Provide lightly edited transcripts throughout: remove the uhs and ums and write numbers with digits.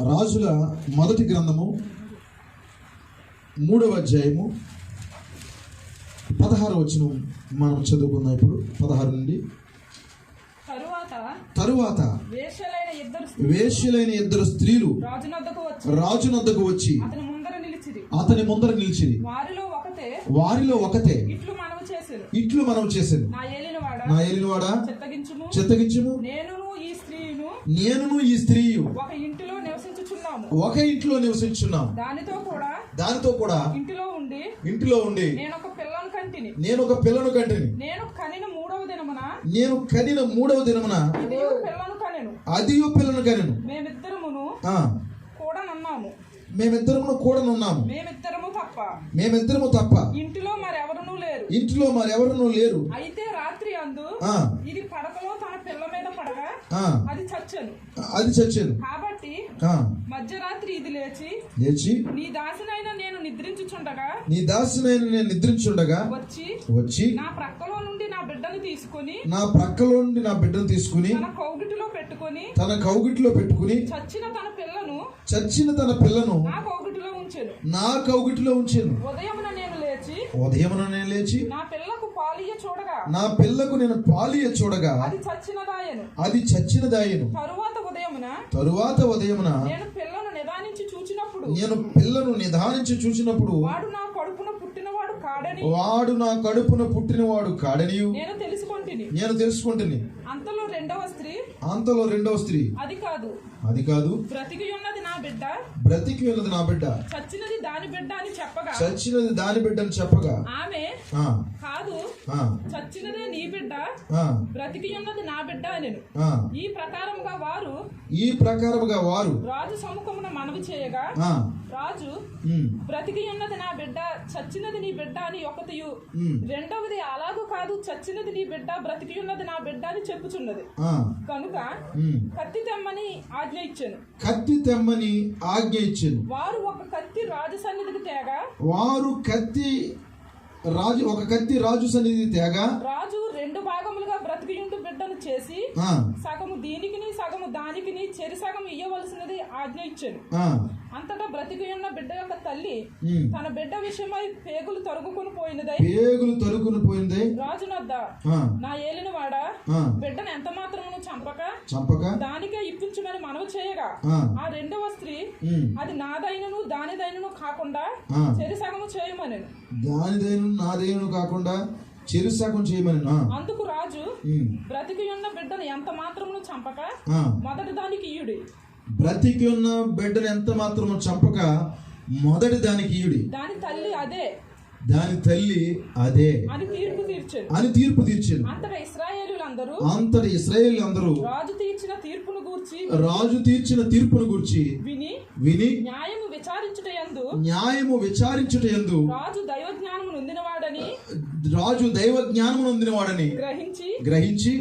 రాజుల మొదటి గ్రంథము 3వ అధ్యాయము 16వ వచనం మనం చదువుకుందాం. ఇప్పుడు 16 నుండి. తరువాత వేశ్యలైన ఇద్దరు స్త్రీలు రాజునొద్దకు వచ్చి అతని ముందర నిలిచిరి. వారిలో ఒకతే ఇట్లు మనవి చేశాను, నా ఏలినవాడా చిత్తగించుము, నేనును ఈ స్త్రీయు ఒక ఇంట్లో నివసించున్నాము. దానితో కూడా ఇంటిలో ఉండి నేను ఒక పిల్లను కంటిని. నేను కనిన మూడవ దినమున అదియు పిల్లను కనెను. మేమిద్దరము కూడా నున్నాము. మేమిద్దరము తప్ప ఇంటిలో మరెవరునూ లేరు. అయితే రాత్రి అందు ఇది పడకలో తన పిల్ల మీద పడగా అది చచ్చెను. కాబట్టి మధ్యరాత్రి ఇది లేచి నీ దాసినైన నేను నిద్రించుచుండగా వచ్చి నా ప్రక్కలో నుండి నా బిడ్డను తీసుకుని తన కౌగిటిలో పెట్టుకుని చచ్చిన తన పిల్లను నా కౌగిటిలో ఉంచెను. ఉదయమున నేను లేచి నా పిల్లకు నేను పాలియ చూడగా అది చచ్చినదాయెను. తరువాత ఉదయమున నేను పిల్లను నిదానించి చూచినప్పుడు వాడు నా కడుపున పుట్టినవాడు కాడని నేను తెలుసుకుంటుని. అంతలో రెండవ స్త్రీ అది కాదు బ్రతికి ఉన్నది నా బిడ్డ చచ్చినది దాని బిడ్డ అని చెప్పగా ఆమె కాదు చచ్చినదే నీ బిడ్డ బ్రతికి ఉన్నది నా బిడ్డ అనెను. ఈ ప్రకారముగా వారు రాజు సముఖమున మనవి చేయగా రాజు బ్రతికి ఉన్నది నా బిడ్డ చచ్చినది నీ బిడ్డ అని ఒకటియు రెండవది అలాగూ కాదు చచ్చినది నీ బిడ్డ బ్రతికి ఉన్నది నా బిడ్డ అని చెప్పుచున్నది. కనుక కత్తి తెమ్మని ఆజ్ఞ ఇచ్చెను. వారు ఒక కత్తి రాజు సన్నిధికి తేగా ఒక కత్తి రాజు సన్నిధి తేగా రాజు 2 భాగములుగా బ్రతికియుండు బిడ్డను చేసి సగము దీనికిని సగము దానికిని చెరి సగం ఇయ్యవలసినది ఆజ్ఞ ఇచ్చాను. అంతటా బ్రతికియున్న బిడ్డ యొక్క తల్లి తన బిడ్డ విషయమై పేగులు తరుగుకుని పోయింది. రాజునొద్ద నా ఏలినవాడా బిడ్డను ఎంత మాత్రమును చంపక దానికే ఇప్పించమని మనవి చేయగా ఆ రెండవ స్త్రీ అది నాదైనను దానిదైనను కాకుండా చెరి సగము చేయమనెను. నాదైనను కాకుండా చెరుసగం చేయమని. అందుకు రాజు బ్రతికి ఉన్న బిడ్డను ఎంత మాత్రమును చంపక మొదటి దానికి ఇయుడి. బ్రతికి ఉన్న బిడ్డను ఎంత మాత్రము చంపక మొదటి దానికి ఇయుడి. దాని తల్లి అదే అని తీర్పు తీర్చారు. అంతటా ఇశ్రాయేలీయులందరూ రాజు తీర్చిన తీర్పును గూర్చి విని న్యాయము విచారించుటయందు రాజు దైవ జ్ఞానము నొందినవాడని గ్రహించి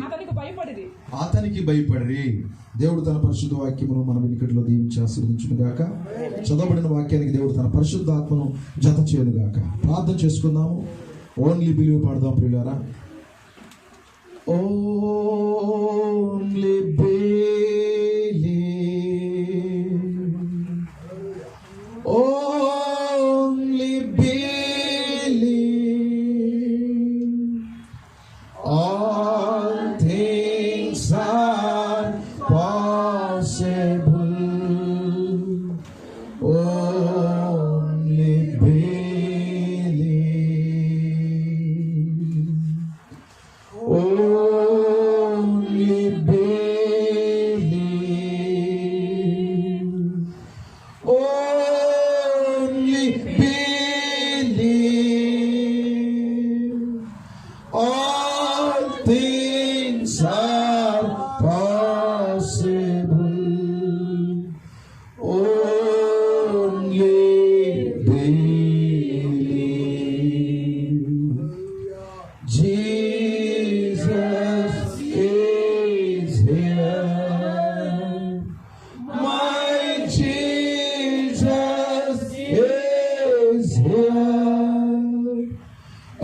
అతనికి భయపడిరి. దేవుడు తన పరిశుద్ధ వాక్యమును మన వెనుకట్లో దీవించి ఆశీర్వదించును గాక. చదవబడిన వాక్యానికి దేవుడు తన పరిశుద్ధ ఆత్మను జత చేయను గాక. ప్రార్థన చేసుకుందాము. ఓన్లీ బిలీవ్ పాడదాం ప్రియులారా. Only believe, only believe, all things are possible. Only believe. Only believe. Only believe. All things are possible. Only believe. Jesus is here. My Jesus is here.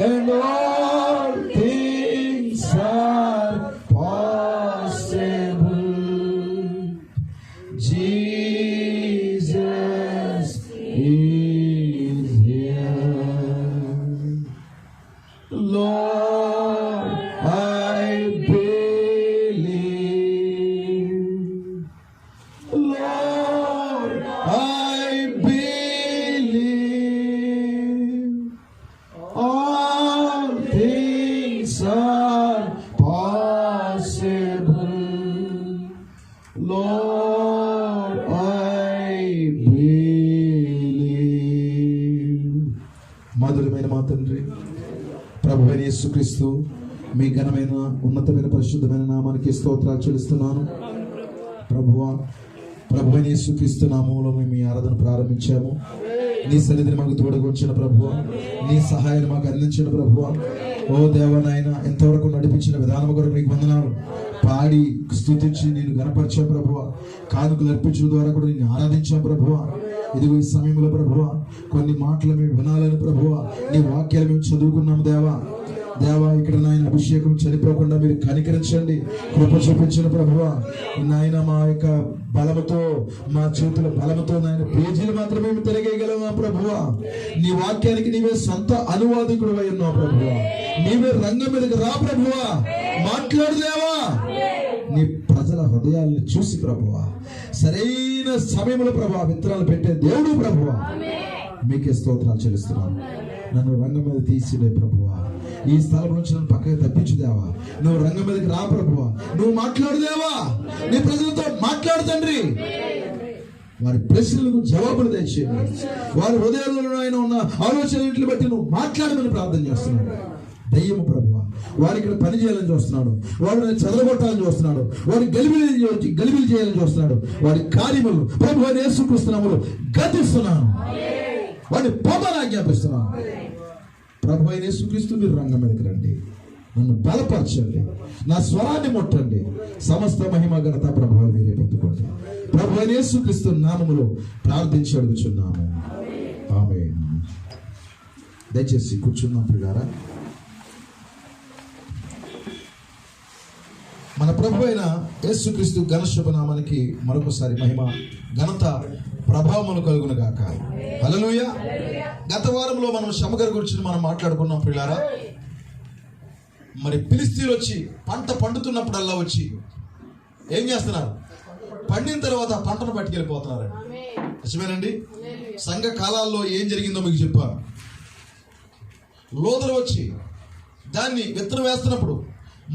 And all things are possible. Jesus Lord, I believe. మధురమైన మా తండ్రి ప్రభువైన యేసుక్రీస్తు మీ ఘనమైన ఉన్నతమైన పరిశుద్ధమైన నామానికి స్తోత్రాలు చెల్లిస్తున్నాను. ప్రభువైన యేసుక్రీస్తు నామములో మేము ఈ ఆరాధన ప్రారంభించాము. నీ సన్నిధిని మాకు తోడుకొచ్చిన ప్రభువా, నీ సహాయాన్ని మాకు అందించిన ప్రభువా, ఓ దేవనాయన ఎంతవరకు నడిపించిన విధానం కొరకు నీకు వందనాలు. పాడి స్తుతించి నేను గణపరిచాం ప్రభువా, కానుకలు అర్పించడం ద్వారా కూడా నేను ఆరాధించాం ప్రభువా. ఇదిగో ఈ సమయంలో ప్రభువా కొన్ని మాటలు మేము వినాలని ప్రభువా, నీ వాక్యాలు మేము చదువుకున్నాము దేవా. ఇక్కడ నాయన అభిషేకం చనిపోకుండా మీరు కనికరించండి, కృప చూపించిన ప్రభువా. నాయన మా యొక్క బలముతో, మా చేతుల బలముతో నాయన పేజీలు మాత్రమే మేము తిరగేయగలమా ప్రభువా. నీ వాక్యానికి నీవే సొంత అనువాదకుడు అయి ఉన్నావు ప్రభువా. నీవే రంగం మీదకి రా ప్రభువా, మాట్లాడు దేవా. నీ ప్రజల హృదయాలను చూసి ప్రభువా సరైన సమయంలో ప్రభువా విత్తనాలు పెట్టే దేవుడు ప్రభువా, మీకే స్తోత్రాలు చెల్లిస్తున్నాను. నన్ను రంగం మీద తీసిడే ప్రభువా, ఈ స్థలం నుంచి నన్ను పక్కకి తప్పించు దేవా. నువ్వు రంగం మీదకి రా ప్రభువా, నువ్వు మాట్లాడు దేవా. నీ ప్రజలతో మాట్లాడు తండ్రి. వారి ప్రశ్నలకు జవాబులు తెచ్చేయండి. వారి హృదయాల్లో ఆయన ఉన్న ఆలోచనలు బట్టి నువ్వు మాట్లాడమని ప్రార్థన చేస్తున్నాడు. దయ్యము ప్రభువా వారు ఇక్కడ పని చేయాలని చూస్తున్నాడు, వాడు చదవగొట్టాలని చూస్తున్నాడు, వారి గలిబిలి చేయాలని చూస్తున్నాడు. వారి కార్యములు ప్రభు యేసుక్రీస్తునామములో గతిస్తున్నాను, వాడిని పొమ్మని ఆజ్ఞాపిస్తున్నాను. ప్రభు అయిన యేసుక్రీస్తు మీరు రంగం మీదకి రండి, నన్ను బలపరచండి, నా స్వరాన్ని ముట్టండి. సమస్త మహిమ ఘనత ప్రభావాలు మీరే పొందుకోండి. ప్రభు అయిన యేసుక్రీస్తు నామములో ప్రార్థించి అడుగుచున్నాము, ఆమేన్. దయచేసి కూర్చున్నాం ప్రియులారా. మన ప్రభు అయిన యేసుక్రీస్తు ఘన శుభనామానికి మరొకసారి మహిమ ఘనత ప్రభావములు కలుగును గాక. హల్లెలూయా. గత వారంలో మనం శమగర్ గురించి మనం మాట్లాడుకున్నాం ప్రియులారా. మరి ఫిలిష్తీయులు వచ్చి పంట పండుతున్నప్పుడల్లా వచ్చి ఏం చేస్తున్నారు? పండిన తర్వాత పంటను పట్టుకెళ్ళిపోతున్నారు. నిజమేనండి. సంఘ కాలాల్లో ఏం జరిగిందో మీకు చెప్పాను. లోదరు వచ్చి దాన్ని విత్తనం వేస్తున్నప్పుడు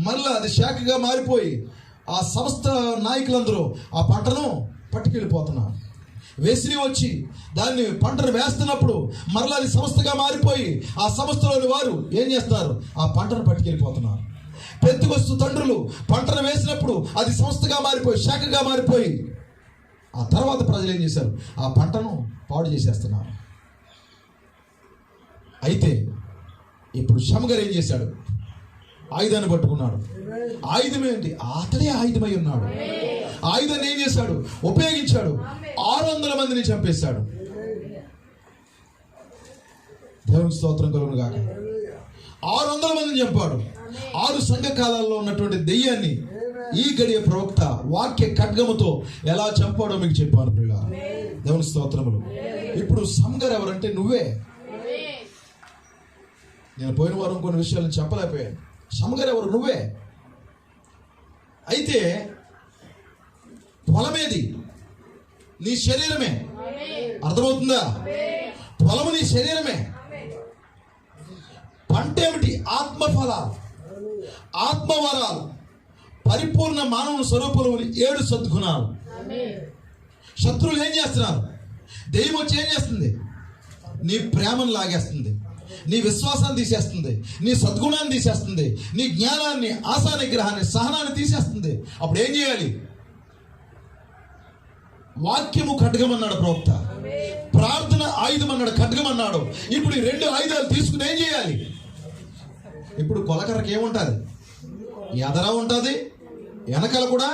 మళ్ళా అది శాఖగా మారిపోయి ఆ సంస్థ నాయకులందరూ ఆ పంటను పట్టుకెళ్ళిపోతున్నారు. వేసిరి వచ్చి దాన్ని పంటను వేస్తున్నప్పుడు మరలా అది సంస్థగా మారిపోయి ఆ సంస్థలోని వారు ఏం చేస్తారు? ఆ పంటను పట్టుకెళ్ళిపోతున్నారు. పెంతెకొస్తు తండ్రులు పంటను వేసినప్పుడు అది సంస్థగా మారిపోయి శాఖగా మారిపోయి ఆ తర్వాత ప్రజలు ఏం చేశారు? ఆ పంటను పాడు చేసేస్తున్నారు. అయితే ఇప్పుడు శమగర్ ఏం చేశాడు? ఆయుధాన్ని పట్టుకున్నాడు. ఆయుధం ఏంటి? అతడే ఆయుధమై ఉన్నాడు. ఆయుధాన్ని ఏం చేశాడు? ఉపయోగించాడు. 600 మందిని చంపేశాడు. దేవునికి స్తోత్రం కలుగును గాక. 600 మందిని చంపాడు. 6 సంఘ కాలాల్లో ఉన్నటువంటి దెయ్యాన్ని ఈ గడియ ప్రవక్త వాక్య ఖడ్గముతో ఎలా చంపాడో మీకు చెప్పాను ప్రియులా. దేవుని స్తోత్రములు. ఇప్పుడు శమగర్ ఎవరంటే నువ్వే. నేను పోయిన వారం కొన్ని విషయాలను చెప్పలేకపోయాను. శమగర్ ఎవరు? నువ్వే. అయితే పొలమేది? నీ శరీరమే. అర్థమవుతుందా? పొలము నీ శరీరమే. పంట ఏమిటి? ఆత్మఫలాలు, ఆత్మవరాలు, పరిపూర్ణ మానవ స్వరూపంలోని 7 సద్గుణాలు. శత్రువులు ఏం చేస్తున్నారు? దెయ్యం వచ్చి ఏం చేస్తుంది? నీ ప్రేమను లాగేస్తుంది, నీ విశ్వాసాన్ని తీసేస్తుంది, నీ సద్గుణాన్ని తీసేస్తుంది, నీ జ్ఞానాన్ని, ఆశా నిగ్రహాన్ని, సహనాన్ని తీసేస్తుంది. అప్పుడు ఏం చేయాలి? వాక్యము ఖడ్గమన్నాడు ప్రవక్త, ప్రార్థన ఆయుధం అన్నాడు, ఖడ్గమన్నాడు. ఇప్పుడు ఈ 2 ఆయుధాలు తీసుకుని ఏం చేయాలి? ఇప్పుడు కొలకర్రకి ఏముంటుంది? ఎదర ఉంటుంది, వెనకాల కూడా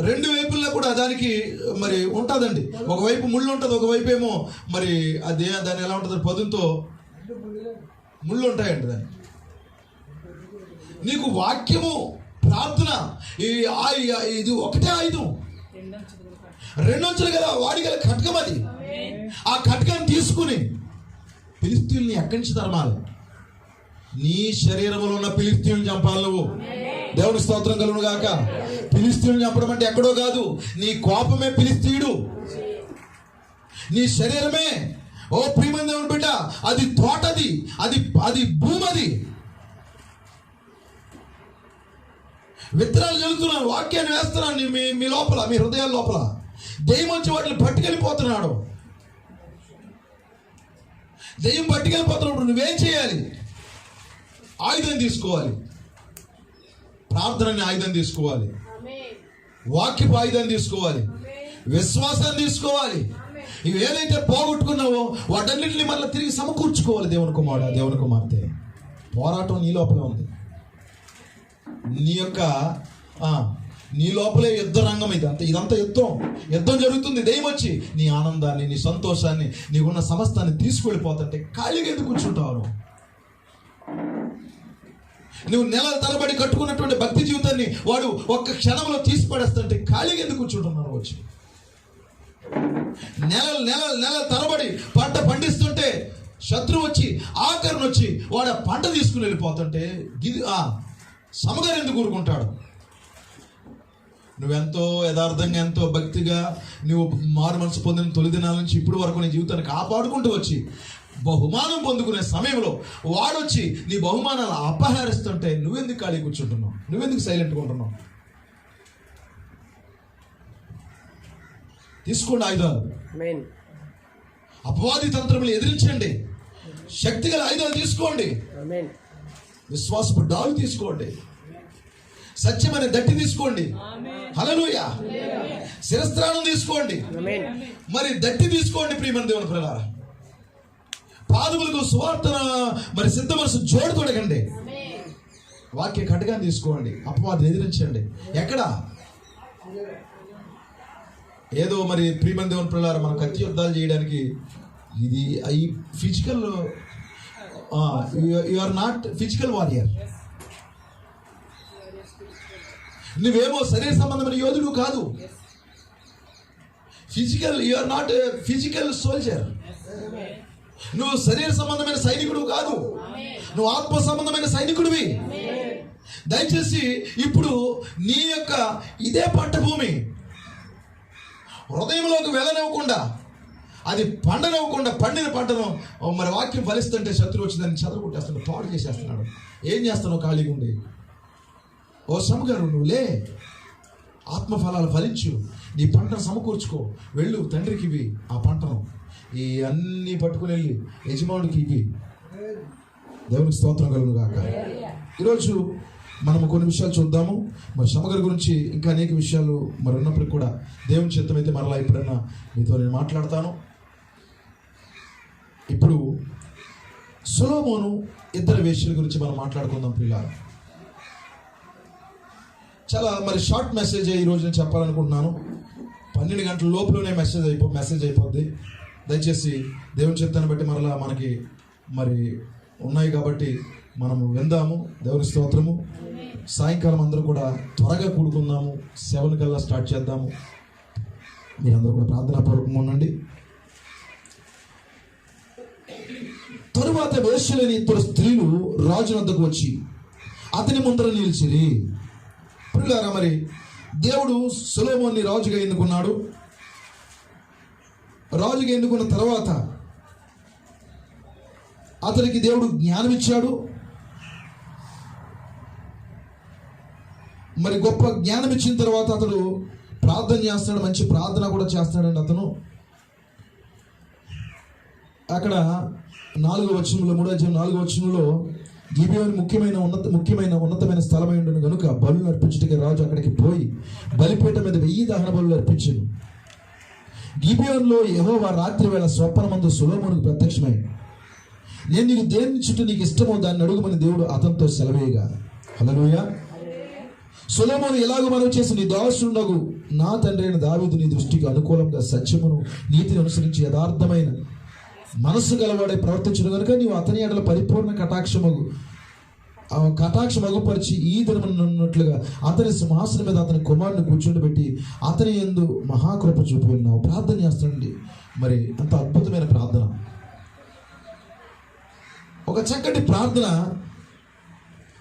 2 వైపుల్లో కూడా దానికి మరి ఉంటుందండి. ఒకవైపు ముళ్ళు ఉంటుంది, ఒకవైపు ఏమో మరి దాన్ని ఎలా ఉంటుంది? పదుతో ముళ్ళు ఉంటాయండి దాన్ని. నీకు వాక్యము, ప్రార్థన, ఇది ఒకటే ఆయుధం. 2 అంచులు కదా వాడి గల ఖడ్గం అది. ఆ ఖడ్గాన్ని తీసుకుని ఫిలిష్తీయుల్ని ఎక్కడి నుంచి తరమాలి? నీ శరీరంలో ఉన్న ఫిలిష్తీయుల్ని చంపాలి నువ్వు. దేవుని స్తోత్రం కలుగును గాక. ఫిలిష్తీయుల్ని చంపడం అంటే ఎక్కడో కాదు, నీ కోపమే ఫిలిష్తీయుడు, నీ శరీరమే. ఓ ప్రియమైన దేవుని బిడ్డ, అది తోటది, అది భూమది. విత్తనాలు జరుగుతున్నాను, వాక్యాన్ని వేస్తున్నాను మీ లోపల, మీ హృదయాల లోపల. దెయ్యం వచ్చి వాటిని పట్టుకెళ్ళిపోతున్నాడు. దెయ్యం పట్టుకెళ్ళిపోతున్నప్పుడు నువ్వేం చేయాలి? ఆయుధం తీసుకోవాలి. ప్రార్థనని ఆయుధం తీసుకోవాలి, వాక్యపు ఆయుధం తీసుకోవాలి, విశ్వాసాన్ని తీసుకోవాలి. ఇవి ఏదైతే పోగొట్టుకున్నావో వాటన్నిటిని మళ్ళీ తిరిగి సమకూర్చుకోవాలి. దేవుని కుమారుడు, దేవుని కుమార్తె, పోరాటం నీ లోపలే ఉంది. నీ లోపలే యుద్ధ రంగం. ఇదంతా యుద్ధం జరుగుతుంది. దెయ్యం వచ్చి నీ ఆనందాన్ని, నీ సంతోషాన్ని, నీకున్న సమస్తాన్ని తీసుకెళ్ళిపోతుంటే ఖాళీగా ఎందుకు కూర్చుంటావు? నువ్వు నెలల తరబడి కట్టుకున్నటువంటి భక్తి జీవితాన్ని వాడు ఒక్క క్షణంలో తీసి పడేస్తుంటే ఖాళీగా ఎందుకు కూర్చుంటున్నారు? వచ్చి నెలల తరబడి పంట పండిస్తుంటే శత్రువు వచ్చి ఆఖరిని వచ్చి వాడు ఆ పంట తీసుకుని వెళ్ళిపోతుంటే సమగారు ఎందుకు ఊరుకుంటాడు? నువ్వెంతో యథార్థంగా, ఎంతో భక్తిగా నువ్వు మారు మనసు పొందిన తొలి దినాల నుంచి ఇప్పటి వరకు నీ జీవితాన్ని కాపాడుకుంటూ వచ్చి బహుమానం పొందుకునే సమయంలో వాడొచ్చి నీ బహుమానాలు అపహరిస్తుంటే నువ్వెందుకు ఖాళీ కూర్చుంటున్నావు? నువ్వెందుకు సైలెంట్గా ఉంటున్నావు? తీసుకోండి ఆయుధాలు. అపవాది తంత్రములు ఎదిరించండి. శక్తిగల ఆయుధాలు తీసుకోండి. విశ్వాసపు డాలు తీసుకోండి. సత్యమైన దట్టి తీసుకోండి. హల్లెలూయా. శిరస్త్రాణం తీసుకోండి. మరి దట్టి తీసుకోండి. ప్రియమైన దేవుని ప్రజలారా, పాదములకు సువార్తన మరి సిద్ధ మనసు జోడు తొడగండి. వాక్య ఖడ్గాన్ని తీసుకోండి. అపవాదిని ఎదిరించండి. ఎక్కడ ఏదో మరి ప్రియమైన దేవుని ప్రజలారా, మనం కత్తి యుద్ధాలు చేయడానికి ఇది ఈ physical, you are not physical warrior. నువ్వేమో శరీర సంబంధమైన యోధుడు కాదు. You are not physical soldier. నువ్వు శరీర సంబంధమైన సైనికుడు కాదు, నువ్వు ఆత్మ సంబంధమైన సైనికుడివి. దయచేసి ఇప్పుడు నీ యొక్క ఇదే పంట భూమి హృదయంలోకి వెళ్ళనివ్వకుండా, అది పండనివ్వకుండా, పండిన పంటను మరి వాక్యం ఫలిస్తుంటే శత్రువు వచ్చి దాన్ని చెదరగొట్టేస్తున్నాడు, పాడు చేసేస్తున్నాడు. ఏం చేస్తున్నావు ఖాళీగా ఉండి? ఓ శ్రమగారు, నువ్వు లే, ఆత్మఫలాలు ఫలించు, నీ పంటను సమకూర్చుకో, వెళ్ళు, తండ్రికి ఇవి ఆ పంటను, ఈ అన్నీ పట్టుకుని వెళ్ళి యజమానుడికి ఇవి. దేవునికి స్తోత్రం కలుగును గాక. ఈరోజు మనము కొన్ని విషయాలు చూద్దాము. మరి శ్రమగారి గురించి ఇంకా అనేక విషయాలు మరి ఉన్నప్పటికీ కూడా దేవుని చిత్తమైతే మరలా ఎప్పుడైనా మీతో నేను మాట్లాడతాను. ఇప్పుడు సొలొమోను ఇద్దరు వేశ్యల గురించి మనం మాట్లాడుకుందాం పిల్లలు. చాలా మరి షార్ట్ మెసేజ్ ఈరోజు నేను చెప్పాలనుకుంటున్నాను. 12 గంటల లోపులోనే మెసేజ్ అయిపోద్ది. దయచేసి దేవుని చిత్తాన్ని బట్టి మరలా మనకి మరి ఉన్నాయి కాబట్టి మనము విందాము. దేవుని స్తోత్రము. సాయంకాలం అందరూ కూడా త్వరగా కూడుకుందాము. 7 కల్లా స్టార్ట్ చేద్దాము. మీరందరూ కూడా ప్రార్థనాపూర్వకంగా ఉండండి. తరువాత వేశ్యలేని 2 స్త్రీలు రాజు వద్దకు వచ్చి అతని ముందర నిలిచిరి. పిల్లారా, మరి దేవుడు సొలొమోన్ని రాజుగా ఎన్నుకున్నాడు. రాజుగా ఎన్నుకున్న తర్వాత అతనికి దేవుడు జ్ఞానం ఇచ్చాడు. మరి గొప్ప జ్ఞానం ఇచ్చిన తర్వాత అతడు ప్రార్థన చేస్తాడు. మంచి ప్రార్థన కూడా చేస్తాడండి అతను. అక్కడ 4వ వచనంలో, 3వ అధ్యాయం 4వ వచనంలో, గిబియోను ఉన్నతమైన స్థలమై ఉండును గనుక బలులు అర్పించుటకి రాజు అక్కడికి పోయి బలిపీఠ మీద 1000 దహన బలులు అర్పించును. గిబియోనులో యెహోవా రాత్రి వేళ స్వప్నమందు సొలొమోనుకు ప్రత్యక్షమై, నేను నీకు దేని చుట్టూ నీకు ఇష్టమో దాన్ని అడుగుమని దేవుడు అతనితో సెలవేయగా. హల్లెలూయా. సొలొమోను ఎలాగో మనవి చేసి, నీ దాసుడునగు నా తండ్రి అయిన దావీదు నీ దృష్టికి అనుకూలంగా సత్యమును నీతిని అనుసరించి యథార్థమైన మనస్సు గలవాడే ప్రవర్తించను కనుక నీవు అతని ఎడల పరిపూర్ణ కటాక్షం అగుపరిచి ఈ దినమున్నట్లుగా అతని సింహాసనం మీద అతని కుమారుని కూర్చుండబెట్టి అతని యందు మహాకృప చూపి ఉన్నావు. ప్రార్థన చేస్తానండి. మరి అంత అద్భుతమైన ప్రార్థన, ఒక చక్కటి ప్రార్థన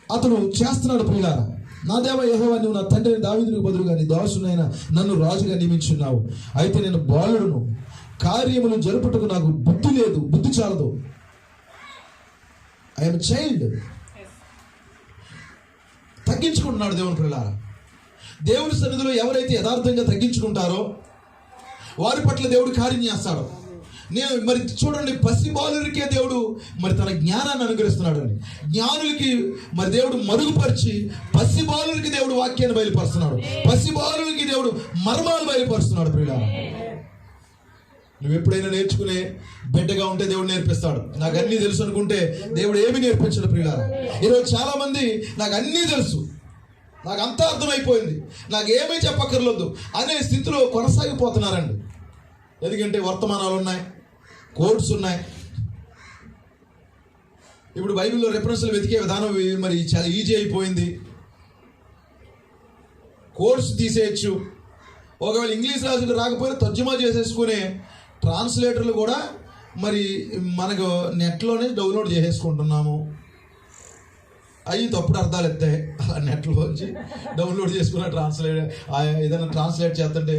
అతను చేస్తున్నాడు. ప్రియులారా, నా దేవ యెహోవా, నువ్వు నా తండ్రి దావీదునికి బదులుగా నీ దాసునైన నన్ను రాజుగా నియమించున్నావు. అయితే నేను బాలుడును, కార్యములు జరుపుటకు నాకు బుద్ధి లేదు, బుద్ధి చాలదు. I'm child. తగ్గించుకుంటున్నాడు దేవుని పిల్లలారా. దేవుని సన్నిధిలో ఎవరైతే యథార్థంగా తగ్గించుకుంటారో వారి పట్ల దేవుడు కార్యం చేస్తాడు. నేను మరి చూడండి, పసి బాలురికే దేవుడు మరి తన జ్ఞానాన్ని అనుగ్రహిస్తున్నాడు అండి. జ్ఞానులకి మరి దేవుడు మరుగుపరిచి పసి బాలురికి దేవుడు వాక్యాన్ని బయలుపరుస్తున్నాడు. పసి బాలురికి దేవుడు మర్మాలు బయలుపరుస్తున్నాడు. ప్రియులారా, నువ్వు ఎప్పుడైనా నేర్చుకునే బిడ్డగా ఉంటే దేవుడు నేర్పిస్తాడు. నాకు అన్నీ తెలుసు అనుకుంటే దేవుడు ఏమి నేర్పించడు. ప్రియులారా, ఈరోజు చాలా మంది నాకు అన్నీ తెలుసు, నాకు అంతా అర్థమైపోయింది, నాకు ఏమీ చెప్పక్కర్లేదు అనే స్థితిలో కొనసాగిపోతున్నారండి. ఎందుకంటే వర్తమానాలు ఉన్నాయి, కోడ్స్ ఉన్నాయి. ఇప్పుడు బైబిల్లో రెఫరెన్స్లు వెతికే విధానం మరి చాలా ఈజీ అయిపోయింది. కోడ్స్ తీసేయచ్చు. ఒకవేళ ఇంగ్లీష్ రాజుకు రాకపోయినా తర్జుమా చేసేసుకునే ట్రాన్స్లేటర్లు కూడా మరి మనకు నెట్లోనే డౌన్లోడ్ చేసేసుకుంటున్నాము. అవి తప్పుడు అర్థాలు ఎత్తాయి. అలా నెట్లో వచ్చి డౌన్లోడ్ చేసుకున్న ఏదైనా ట్రాన్స్లేట్ చేస్తుంటే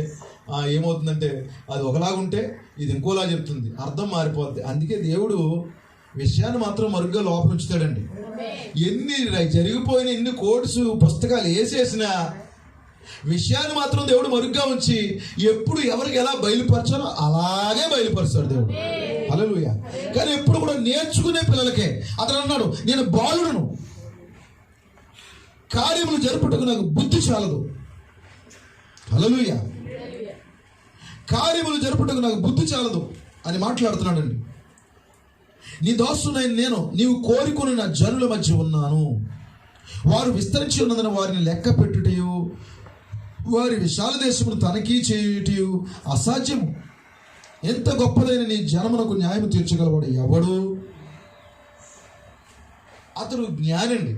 ఏమవుతుందంటే అది ఒకలాగుంటే ఇది ఇంకోలా చెప్తుంది, అర్థం మారిపోద్ది. అందుకే దేవుడు విషయాన్ని మాత్రం మరుగ్గా లోపల ఉంచుతాడండి. ఎన్ని జరిగిపోయిన ఎన్ని కోడ్స్ పుస్తకాలు వేసేసినా విషయాన్ని మాత్రం దేవుడు మరుగ్గా ఉంచి ఎప్పుడు ఎవరికి ఎలా బయలుపరచాలో అలాగే బయలుపరుస్తాడు దేవుడు. హల్లెలూయా. కానీ ఎప్పుడు కూడా నేర్చుకునే పిల్లలకే అతను అన్నాడు, నేను బాలుడును, కార్యములు జరుపుటకు నాకు బుద్ధి చాలదు. హల్లెలూయా. కార్యములు జరుపుటకు నాకు బుద్ధి చాలదు అని మాట్లాడుతున్నాడండి. నీ దాసునైన నేను నీవు కోరుకుని నా జనుల మధ్య ఉన్నాను. వారు విస్తరించి ఉన్నదని వారిని లెక్క పెట్టుటయు వారి విశాల దేశమును తనిఖీ చేయుటయు అసాధ్యము. ఎంత గొప్పదైన నీ జనమునకు న్యాయం తీర్చగలవాడు ఎవడు? అతడు జ్ఞానండి,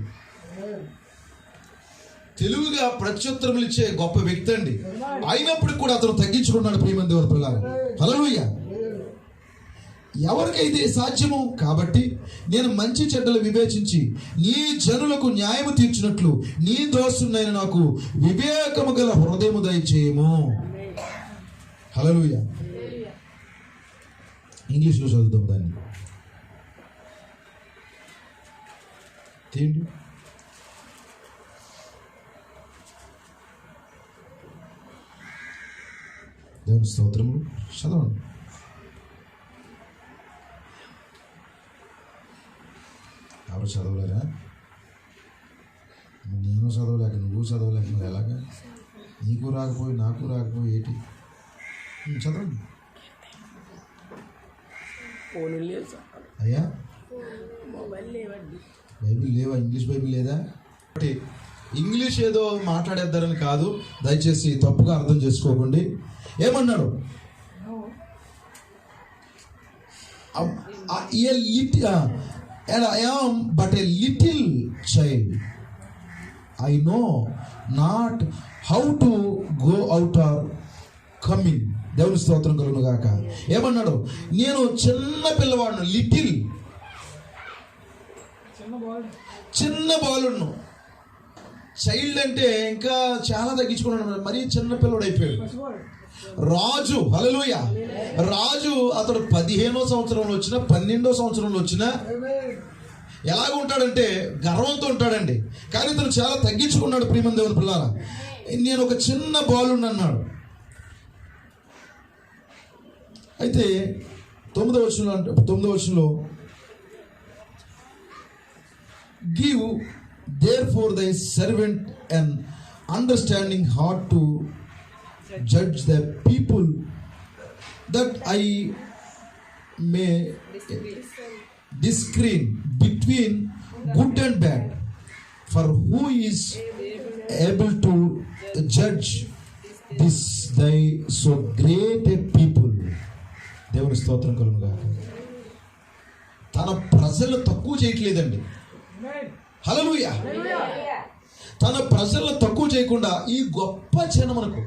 తెలుగుగా ప్రత్యుత్తరములు ఇచ్చే గొప్ప వ్యక్తి అండి. అయినప్పటికీ కూడా అతను తగ్గించుకున్నాడు. ప్రియమైన దేవుని పిల్లలారా, హల్లెలూయా. ఎవరికైతే సాధ్యము కాబట్టి నేను మంచి చెడ్డలు వివేచించి నీ జనులకు న్యాయము తీర్చినట్లు నీ దోస్తునైన నాకు వివేకము గల హృదయము దయచేయము. హల్లెలూయా. ఇంగ్లీష్లో చదువుతాం దాన్ని. ఏంటి? దేవుని స్తోత్రములు. చదవండి. ఎవరు చదవలేరా? నేను చదవలేక నువ్వు చదవలేక మరి ఎలాగా? నీకు రాకపోయి నాకు రాకపోయి ఏంటి? చదవండి అయ్యా. బైబిల్ లేవా? ఇంగ్లీష్ బైబిల్ లేదా? ఇంగ్లీష్ ఏదో మాట్లాడేద్దారని కాదు, దయచేసి తప్పుగా అర్థం చేసుకోకండి. ఏమన్నాడు? And I am but a little child. I know not how to go out or come in. దేవుని స్తోత్రం కలుగును గాక. ఏమన్నాడు? నేను చిన్న పిల్లవాడును, లిటిల్, చిన్న బాలుడును. చైల్డ్ అంటే ఇంకా చాలా తగ్గించుకున్నాడు, మరీ చిన్న పిల్లడు అయిపోయాడు. రాజు, హల్లెలూయా. రాజు అతడు 15వ సంవత్సరంలో వచ్చినా 12వ సంవత్సరంలో వచ్చినా ఎలాగ ఉంటాడంటే గర్వంతో ఉంటాడండి. కానీ ఇతను చాలా తగ్గించుకున్నాడు. ప్రియమైన దేవుని పిల్లారా, నేను ఒక చిన్న బాలుని అన్నాడు. అయితే 9వ వచనంలో give therefore thy servant an understanding heart to judge the people, that I may discern between good and bad. For who is able to judge this thy so great a people? దేవుని స్తోత్రం కలుగును గాక. తన ప్రజలను తక్కువ చేయట్లేదండి. హల్లెలూయా. తన ప్రజలను తక్కువ చేయకుండా ఈ గొప్ప జనమునకు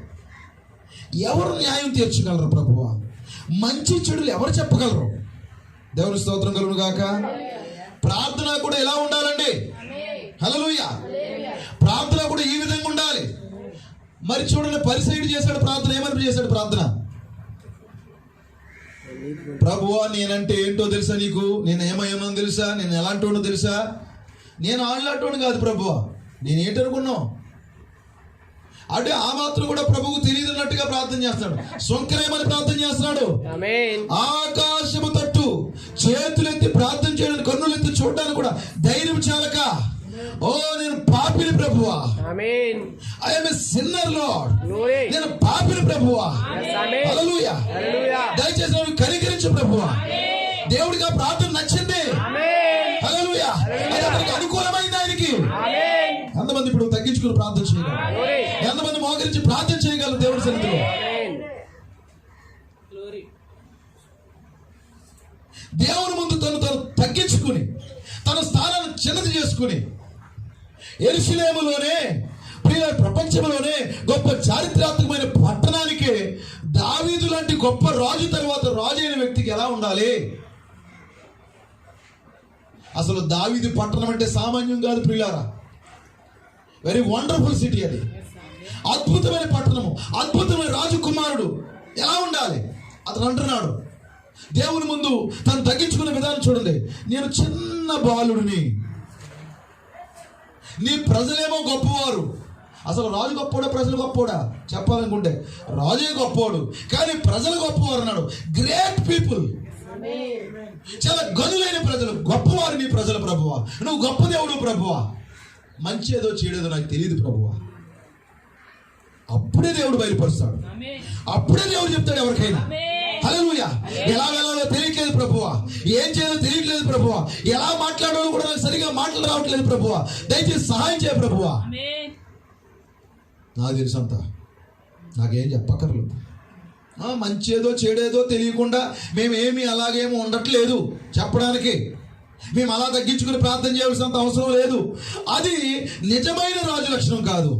ఎవరు న్యాయం తీర్చగలరు ప్రభువా? మంచి చెడులు ఎవరు చెప్పగలరు? దేవుని స్తోత్రం కలుగును గాక. ప్రార్థన కూడా ఎలా ఉండాలండి? హల్లెలూయా. ప్రార్థన కూడా ఈ విధంగా ఉండాలి. మరి చూడండి, పరిసయ్యుడు చేశాడు ప్రార్థన. ఏమని చేశాడు ప్రార్థన? ప్రభువా నేనంటే ఏంటో తెలుసా నీకు? నేను ఏమయ్యానో తెలుసా? నేను ఎలాంటి వాడినో తెలుసా? నేను ఆళ్ళాంటోని కాదు ప్రభువా, నేనేంటనుకున్నావు అంటే ఆ మాత్రం కూడా ప్రభువుకు తెలియదున్నట్టుగా ప్రార్థన చేస్తాడు. సొంకరేమని ప్రార్థన చేస్తున్నాడు. ఆకాశము తట్టు చేతులెత్తి ప్రార్థన చేయడానికి, కన్నులెత్తి చూడడానికి కూడా ధైర్యం చాలక, ఓ నేను పాపిని ప్రభువా, I am a sinner lord, నేను పాపిని ప్రభువా, హల్లెలూయా, దయచేసి నన్ను కనికరించు ప్రభువా. దేవుడికి ఆ ప్రార్థన నచ్చింది, హల్లెలూయా, అది అతనికి అనుకూలమైంది. ఆయనకి ఎంతమంది ఇప్పుడు తగ్గించుకుని ప్రార్థన చేయగలరు? ఎంతమంది మోకరించి ప్రార్థన చేయగలరు దేవుడి సన్నిధిలో? దేవుని ముందు తను తగ్గించుకుని తన స్థానాన్ని చిన్నది చేసుకుని, యెరూషలేములోనే ప్రపంచంలోనే గొప్ప చారిత్రాత్మకమైన పట్టణానికి దావీదు లాంటి గొప్ప రాజు తర్వాత రాజు అయిన వ్యక్తికి ఎలా ఉండాలి? అసలు దావీదు పట్టణం అంటే సామాన్యం కాదు ప్రియులారా. వెరీ వండర్ఫుల్ సిటీ అది, అద్భుతమైన పట్టణము, అద్భుతమైన రాజకుమారుడు. ఎలా ఉండాలి? అతను అంటున్నాడు దేవుని ముందు తను తగ్గించుకునే విధానం చూడండి. నేను చిన్న బాలుడిని, నీ ప్రజలేమో గొప్పవారు. అసలు రాజు గొప్పోడా ప్రజలు గొప్పోడా చెప్పాలనుకుంటే రాజే గొప్పవాడు, కానీ ప్రజలు గొప్పవారు అన్నాడు. గ్రేట్ పీపుల్, చాలా గనులైన ప్రజలు, గొప్పవారు నీ ప్రజలు ప్రభువా. నువ్వు గొప్ప దేవుడు ప్రభువా. మంచి ఏదో చేయలేదో నాకు తెలియదు ప్రభువా. అప్పుడే దేవుడు బయలుపరుస్తాడు, అప్పుడే దేవుడు చెప్తాడు ఎవరికైనా. హల్లెలూయా. ఎలా వెళ్ళాలో తెలియట్లేదు ప్రభువా, ఏం చేయాలో తెలియట్లేదు ప్రభువా, ఎలా మాట్లాడాలో కూడా నాకు సరిగా మాటలు రావట్లేదు ప్రభువా, దయచేసి సహాయం చేయ ప్రభువా. నాకు తెలుసు అంతా, నాకేం చెప్పక్కర్లేదు. మంచి ఏదో చెడేదో తెలియకుండా మేమేమి అలాగేమో ఉండట్లేదు చెప్పడానికి. మేము అలా తగ్గించుకుని ప్రార్థన చేయాల్సినంత అవసరం లేదు. అది నిజమైన రాజు లక్షణం కాదు.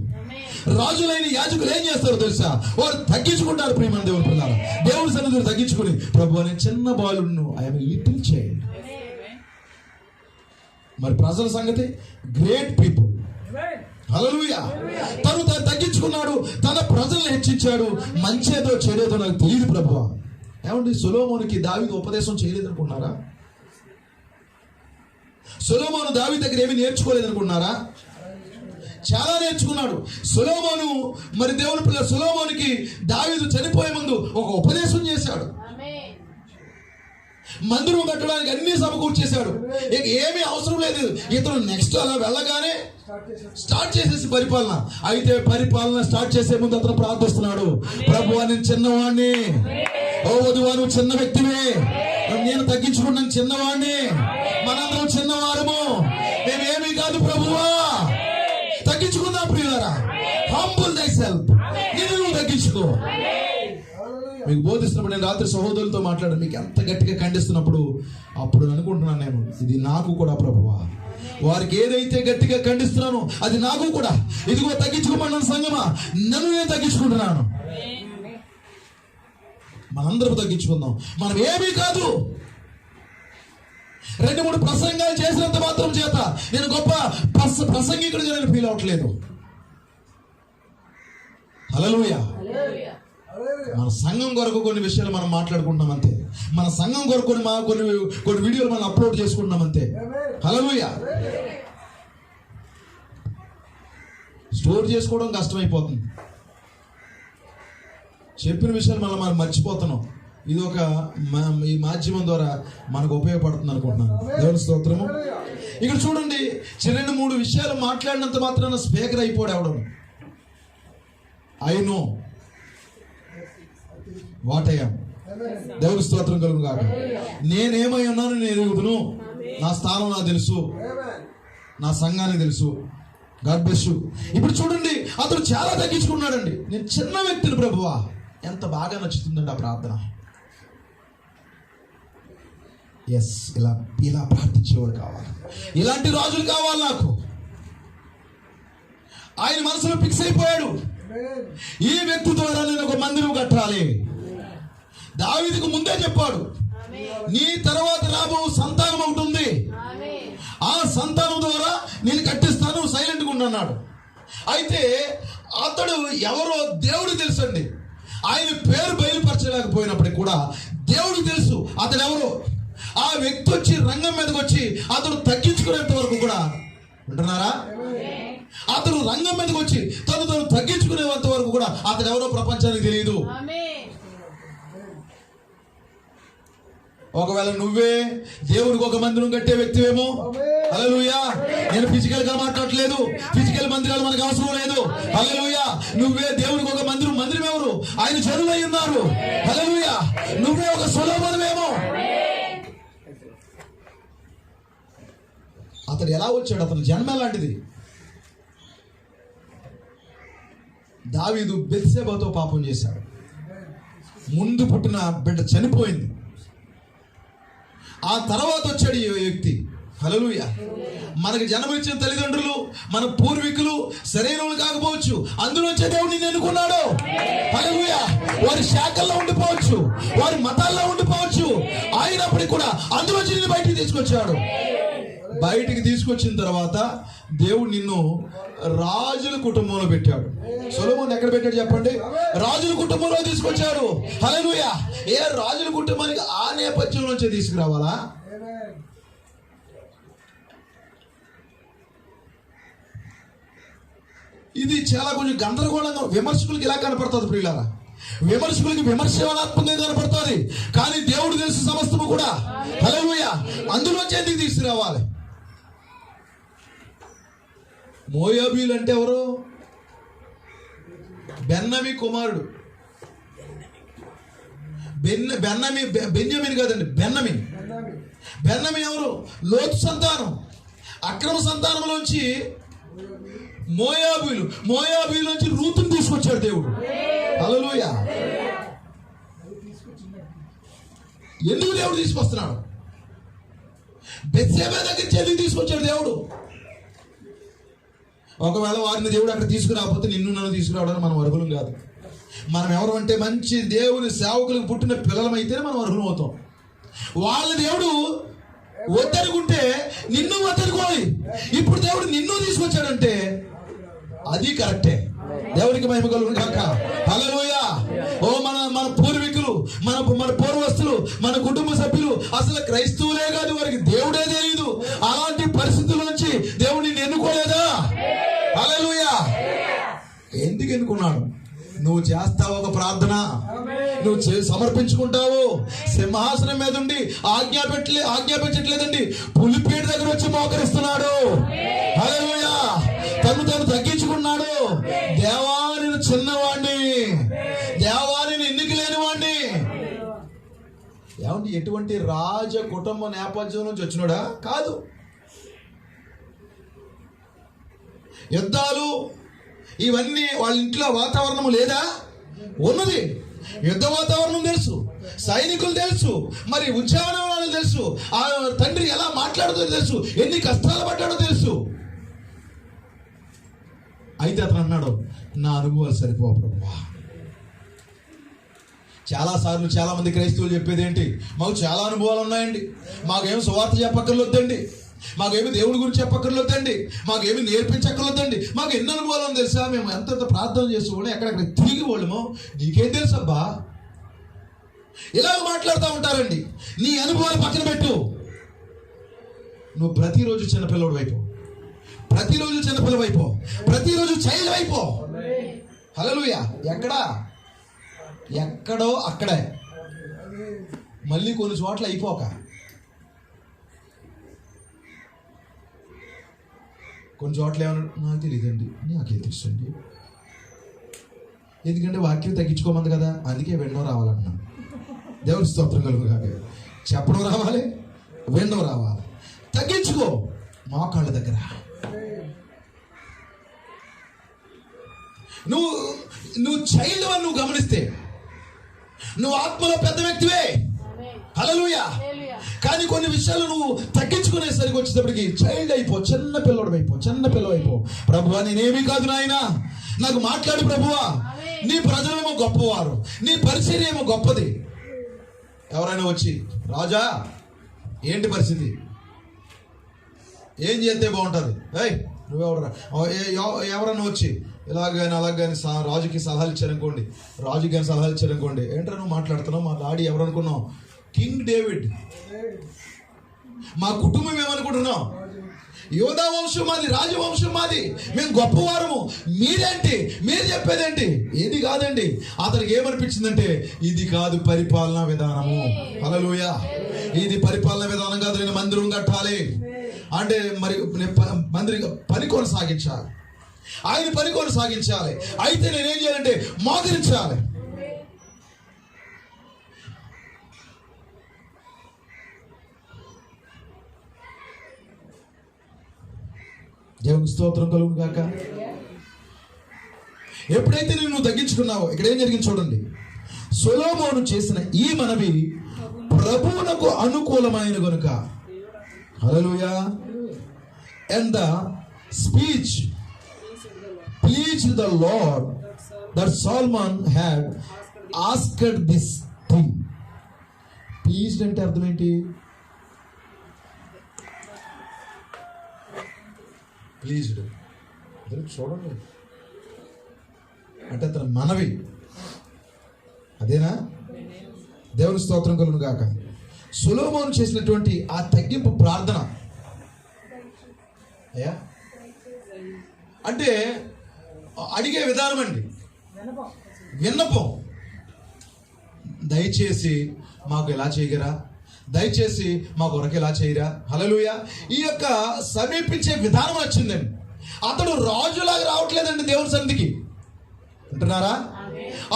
రాజులైన యాజకులు ఏం చేస్తారో తెలుసా? వారు తగ్గించుకుంటారు. ప్రియమైన దేవుని పిల్లలు, దేవుని సన్నిధిలో తగ్గించుకుని ప్రభు అనే చిన్న బాలును ఆయన లిటిల్ చైల్డ్. మరి ప్రజల సంగతి గ్రేట్ పీపుల్. హల్లెలూయా. తను తగ్గించుకున్నాడు, తన ప్రజల్ని హెచ్చించాడు. మంచేదో చెడేదో నాకు తెలియదు ప్రభువా. ఏమండి, సొలొమోనుకి దావీదు ఉపదేశం చేయలేదనుకున్నారా? సొలొమోను దావీదు దగ్గర ఏమీ నేర్చుకోలేదనుకున్నారా? చాలా నేర్చుకున్నాడు సొలొమోను. మరి దేవుని పిల్ల సొలొమోనుకి దావీదు చనిపోయే ముందు ఒక ఉపదేశం చేశాడు. మందిరం కట్టడానికి అన్ని సమకూర్చేశాడు. ఇక ఏమీ అవసరం లేదు, ఇతను నెక్స్ట్ అలా వెళ్ళగానే స్టార్ట్ చేసేసి పరిపాలన. అయితే పరిపాలన స్టార్ట్ చేసే ముందు అతను ప్రార్థిస్తున్నాడు, ప్రభువా నేను చిన్నవాడిని, ఓ వధువా నువ్వు చిన్న వ్యక్తివే, నేను తగ్గించుకున్నాను చిన్నవాడిని, మనందరం చిన్నవారము, మేమేమీ కాదు ప్రభువా. తగ్గించుకుందాం ప్రియులారా. హంబుల్ థైసెల్ఫ్, నిన్ను నువ్వు తగ్గించుకో. మీకు బోధిస్తున్నప్పుడు నేను రాత్రి సహోదరులతో మాట్లాడాను. మీకు ఎంత గట్టిగా ఖండిస్తున్నప్పుడు అప్పుడు అనుకుంటున్నాను నేను, ఇది నాకు కూడా ప్రభువా. వారికి ఏదైతే గట్టిగా ఖండిస్తున్నానో అది నాకు కూడా. ఇదిగో తగ్గించుకోమన్నాను సంగమా, నన్ను నేను తగ్గించుకుంటున్నాను. మనందరూ తగ్గించుకుందాం. మనం ఏమీ కాదు. 2-3 ప్రసంగాలు చేసినంత మాత్రం చేత నేను గొప్ప ప్రసంగికుడిగా నేను ఫీల్ అవ్వట్లేదు. హల్లెలూయా. మన సంఘం కొరకు కొన్ని విషయాలు మనం మాట్లాడుకుంటున్నాం అంతే. మన సంఘం కొరకు కొన్ని వీడియోలు మనం అప్లోడ్ చేసుకుంటున్నాం అంతే. హల్లెలూయా. స్టోర్ చేసుకోవడం కష్టమైపోతుంది. చెప్పిన విషయాలు మనం మర్చిపోతున్నాం. ఇది ఒక ఈ మాధ్యమం ద్వారా మనకు ఉపయోగపడుతుంది అనుకుంటున్నాను. దేవుని స్తోత్రము. ఇక్కడ చూడండి, 2-3 విషయాలు మాట్లాడినంత మాత్రాన స్పీకర్ అయిపోయాడు ఎవడం. I know what I am. దేవుని స్తోత్రం కలుగు కాక. నేనేమై ఉన్నాను నేను ఎరుగుదును. నా స్థానం నాకు తెలుసు, నా సంఘానికి తెలుసు. God bless you. ఇప్పుడు చూడండి, అతను చాలా తగ్గించుకున్నాడండి. నేను చిన్న వ్యక్తిని ప్రభువా. ఎంత బాగా నచ్చుతుందండి ఆ ప్రార్థన. ఎస్, ఇలా ప్రార్థించేవాడు కావాలి. ఇలాంటి రాజులు కావాలి నాకు. ఆయన మనసులో ఫిక్స్ అయిపోయాడు, ఈ వ్యక్తి ద్వారా నేను ఒక మందిరం కట్టాలి. దావీదుకు ముందే చెప్పాడు, నీ తర్వాత రాబో సంతానం ఒకటి ఉంది, ఆ సంతానం ద్వారా నేను కట్టిస్తాను, సైలెంట్గా ఉండన్నాడు. అయితే అతడు ఎవరో దేవుడు తెలుసండి. ఆయన పేరు బయలుపరచలేకపోయినప్పటికీ కూడా దేవుడు తెలుసు అతడు ఎవరో. ఆ వ్యక్తి వచ్చి రంగం మీదకి వచ్చి అతడు తగ్గించుకునేంత వరకు కూడా ఉంటున్నారా? అతను రంగం మీదకి వచ్చి తను తగ్గించుకునేంత వరకు కూడా అతను ఎవరో ప్రపంచానికి తెలియదు. ఒకవేళ నువ్వే దేవుడికి ఒక మందిరం కట్టే వ్యక్తివేమో. హల్లెలూయా. నేను ఫిజికల్ గా మాట్లాడట్లేదు, ఫిజికల్ మందిరాలు మనకు అవసరం లేదు. హల్లెలూయా. నువ్వే దేవుడికి ఒక మందిరం ఎవరు? ఆయన జనులై ఉన్నారు. హల్లెలూయా. నువ్వే ఒక సొలొమోనువేమో. అతడు ఎలా వచ్చాడు? అతను జన్మ లాంటిది. దావీదు బెత్షెబతో పాపం చేశాడు. ముందు పుట్టిన బిడ్డ చనిపోయింది. ఆ తర్వాత వచ్చాడు ఈ వ్యక్తి. హల్లెలూయా. మనకు జన్మనిచ్చిన తల్లిదండ్రులు, మన పూర్వీకులు సరైన వాళ్ళు కాకపోవచ్చు, అందులోంచే దేవుడు నిన్ను ఎన్నుకున్నాడు. హల్లెలూయా. వారి శాఖల్లో ఉండిపోవచ్చు, వారి మతాల్లో ఉండిపోవచ్చు, అయినప్పటికీ కూడా అందులోంచి నిన్ను బయటికి తీసుకొచ్చాడు. బయటికి తీసుకొచ్చిన తర్వాత దేవుడు నిన్ను రాజుల కుటుంబంలో పెట్టాడు. సొలొమోను ఎక్కడ పెట్టాడు చెప్పండి? రాజుల కుటుంబంలో తీసుకొచ్చాడు. హల్లెలూయా. ఏ రాజుల కుటుంబానికి ఆ నేపథ్యం నుంచే తీసుకురావాలా? ఇది చాలా కొంచెం గందరగోళంగా విమర్శకులకి ఇలా కనపడుతుంది ప్రియులారా. విమర్శకులకి విమర్శనాత్మకంగా కనపడుతుంది, కానీ దేవుడు తెలుసు సమస్తము కూడా. హల్లెలూయా. అందులోంచి ఎందుకు తీసుకురావాలి? మోయాబీలు అంటే ఎవరు? బెన్నమి కుమారుడు. బెన్యామీన్ కాదండి, బెన్నమి ఎవరు? లోతు సంతానం. అక్రమ సంతానంలోంచి మోయాబీలు నుంచి రూతుని తీసుకొచ్చాడు దేవుడు. హల్లెలూయా. ఎందుకు దేవుడు తీసుకొస్తున్నాడు? బెత్షెబా దగ్గర ఎందుకు తీసుకొచ్చాడు దేవుడు? ఒకవేళ వారిని దేవుడు అక్కడ తీసుకురాకపోతే నిన్ను నన్ను తీసుకురావడానికి మనం అర్హులం కాదు. మనం ఎవరు అంటే మంచి దేవుని సేవకులకు పుట్టిన పిల్లలమైతేనే మనం అర్హులం అవుతాం. వాళ్ళ దేవుడు వద్దనుకుంటే నిన్ను వద్దనుకోవాలి. ఇప్పుడు దేవుడు నిన్ను తీసుకొచ్చాడంటే అది కరెక్టే. దేవునికి మహిమ కలుగును గాక. హల్లెలూయా. ఓ మన పూర్వీకులు, మన పూర్వస్తులు, మన కుటుంబ సభ్యులు అసలు క్రైస్తవులే కాదు, వారికి దేవుడే తెలియదు. అలాంటి పరిస్థితుల నుంచి దేవుడిని ఎన్నుకోలేదా? హల్లెలూయా. ఎందుకు ఎన్నుకున్నాడు? నువ్వు చేస్తావు ఒక ప్రార్థన, నువ్వు సమర్పించుకుంటావు. సింహాసనం మీద ఉండి ఆజ్ఞాపించట్లేదండి, పులిపేట దగ్గర వచ్చి మోకరిస్తున్నాడు. హల్లెలూయా. తను తగ్గించుకున్నాడు. దేవా నేను చిన్నవాడిని, దేవా నేను ఎన్నిక లేనివాడిని. ఏమండి, ఎటువంటి రాజ కుటుంబ నేపథ్యం నుంచి వచ్చినాడా? కాదు. యుద్ధాలు ఇవన్నీ వాళ్ళ ఇంట్లో వాతావరణం లేదా? ఉన్నది. యుద్ధ వాతావరణం తెలుసు, సైనికులు తెలుసు, మరి ఉద్యానవనాలు తెలుసు, ఆ తండ్రి ఎలా మాట్లాడుతుందో తెలుసు, ఎన్ని కష్టాలు పడ్డాడో తెలుసు. అయితే అతను అన్నాడు, నా అనుభవాలు సరిపో ప్రభువా. చాలాసార్లు చాలా మంది క్రైస్తవులు చెప్పేది ఏంటి? మాకు చాలా అనుభవాలు ఉన్నాయండి, మాకేమి సువార్త చెప్పక్కర్లొద్దండి, మాకేమి దేవుడి గురించి చెప్పక్కర్లొద్దండి, మాకేమి నేర్పించక్కర్లొద్దండి, మాకు ఎన్ని అనుభవాలు తెలుసా, మేము ఎంత ప్రార్థన చేసేవాళ్ళం, ఎక్కడెక్కడ తిరిగి వాళ్ళమో, నీకేం తెలుసు అబ్బా. ఇలాగ మాట్లాడుతూ ఉంటారండి. నీ అనుభవాలు పక్కన పెట్టు. నువ్వు ప్రతిరోజు చిన్నపిల్లడు వైపు, ప్రతిరోజు చిన్నపిల్ల వైపు, ప్రతిరోజు చైల్డ్ వైపు. హల్లెలూయా. ఎక్కడో అక్కడే, మళ్ళీ కొన్ని చోట్ల అయిపోక. కొన్ని చోట్ల ఏమన్నా నాకు తెలియదండి, నాకే తెలుసండి, ఎందుకంటే వాక్యం తగ్గించుకోమంది కదా, అందుకే వినడం రావాలన్నా. దేవుడి స్తోత్రం కలుగు కాక. చెప్పడం రావాలి, వినడం రావాలి. తగ్గించుకో మోకాళ్ళ దగ్గర. నువ్వు చైల్డ్ అని నువ్వు గమనిస్తే నువ్వు ఆత్మలో పెద్ద వ్యక్తివే. హల్లెలూయా. కానీ కొన్ని విషయాలు నువ్వు తగ్గించుకునేసరికి వచ్చేటప్పటికి చైల్డ్ అయిపో, చిన్న పిల్లడు అయిపో. ప్రభువా నేనేమీ కాదు నాయనా, నాకు మాట్లాడు ప్రభువా. నీ ప్రజలేమో గొప్పవారు, నీ పరిచర్య ఏమో గొప్పది. ఎవరైనా వచ్చి, రాజా ఏంటి పరిస్థితి, ఏం చేస్తే బాగుంటుంది, నువ్వెవడరా, ఎవరన్నా వచ్చి ఇలాగని అలాగని రాజుకి సలహాలు ఇచ్చారనుకోండి, ఏంట్రా నువ్వు మాట్లాడుతున్నావు, మా డాడీ ఎవరనుకున్నావు, కింగ్ డేవిడ్. మా కుటుంబం ఏమనుకుంటున్నావు, యోధా వంశం మాది, రాజవంశం మాది, మేము గొప్పవారము, మీరేంటి, మీరు చెప్పేదేంటి? ఏది కాదండి. అతనికి ఏమనిపించిందంటే ఇది కాదు పరిపాలనా విధానము. హల్లెలూయా. ఇది పరిపాలనా విధానం కాదు, నేను మందిరం కట్టాలి అంటే మరి పని కొనసాగించాలి, ఆయన పని కొనసాగించాలి. అయితే నేనేం చేయాలంటే మోకరించాలి. దేవునికి స్తోత్రం కలుగును గాక. ఎప్పుడైతే నువ్వు తగ్గించుకున్నావో ఇక్కడ ఏం జరిగింది చూడండి. సొలొమోను చేసిన ఈ మనవి ప్రభువునకు అనుకూలమైన గనుక. హల్లెలూయా. And the speech pleased the Lord that Solomon had asked this thing. Pleased అంటే అర్థం ఏంటి? ప్లీజ్డ్ చూడండి అంటే అతని మనవి అదేనా? దేవుని స్తోత్రం కలుగును గాక. సొలొమోను చేసినటువంటి ఆ తగ్గింపు ప్రార్థన అయ్యా అంటే అడిగే విధానం అండి, విన్నపం. దయచేసి మాకు ఎలా చేయగరా, దయచేసి మా కొరకు ఎలా చేయరా. హల్లెలూయా. ఈ యొక్క సమీపించే విధానం వచ్చిందండి. అతడు రాజులాగా రావట్లేదండి దేవుని సన్నిధికి, అంటున్నారా?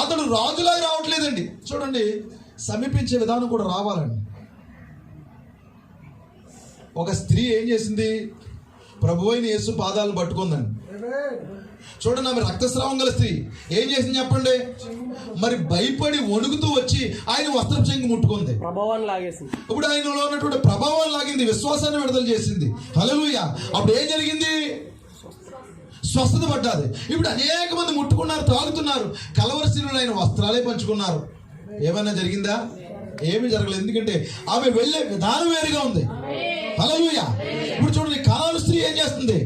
అతడు రాజులాగా రావట్లేదండి. చూడండి, సమీపించే విధానం కూడా రావాలండి. ఒక స్త్రీ ఏం చేసింది? ప్రభువైన యేసు పాదాలను పట్టుకుందండి. చూడండి, ఆమె రక్తస్రావం గల స్త్రీ ఏం చేసింది చెప్పండి? మరి భయపడి వణుకుతూ వచ్చి ఆయన వస్త్రం చెంగు ముట్టుకుంది, ప్రభావాన్ని లాగేసింది. ఇప్పుడు ఆయనలో ఉన్నటువంటి ప్రభావాన్ని లాగింది, విశ్వాసాన్ని విడుదల చేసింది. హల్లెలూయా. అప్పుడు ఏం జరిగింది? స్వస్థత పడ్డాది. ఇప్పుడు అనేక మంది ముట్టుకున్నారు, తాగుతున్నారు, కలవరశీనులు ఆయన వస్త్రాలే పంచుకున్నారు. ఏమైనా జరిగిందా? ఏమీ జరగలేదు. ఎందుకంటే ఆమె వెళ్ళే విధానం వేరుగా ఉంది. హల్లెలూయా. ఇప్పుడు చూడండి, కనాను స్త్రీ ఏం చేస్తుంది?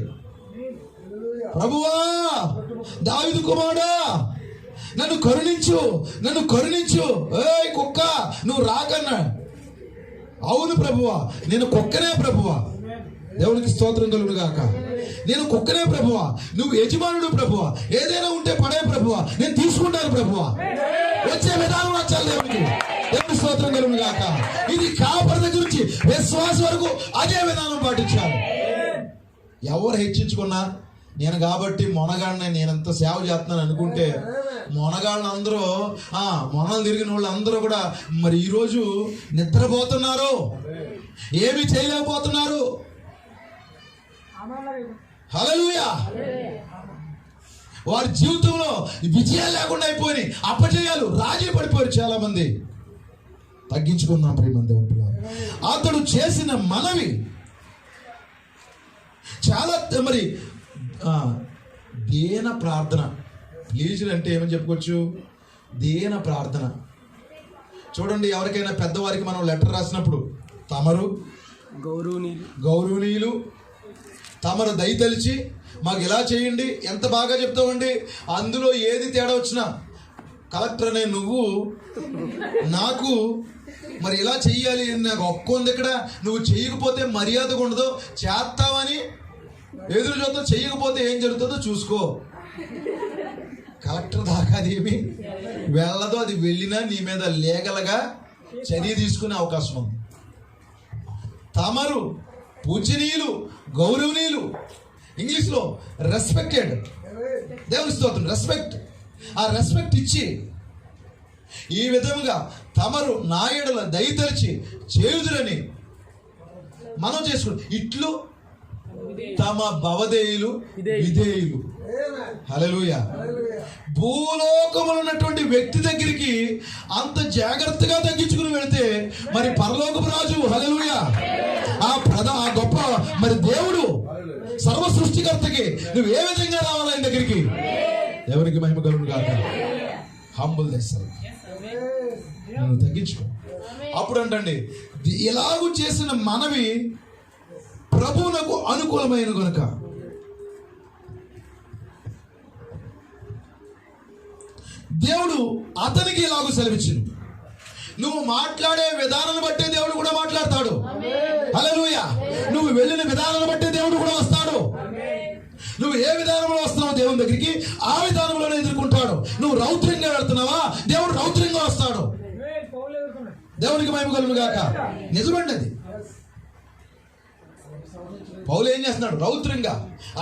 ప్రభువా, దావీదు కుమారుడా, నన్ను కరుణించు, నన్ను కరుణించు. ఏయ్ కుక్క, నువ్వు రాకన్నా. అవును ప్రభువా, నేను కుక్కనే ప్రభువా. దేవునికి స్తోత్రం కలుగును గాక. నేను కుక్కనే ప్రభువా, నువ్వు యజమానుడు ప్రభువా, ఏదైనా ఉంటే పడే ప్రభువా, నేను తీసుకుంటాను ప్రభువా. వచ్చే విధానం వచ్చాలి దేవునికి. దేవుని స్తోత్రం కలుగును గాక. ఇది కాపరి దగ్గర నుంచి విశ్వాసం వరకు అదే విధానం పాటించాలి. ఎవరు హెచ్చించుకున్నా నేను కాబట్టి మొనగాడిని, నేనంత సేవ చేస్తున్నాను అనుకుంటే మొనగాళ్ళని అందరూ మొనలు తిరిగిన వాళ్ళు అందరూ కూడా మరి ఈరోజు నిద్రపోతున్నారు, ఏమీ చేయలేకపోతున్నారు. హల్లెలూయా. వారి జీవితంలో విజయాలు లేకుండా అయిపోయి అపజయాలు, రాజీ పడిపోయారు చాలా మంది. తగ్గించుకుందాం ప్రియమంది. అతడు చేసిన మనవి చాలా మరి దీన ప్రార్థన. ప్లీజ్ అంటే ఏమని చెప్పుకోవచ్చు? దీన ప్రార్థన. చూడండి, ఎవరికైనా పెద్దవారికి మనం లెటర్ రాసినప్పుడు తమరు గౌరవనీయులు తమరు దయతలిచి మాకు ఇలా చేయండి, ఎంత బాగా చెప్తామండి. అందులో ఏది తేడా వచ్చినా కలెక్టర్ అనే నువ్వు నాకు మరి ఇలా చెయ్యాలి, నాకు ఒక్క ఉంది ఇక్కడ, నువ్వు చేయకపోతే మర్యాదగా ఉండదు, చేస్తావని ఎదురు చూద్దాం, చెయ్యకపోతే ఏం జరుగుతుందో చూసుకో. కలెక్టర్ దాకా అది ఏమి వెళ్ళదు. అది వెళ్ళినా నీ మీద లీగల్గా చర్య తీసుకునే అవకాశం ఉంది. తమరు పూజనీయులు, గౌరవనీయులు, ఇంగ్లీష్లో రెస్పెక్టెడ్. దేవుని స్తోత్రం, రెస్పెక్ట్. ఆ రెస్పెక్ట్ ఇచ్చి ఈ విధముగా తమరు నా యెడల దయతలిచి చేయుదురని మనం చేసుకుంటాం. ఇట్లు తమ భవదేయులు విధేయులు. హల్లెలూయా. భూలోకములో ఉన్నటువంటి వ్యక్తి దగ్గరికి అంత జాగ్రత్తగా తగ్గించుకుని వెళితే మరి పరలోకపు రాజు, హల్లెలూయా, ఆ గొప్ప మరి దేవుడు, సర్వ సృష్టికర్తకి నువ్వు ఏ విధంగా రావాలి ఆయన దగ్గరికి? ఎవరికి మహిమ కలుగును గాక. హంబుల్ చేస్తారు, నువ్వు తగ్గించుకో. అప్పుడు అంటండి, ఇలాగూ చేసిన మనవి ప్రభువునకు అనుకూలమైన గనుక. దేవుడు అతనికి ఇలాగూ సెలవిచ్చింది. నువ్వు మాట్లాడే విధానాన్ని బట్టే దేవుడు కూడా మాట్లాడతాడు. హల్లెలూయా. నువ్వు వెళ్ళిన విధానాన్ని బట్టే దేవుడు కూడా నువ్వు ఏ విధానంలో వస్తున్నావు దేవుని దగ్గరికి, ఆ విధానంలోనే ఎదుర్కొంటాడు. నువ్వు రౌద్రంగా వెళ్తున్నావా, దేవుడు రౌద్రంగా వస్తాడు. దేవునికి మహిమ కలుగును గాక. నిజమండి అది. పౌలు ఏం చేస్తున్నాడు? రౌద్రంగా.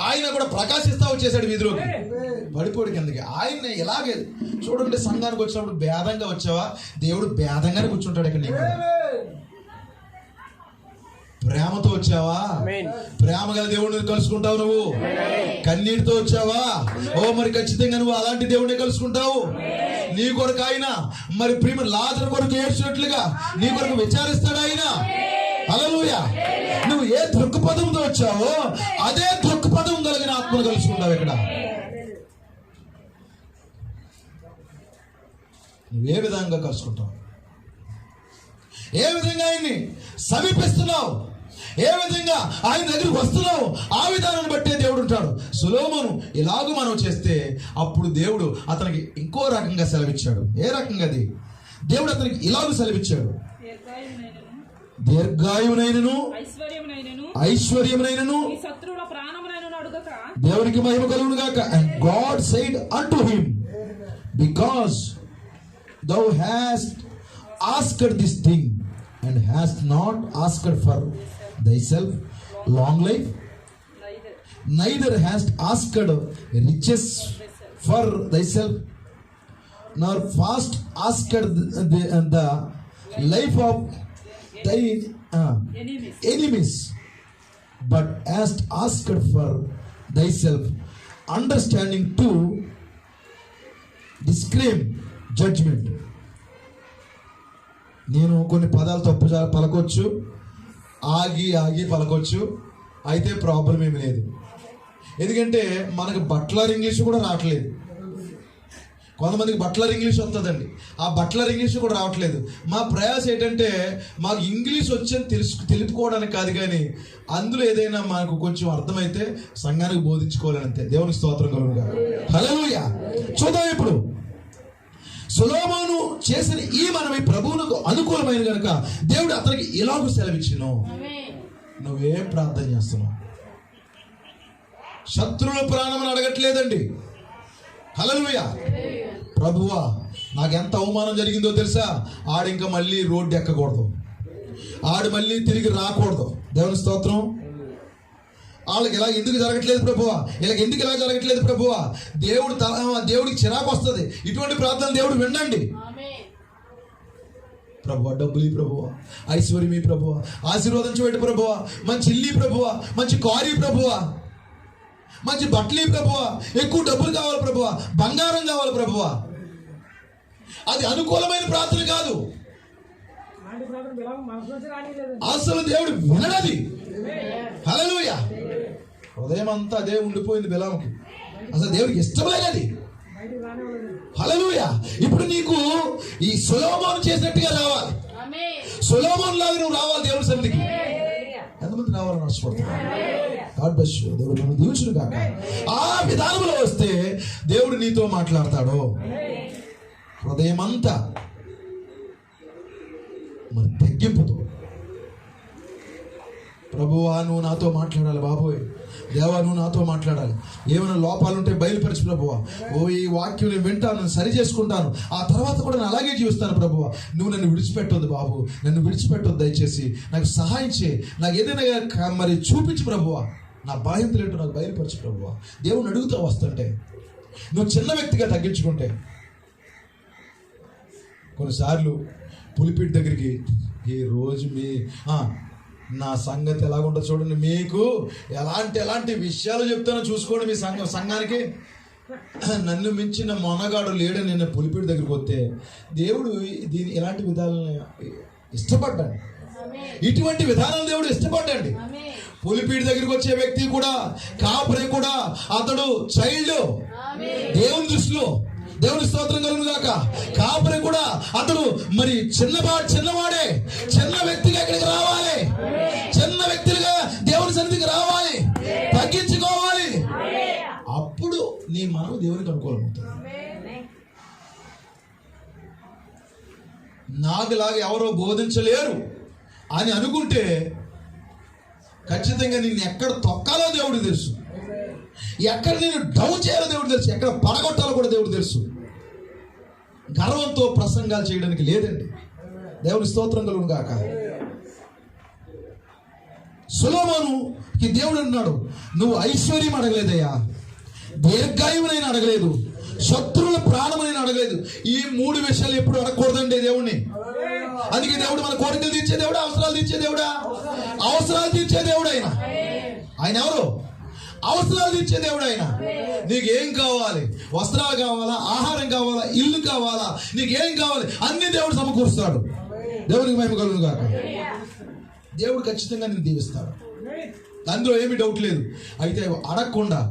ఆయన కూడా ప్రకాశిస్తా వచ్చేసాడు వీధిలోకి, పడిపోడు కిందకి. ఆయన ఇలాగే చూడండి, సంఘానికి వచ్చినప్పుడు భేదంగా వచ్చావా, దేవుడు భేదంగానే కూర్చుంటాడు ఇక్కడ. నీకు ప్రేమతో వచ్చావా, ప్రేమ గల దేవుడిని కలుసుకుంటావు. నువ్వు కన్నీటితో వచ్చావా, మరి ఖచ్చితంగా నువ్వు అలాంటి దేవుడిని కలుసుకుంటావు. నీ కొరకు ఆయన మరి ప్రేమ లాజరు కొరకు ఏడ్చినట్లుగా నీ కొరకు విచారిస్తాడు ఆయన. హల్లెలూయా. నువ్వు ఏ దృక్పథంతో వచ్చావో అదే దృక్పథం కలిగిన ఆత్మను కలుసుకుంటావు ఇక్కడ. నువ్వు ఏ విధంగా కలుసుకుంటావు, ఏ విధంగా ఆయన్ని సమీపిస్తున్నావు, ఏ విధంగా ఆయన దగ్గరికి వస్తున్నావు, ఆ విధానాన్ని బట్టే దేవుడు ఉంటాడు. సొలొమోను ఇలాగూ మనం చేస్తే అప్పుడు దేవుడు అతనికి ఇంకో రకంగా సెలవిచ్చాడు. ఏ రకంగా అది? దేవుడు అతనికి ఇలాగూ సెలవిచ్చాడు, దీర్ఘాయువునైనను ఐశ్వర్యమునైనను దేవునికి మహిమ కలుగును గాక. And God said unto him, because thou hast asked this thing and hast not asked for thyself long life, neither hast asked riches for thyself, nor fast asked the life of thy enemies, but hast asked for thyself understanding to discern judgment. నేను కొన్ని పదాలు తప్పు పలకొచ్చు, ఆగి ఆగి పలకొచ్చు, అయితే problem ఏమి లేదు. ఎందుకంటే మనకు బట్లర్ ఇంగ్లీష్ కూడా రావట్లేదు. కొంతమందికి బట్లర్ ఇంగ్లీష్ వస్తుందండి, ఆ బట్లర్ ఇంగ్లీష్ కూడా రావట్లేదు. మా ప్రయాస ఏంటంటే మాకు ఇంగ్లీష్ వచ్చని తెలుపుకోవడానికి కాదు, కానీ అందులో ఏదైనా మనకు కొంచెం అర్థమైతే సంఘానికి బోధించుకోవాలని అంతే. దేవునికి స్తోత్రం కలుగుగా. హల్లెలూయా. చూద్దాం ఇప్పుడు. సొలొమోను చేసిన ఈ మనవి ప్రభువులకు అనుకూలమైన కనుక దేవుడు అతనికి ఇలాగూ సెలవిచ్చును. నువ్వేం ప్రార్థన చేస్తున్నావు? శత్రువుల ప్రాణం అడగట్లేదండి. హల్లెలూయా. ప్రభువా, నాకు ఎంత అవమానం జరిగిందో తెలుసా, ఆడింకా మళ్ళీ రోడ్డు ఎక్కకూడదు, ఆడు మళ్ళీ తిరిగి రాకూడదు. దేవుని స్తోత్రం. వాళ్ళకి ఇలా ఎందుకు జరగట్లేదు ప్రభువా, వీళ్ళకి ఎందుకు ఇలా జరగట్లేదు ప్రభువా, దేవుడికి చిరాకు వస్తుంది. ఇటువంటి ప్రార్థన దేవుడు వినండి. ప్రభువా, డబ్బులు ఈ ప్రభువా, ఐశ్వర్యం ఈ ప్రభువా, ఆశీర్వదించబెట్టు ప్రభువా, మంచి ఇల్లు ప్రభువా, మంచి కారు ప్రభువా, మంచి బట్టలు ప్రభువా, ఎక్కువ డబ్బులు కావాలి ప్రభువా, బంగారం కావాలి ప్రభువా. అది అనుకూలమైన ప్రార్థన కాదు. అసలు దేవుడు వినడది. హల్లెలూయా. హృదయం అంతా అదే ఉండిపోయింది బిలాముకి. అసలు దేవుడికి ఇష్టం లేదది. హల్లెలూయా. ఇప్పుడు నీకు ఈ సొలొమోను చేసినట్టుగా రావాలి. సొలొమోను లాగా నువ్వు రావాలి దేవుడి సన్నిధికి. ఎంతమంది రావాలని ఆశపడుతున్నారు? God bless you. దేవుడు నిన్ను దీవించును గాక. ఆ విధానంలో వస్తే దేవుడు నీతో మాట్లాడతాడు. హృదయం అంతా మరి తగ్గింపుతో, ప్రభువా నువ్వు నాతో మాట్లాడాలి, బాబోయ్ దేవా నువ్వు నాతో మాట్లాడాలి, ఏమైనా లోపాలుంటే బయలుపరచు ప్రభువా, ఈ వాక్యం నేను వింటాను, నేను సరి చేసుకుంటాను, ఆ తర్వాత కూడా నేను అలాగే జీవిస్తాను ప్రభువా. నువ్వు నన్ను విడిచిపెట్టొద్దు బాబు, నన్ను విడిచిపెట్టొద్దు, దయచేసి నాకు సహాయం చేయి, నాకు ఏదైనా మరి చూపించు ప్రభువా, నా బాధ్యతలు ఏంటో నాకు బయలుపరచు ప్రభువా. దేవుని అడుగుతూ వస్తుంటే నువ్వు చిన్న వ్యక్తిగా తగ్గించుకుంటే, కొన్నిసార్లు పులిపీటి దగ్గరికి ఈ రోజు నా సంగతి ఎలాగుంటుందో చూడండి, మీకు ఎలాంటి విషయాలు చెప్తానో చూసుకోండి మీ సంఘానికి. నన్ను మించిన మొనగాడు లేడని నిన్న పులిపీటి దగ్గరికి వస్తే దేవుడు ఇలాంటి విధానాలను ఇష్టపడ్డాడు. ఇటువంటి విధానాలు దేవుడు ఇష్టపడ్డాడు. పులిపీటి దగ్గరికి వచ్చే వ్యక్తి కూడా, కాపరి కూడా, అతడు చైల్డ్ దేవుని దృష్టిలో. దేవుని స్తోత్రం కలుగును గాక. కాపరి కూడా అతడు మరి చిన్నవాడే, చిన్న వ్యక్తిగా ఇక్కడికి రావాలి, చిన్న వ్యక్తులుగా దేవుని సన్నిధికి రావాలి, తగ్గించుకోవాలి. అప్పుడు నీ మనము దేవునికి అనుకూలమవుతుంది. నాకులాగా ఎవరో బోధించలేరు అని అనుకుంటే ఖచ్చితంగా నిన్ను ఎక్కడ తొక్కాలో దేవుడికి తెలుసు. ఎక్కడ నేను డౌన్ చేయాలో దేవుడు తెలుసు, ఎక్కడ పడగొట్టాలో కూడా దేవుడు తెలుసు. గర్వంతో ప్రసంగాలు చేయడానికి లేదండి. దేవుని స్తోత్రం కలుగును గాక. సొలొమోనుకి దేవుడు అన్నాడు, నువ్వు ఐశ్వర్యం అడగలేదయ్యా, దీర్ఘాయువునైనా అడగలేదు, శత్రువుల ప్రాణమైనా అడగలేదు. ఈ 3 విషయాలు ఎప్పుడు అడగకూడదండి దేవుణ్ణి. అందుకే దేవుడు మన కోరికలు తీర్చే దేవుడా, అవసరాలు తీర్చే దేవుడా? అవసరాలు తీర్చే దేవుడు ఆయన. ఆయన ఎవరు? అవసరాలు తీర్చే దేవుడు ఆయన. నీకేం కావాలి? వస్త్రాలు కావాలా, ఆహారం కావాలా, ఇల్లు కావాలా, నీకేం కావాలి అన్ని దేవుడు సమకూరుస్తాడు. దేవునికి మహిమ కలుగును గాక. దేవుడు ఖచ్చితంగా నేను దీవిస్తాడు, అందులో ఏమీ డౌట్ లేదు. అయితే అడగకుండా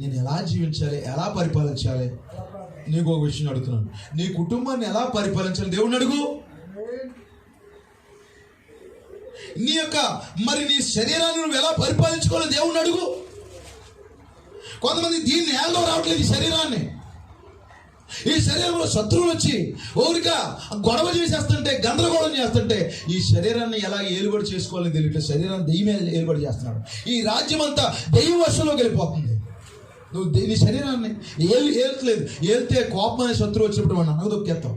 నేను ఎలా జీవించాలి, ఎలా పరిపాలించాలి? నీకు ఒక విషయం అడుగుతున్నాను, నీ కుటుంబాన్ని ఎలా పరిపాలించాలి దేవుడిని అడుగు. నీ యొక్క నీ శరీరాన్ని నువ్వు ఎలా పరిపాలించుకోవాలి దేవుడిని అడుగు. కొంతమంది దీన్ని ఏళ్ళలో రావట్లేదు. ఈ శరీరాన్ని, ఈ శరీరంలో శత్రువులు వచ్చి ఊరిగా గొడవ చేసేస్తుంటే, గందరగోళం చేస్తుంటే, ఈ శరీరాన్ని ఎలా ఏలుబడి చేసుకోవాలని తెలియట్లేదు. శరీరాన్ని దెయ్యమే ఏలుబడి చేస్తున్నాడు. ఈ రాజ్యం అంతా దెయ్య వశంలోకి వెళ్ళిపోతుంది. నువ్వు నీ శరీరాన్ని ఏల్తలేదు. ఏల్తే కోపం అనే శత్రువు వచ్చినప్పుడు మనం అనగదొక్కేస్తాం.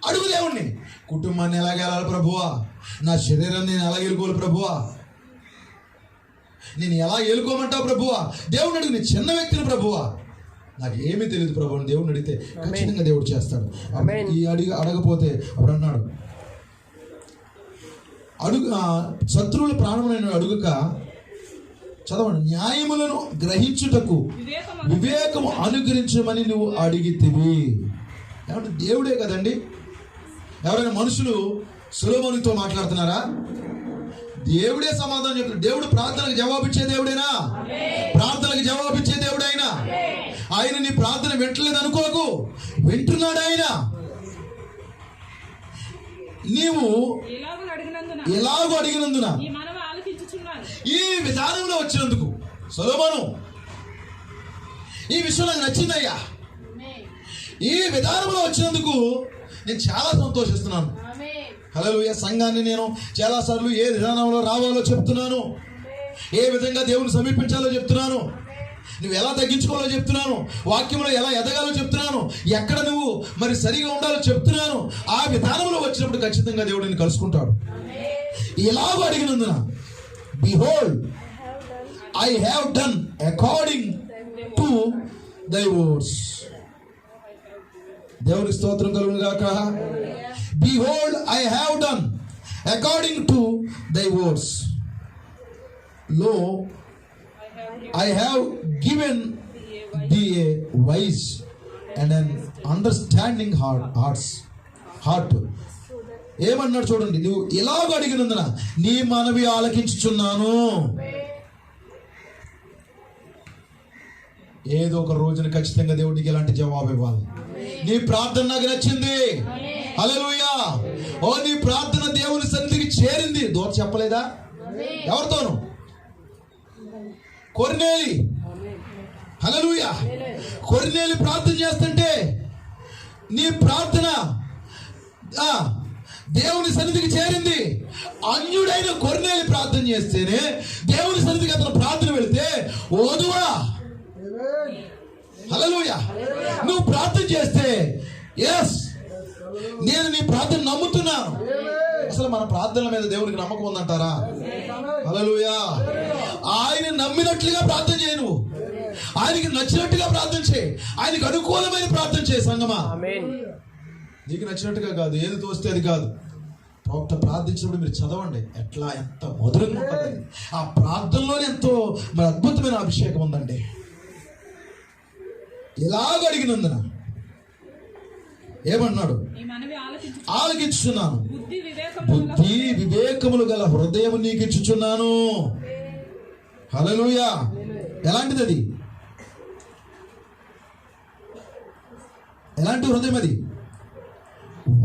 అడుగు దేవుణ్ణి, కుటుంబాన్ని ఎలా గెలాలి ప్రభువా, నా శరీరాన్ని నేను ఎలా ఏలుకోవాలి ప్రభువా, నేను ఎలా ఏలుకోమంటావు ప్రభువా? దేవుని అడుగు. నేను చిన్న వ్యక్తిని ప్రభువా, నాకు ఏమీ తెలియదు ప్రభు అని దేవుడిని అడిగితే ఖచ్చితంగా దేవుడు చేస్తాడు. ఈ అడగపోతే అప్పుడు అన్నాడు, శత్రువుల ప్రాణములను అడుగక, చదవండి, న్యాయములను గ్రహించుటకు వివేకము అనుగ్రహించమని నువ్వు అడిగితివి. ఏమంటే దేవుడే కదండి. ఎవరైనా మనుషులు సొలొమోనుతో మాట్లాడుతున్నారా? దేవుడే సమాధానం చెప్తాడు. దేవుడు ప్రార్థనకు జవాబిచ్చే దేవుడేనా? ప్రార్థనకు జవాబిచ్చే దేవుడైనా. ఆయన నీ ప్రార్థన వింటలేదు అనుకోకు, వింటున్నాడు ఆయన. నీవు ఎలాగో అడిగినందున ఈ విధానంలో వచ్చినందుకు సొలొమోను, ఈ విషయం నాకు నచ్చిందయ్యా, ఈ విధానంలో వచ్చినందుకు నేను చాలా సంతోషిస్తున్నాను. హల్లెలూయా. సంఘాన్ని నేను చాలాసార్లు ఏ విధానంలో రావాలో చెప్తున్నాను, ఏ విధంగా దేవుని సమీపించాలో చెప్తున్నాను, నువ్వు ఎలా తగ్గించుకోవాలో చెప్తున్నాను, వాక్యంలో ఎలా ఎదగాలో చెప్తున్నాను, ఎక్కడ నువ్వు సరిగా ఉండాలో చెప్తున్నాను. ఆ విధానంలో వచ్చినప్పుడు ఖచ్చితంగా దేవుడు నిన్ను కలుసుకుంటాడు. ఇలాగో అడిగినందున, behold, I have done according to thy words. దేవుని స్తోత్రం కలుగును గాక. Behold, I have done according to thy words. Lo, I have given thee a wise and an understanding heart. ఏమన్నాడు చూడండి, నువ్వు ఇలాగ అడిగినందున నీ మనవి ఆలకించుచున్నాను. ఏదో ఒక రోజున ఖచ్చితంగా దేవుడికి ఎలాంటి జవాబు ఇవ్వాలి. నీ ప్రార్థన నాకు నచ్చింది. హల్లెలూయా. ఓ, నీ ప్రార్థన దేవుని సన్నిధికి చేరింది. దూర చెప్పలేదా? ఎవరితోను? కొర్నేలి. హల్లెలూయా. కొర్నేలి ప్రార్థన చేస్తుంటే నీ ప్రార్థన దేవుని సన్నిధికి చేరింది. అన్యుడైన కొర్నేలి ప్రార్థన చేస్తేనే దేవుని సన్నిధికి అతను ప్రార్థన వెళితే ఓదువా. హల్లెలూయా. నువ్వు ప్రార్థన చేస్తే, ఎస్, నేను నీ ప్రార్థన నమ్ముతున్నాను. అసలు మన ప్రార్థనల మీద దేవుడికి నమ్మకం ఉందంటారా? హల్లెలూయా. ఆయన నమ్మినట్లుగా ప్రార్థన చేయి. నువ్వు ఆయనకి నచ్చినట్టుగా ప్రార్థన చేయి. ఆయనకి అనుకూలమైన ప్రార్థన చేయి సంగమా. నీకు నచ్చినట్టుగా కాదు, ఏది తోస్తే అది కాదు. ప్రవక్త ప్రార్థించినప్పుడు మీరు చదవండి, ఎట్లా ఎంత మధురంగా ఉంటుంది. ఆ ప్రార్థనలోనే ఎంతో అద్భుతమైన అభిషేకం ఉందండి. ఇలాగ అడిగినందున ఏమన్నాడు? ఆలకించుచున్నాను, బుద్ధి వివేకములు గల హృదయం నీకు ఇచ్చుచున్నాను. హల్లెలూయా. ఎలాంటిది అది? ఎలాంటి హృదయం అది?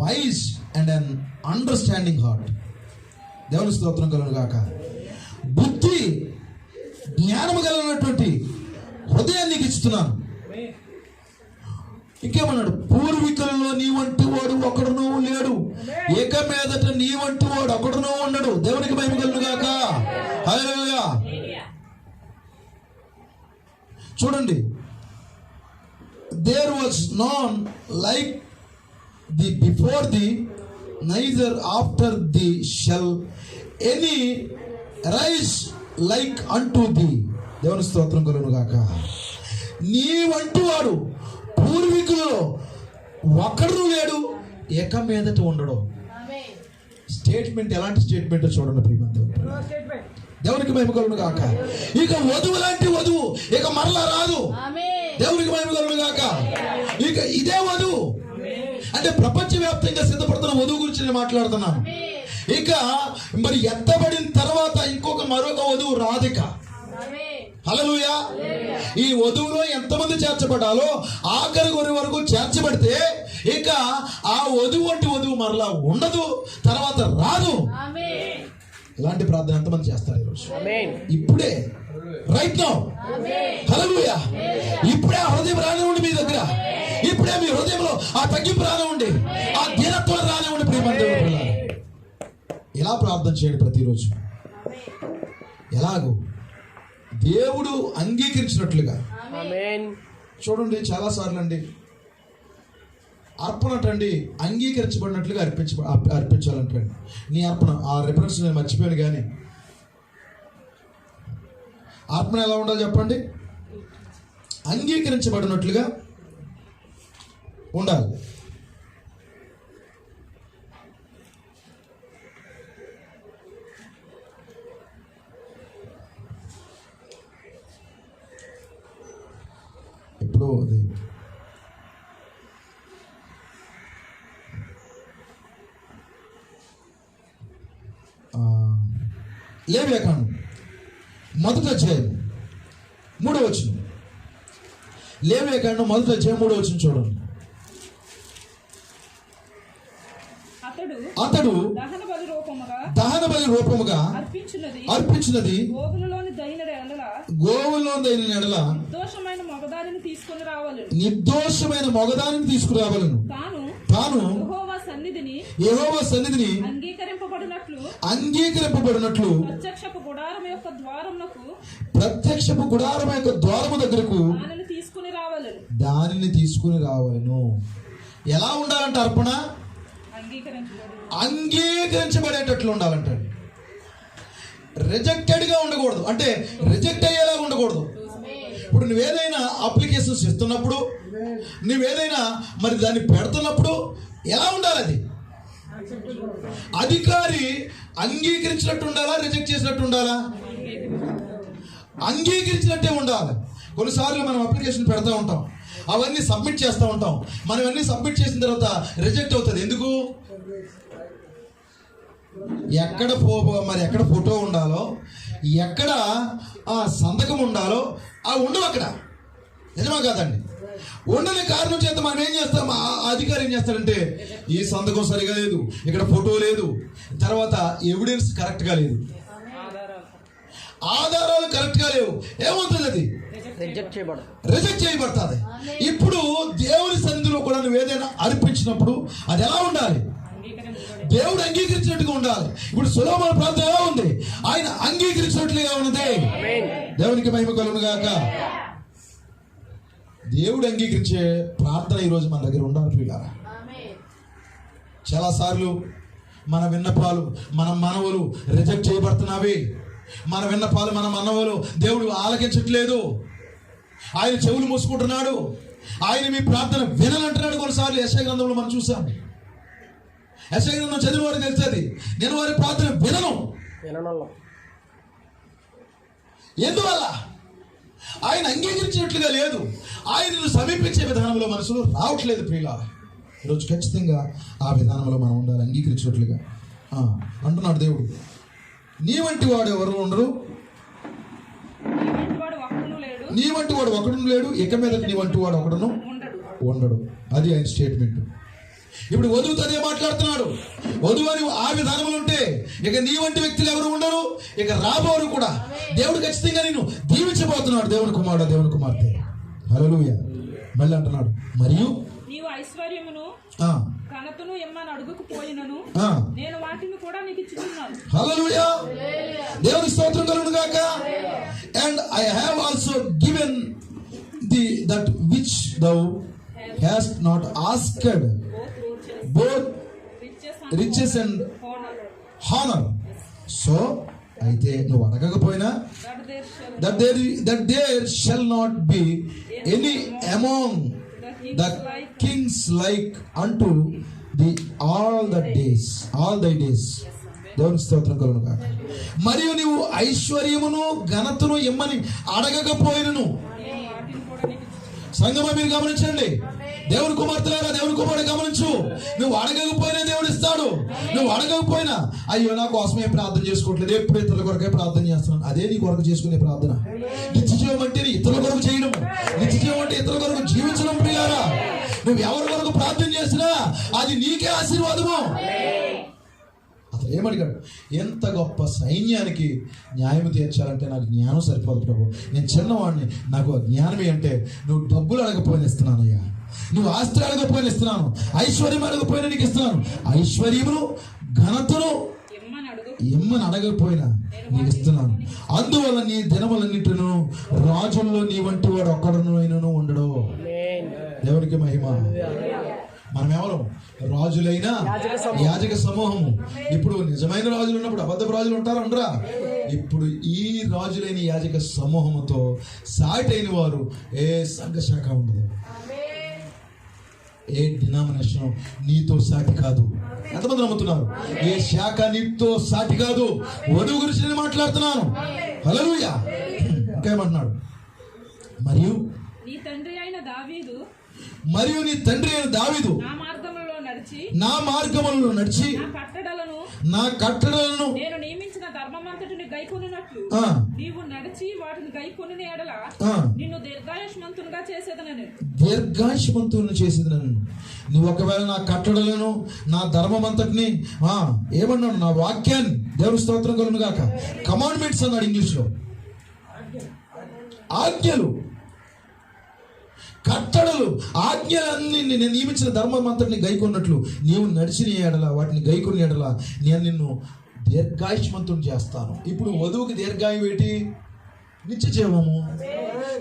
Wise and an understanding heart. దేవుని స్తోత్రం కలుగును గాక. బుద్ధి జ్ఞానము కలిగినటువంటి హృదయాన్ని నీకు ఇస్తున్నాను. ఇంకేమన్నాడు? పూర్వీకులలో నీ వంటి వాడు ఒకడునూ లేడు, ఇక మీదట నీ వంటి వాడు ఒకడునూ ఉండడు. దేవునికి మహిమ కలుగును గాక. హల్లెలూయా. చూడండి, there was none like thee before thee neither after thee shall any rise like unto thee. దేవుని స్తోత్రం కలుగును గాక. నీవంటూ వాడు పూర్వీకులలో ఒకడు లేడు, ఇక మీదట ఉండడు. స్టేట్మెంట్ ఎలాంటి స్టేట్మెంట్ చూడండి ప్రియమంతో. దేవునికి మహిమ కలుగును గాక. ఇక వధువు లాంటి వధువు ఇక మరలా రాదు. దేవునికి మహిమ కలుగును గాక. ఇక ఇదే వధువు అంటే ప్రపంచవ్యాప్తంగా సిద్ధపడుతున్న వధువు గురించి నేను మాట్లాడుతున్నాను. ఇక మరి ఎత్తబడిన తర్వాత మరొక వధువు రాదిక. హల్లెలూయా. ఈ వధువులో ఎంతమంది చేర్చబడాలో ఆఖరి వరకు చేర్చబడితే ఇక ఆ వధువు వంటి వధువు మరలా ఉండదు, తర్వాత రాదు. ఇలాంటి ప్రార్థన ఎంతమంది చేస్తారు ఈరోజు? ఇప్పుడే, రైట్ నౌ. హల్లెలూయా. ఇప్పుడే ఆ హృదయం రానివ్వండి మీ దగ్గర. ఇప్పుడే మీ హృదయంలో ఆ తగ్గింపు రానివ్వండి, ఆ దీనత్వం రానివ్వండి ప్రియమైన దేవుని పిల్లలు. ఇలా ప్రార్థన చేయండి ప్రతిరోజు. ఎలాగో దేవుడు అంగీకరించినట్లుగా. చూడండి, చాలా సార్లు అండి అర్పణ అండి అంగీకరించబడినట్లుగా అర్పించాలంటే నీ అర్పణ. ఆ రిఫరెన్స్ నేను మర్చిపోయాను, కానీ అర్పణ ఎలా ఉండాలి చెప్పండి? అంగీకరించబడినట్లుగా ఉండాలి. ఎప్పుడో అది లేవియాకాండం 1వ అధ్యాయం 3వ వచనం. లేవియాకాండం 1వ అధ్యాయం 3వ వచనం చూడండి. అతడు దహన బలి రూపముగా అర్పించినది గోవులోని ఎడల నిర్దోషమైన మగదానిని తీసుకురావాలను. తాను యెహోవా సన్నిధిని అంగీకరింపబడినట్లు ప్రత్యక్షపు గుడారం యొక్క ద్వారము దగ్గరకు దానిని తీసుకుని రావాలను. ఎలా ఉండాలంటే అర్పణ అంగీకరించబడేటట్లు ఉండాలంటే, రిజెక్టెడ్ గా ఉండకూడదు. అంటే రిజెక్ట్ అయ్యేలా ఉండకూడదు. ఇప్పుడు నువ్వేదైనా అప్లికేషన్స్ ఇస్తున్నప్పుడు, నువ్వేదైనా మరి దాన్ని పెడుతున్నప్పుడు ఎలా ఉండాలి? అది అధికారి అంగీకరించినట్టు ఉండాలా, రిజెక్ట్ చేసినట్టు ఉండాలా? అంగీకరించినట్టే ఉండాలి. కొన్నిసార్లు మనం అప్లికేషన్ పెడతా ఉంటాం, అవన్నీ సబ్మిట్ చేస్తూ ఉంటాం. మనం అన్నీ సబ్మిట్ చేసిన తర్వాత రిజెక్ట్ అవుతుంది. ఎందుకు? ఎక్కడ ఫోటో ఉండాలో, ఎక్కడ సంతకం ఉండాలో అవి ఉండవు అక్కడ. నిజమా కాదండి? ఉండని కారణం చేత మనం ఏం చేస్తాం, అధికారి ఏం చేస్తాడంటే ఈ సంతకం సరిగా లేదు, ఇక్కడ ఫోటో లేదు, తర్వాత ఎవిడెన్స్ కరెక్ట్ గా లేదు, ఆధారాలు కరెక్ట్ గా లేవు. ఏమవుతుంది? అది రిజెక్ట్ చేయబడుతుంది. ఇప్పుడు దేవుని సన్నిధిలో కూడా నువ్వు ఏదైనా అర్పించినప్పుడు అది ఎలా ఉండాలి? దేవుడు అంగీకరించినట్టుగా ఉండాలి. ఇప్పుడు సొలొమోను ప్రార్థన ఎలా ఉంది? ఆయన అంగీకరించినట్లుగా ఉన్నది. దేవునికి మహిమ కలుగును గాక. దేవుడు అంగీకరించే ప్రార్థన ఈరోజు మన దగ్గర ఉండాలి ప్రియులారా. చాలా సార్లు మన విన్నపాలు, మన మనవులు రిజెక్ట్ చేయబడుతున్నవి. మన విన్నపాలు, మన మనవులు దేవుడు ఆలకించట్లేదు. ఆయన చెవులు మూసుకుంటున్నాడు. ఆయన మీ ప్రార్థన వినాలంటున్నాడు. కొన్నిసార్లు యెషయా గ్రంథంలో మనం చూసాం. యెషయా గ్రంథం చదివిన వారికి తెలుస్తుంది, నేను వారి ప్రార్థన వినను. ఎందువల్ల? ఆయన అంగీకరించినట్లుగా లేదు. ఆయనను సమీపించే విధానంలో మనసులో రావట్లేదు ప్రియులారా. ఈరోజు ఖచ్చితంగా ఆ విధానంలో మనం ఉండాలి, అంగీకరించినట్లుగా. అంటున్నాడు దేవుడు, నీ వంటి వాడు ఎవరు ఉండరు, నీ వంటి వాడు ఒకడును లేడు, ఇక మీద నీ వంటి వాడు ఒకడును ఉండడు. అది ఆయన స్టేట్మెంట్. ఇప్పుడు వధువుతో అదే మాట్లాడుతున్నాడు. వధువు అని ఆ విధానంలో ఉంటే ఇక నీ వంటి వ్యక్తులు ఎవరు ఉండరు, ఇక రాబోరు కూడా. దేవుడు ఖచ్చితంగా నిన్ను దీవించబోతున్నాడు. దేవుని కుమారుడు, దేవుని కుమార్తె. హల్లెలూయా. మళ్ళీ అంటున్నాడు, మరియు నీవు ఐశ్వర్యమును ఘనతను ఇమ్మని అడుగుకుపోయినను నేను వాటిని కూడా నీకు ఇచ్చుచున్నాను. హల్లెలూయా. దేవుని స్తోత్రం కలుగును గాక. And I have also given thou hast not asked both riches and honor. So అయితే నువ్వు అడగకపోయినా that there shall not be any among the kings like unto the all thy days. దేవుని స్తోత్రం కలుగును గాక. మరియు నీవు ఐశ్వర్యమును ఘనతను ఇమ్మని అడగకపోయినను. సంగమా మీరు గమనించండి, దేవుని కుమార్తెలారా, దేవుని కుమారుడు గమనించు. నువ్వు అడగకపోయినా దేవుడు ఇస్తాడు. నువ్వు అడగకపోయినా, అయ్యో నా కోసమే ప్రార్థన చేసుకోవట్లేదు, ఎప్పుడు ఇతరుల కొరకే ప్రార్థన చేస్తున్నాను, అదే నీ కొరకు చేసుకునే ప్రార్థన. నిత్య జీవం అంటే ఇతరుల కొరకు చేయడం, నిత్య జీవం అంటే ఇతరుల కొరకు జీవించడం. ప్రియారా, నువ్వు ఎవరి కొరకు ప్రార్థన చేసినా అది నీకే ఆశీర్వాదము. అతను ఏమడిగాడు, ఎంత గొప్ప సైన్యానికి న్యాయం తీర్చాలంటే నాకు జ్ఞానం సరిపోదు ప్రభు, నేను చిన్నవాడిని, నాకు జ్ఞానమే అంటే నువ్వు డబ్బులు అడగపోయిన ఇస్తున్నానయ్యా, నువ్వు ఆస్తి అడగపోయిన ఇస్తున్నాను, ఐశ్వర్యం అడగపోయినా నీకు ఇస్తున్నాను. ఐశ్వర్యమును ఘనతను ఇమ్మని అడగకపోయినా నీకు ఇస్తున్నాను. అందువల్ల నీ దినములన్నిటిను రాజుల్లో నీ వంటి వాడు ఒక్కడునైనను ఉండడు. దేవునికి మహిమ. మనం ఎవరు? రాజులైన యాజక సమూహము. ఇప్పుడు నిజమైన రాజులు ఉన్నప్పుడు అబద్ధపు రాజులు ఉంటారా? ఉండరా? ఇప్పుడు ఈ రాజులైన యాజక సమూహముతో సాటి అయిన వారు ఏ సంఘ శాఖ ఉండదు, ఏ డినామినేషన్ నీతో సాటి కాదు. ఎంతమంది నమ్ముతున్నారు? ఏ శాఖ నీతో సాటి కాదు. వధువు గురించి నేను మాట్లాడుతున్నాను. హల్లెలూయా. ఇంకేమంటున్నాడు? మరియు నీ తండ్రి అయిన దావీదు నా మార్గములలో నడిచి నా కట్టడలను నేను నియమించిన ధర్మమంతటిని గైకొనున్నట్లు నీవు నడిచి వాటిని గైకొనిన యెడల నిన్ను దీర్ఘాయుష్మంతునిగా చేసేదనని. దీర్ఘాయుష్మంతుని చేసేదనని. నువ్వు ఒకవేళ నా కట్టడలను నా ధర్మమంతటిని ఏమన్నాడు? నా వాక్యాన్ని, దేవుని స్తోత్రం కలుగును గాక, కమాండ్మెంట్స్ అన్నాడు ఇంగ్లీష్లో. ఆజ్ఞలు, కట్టడలు, ఆజ్ఞలన్నీ నేను నియమించిన ధర్మం అంతటిని గైకొన్నట్లు నీవు నడిచిన ఎడల, వాటిని గైకొని ఎడల నేను నిన్ను దీర్ఘాయుష్మంతుని చేస్తాను. ఇప్పుడు వధువుకి దీర్ఘాయు ఏంటి? నిత్య జీవము.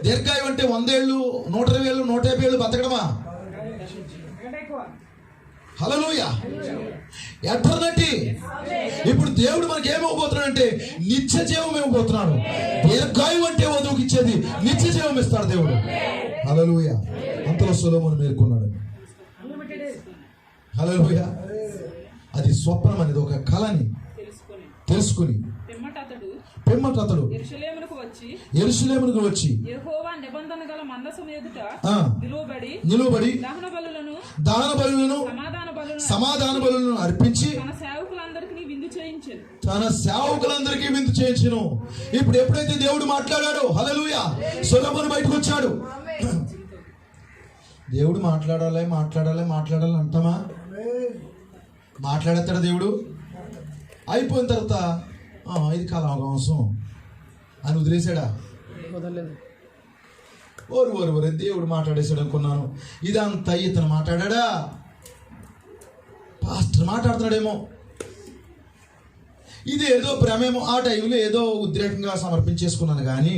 దీర్ఘాయు అంటే 100 ఏళ్ళు, 120 ఏళ్ళు, 150 ఏళ్ళు బతకడమా? హల్లెలూయా. ఎటర్నిటీ. ఇప్పుడు దేవుడు మనకి ఏమివ్వబోతున్నాడు అంటే నిత్య జీవం ఇవ్వబోతున్నాడు. దీర్ఘాయు అంటే వధువుకి ఇచ్చేది నిత్య జీవం ఇస్తాడు దేవుడు. హల్లెలూయా. అంతలో సొలొమోను మేల్కొన్నాడు. హల్లెలూయా. అది స్వప్నం అనేది, ఒక కళని తెలుసుకుని పిమ్మట అతడు యెరూషలేమునకు వచ్చి యెహోవా నిబంధన గల మందసం ఎదుట నిలువబడి దహన బలులను సమాధాన బలులను అర్పించి తన సేవకులందరికీ విందు చేయించెను. ఇప్పుడు ఎప్పుడైతే దేవుడు మాట్లాడాడో, హల్లెలూయా, సొలొమోను బయటకు వచ్చాడు. దేవుడు మాట్లాడాలి అంటామా? మాట్లాడతాడు దేవుడు. అయిపోయిన తర్వాత ఇది కళావంశం అని వదిలేశాడా? ఓరు దేవుడు మాట్లాడేశాడు అనుకున్నాను. ఇదంతా ఇతను మాట్లాడా? పాస్టర్ మాట్లాడుతున్నాడేమో, ఇది ఏదో ప్రేమేమో, ఆ టైంలో ఏదో ఉద్రేకంగా సమర్పించేసుకున్నాను. కానీ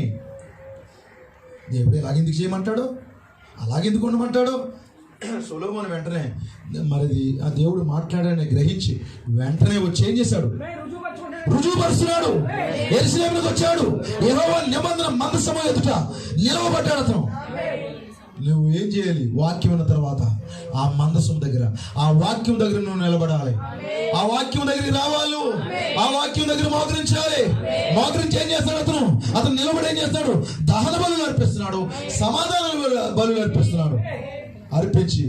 దేవుడు ఎలాగెందుకు చేయమంటాడు, అలాగెందుకు ఉండమంటాడు? సొలొమోను వెంటనే మరిది ఆ దేవుడు మాట్లాడాడని గ్రహించి వెంటనే వచ్చి ఏం చేశాడు? రుజువుపరుస్తున్నాడు. యెరూషలేమునకు వచ్చాడు. యెహోవా నిబంధన మందసము ఎదుట నిలవబడ్డాడు అతను. నువ్వు ఏం చేయాలి? వాక్యం ఉన్న తర్వాత ఆ మందసం దగ్గర, ఆ వాక్యం దగ్గర నువ్వు నిలబడాలి. ఆ వాక్యం దగ్గరికి రావాలి. ఆ వాక్యం దగ్గర మోకరించాలి. మోకరించి ఏం చేస్తాడు అతను నిలబడి ఏం చేస్తాడు? దహన బలులు అర్పిస్తున్నాడు, సమాధాన బలులు అర్పిస్తున్నాడు. అర్పించి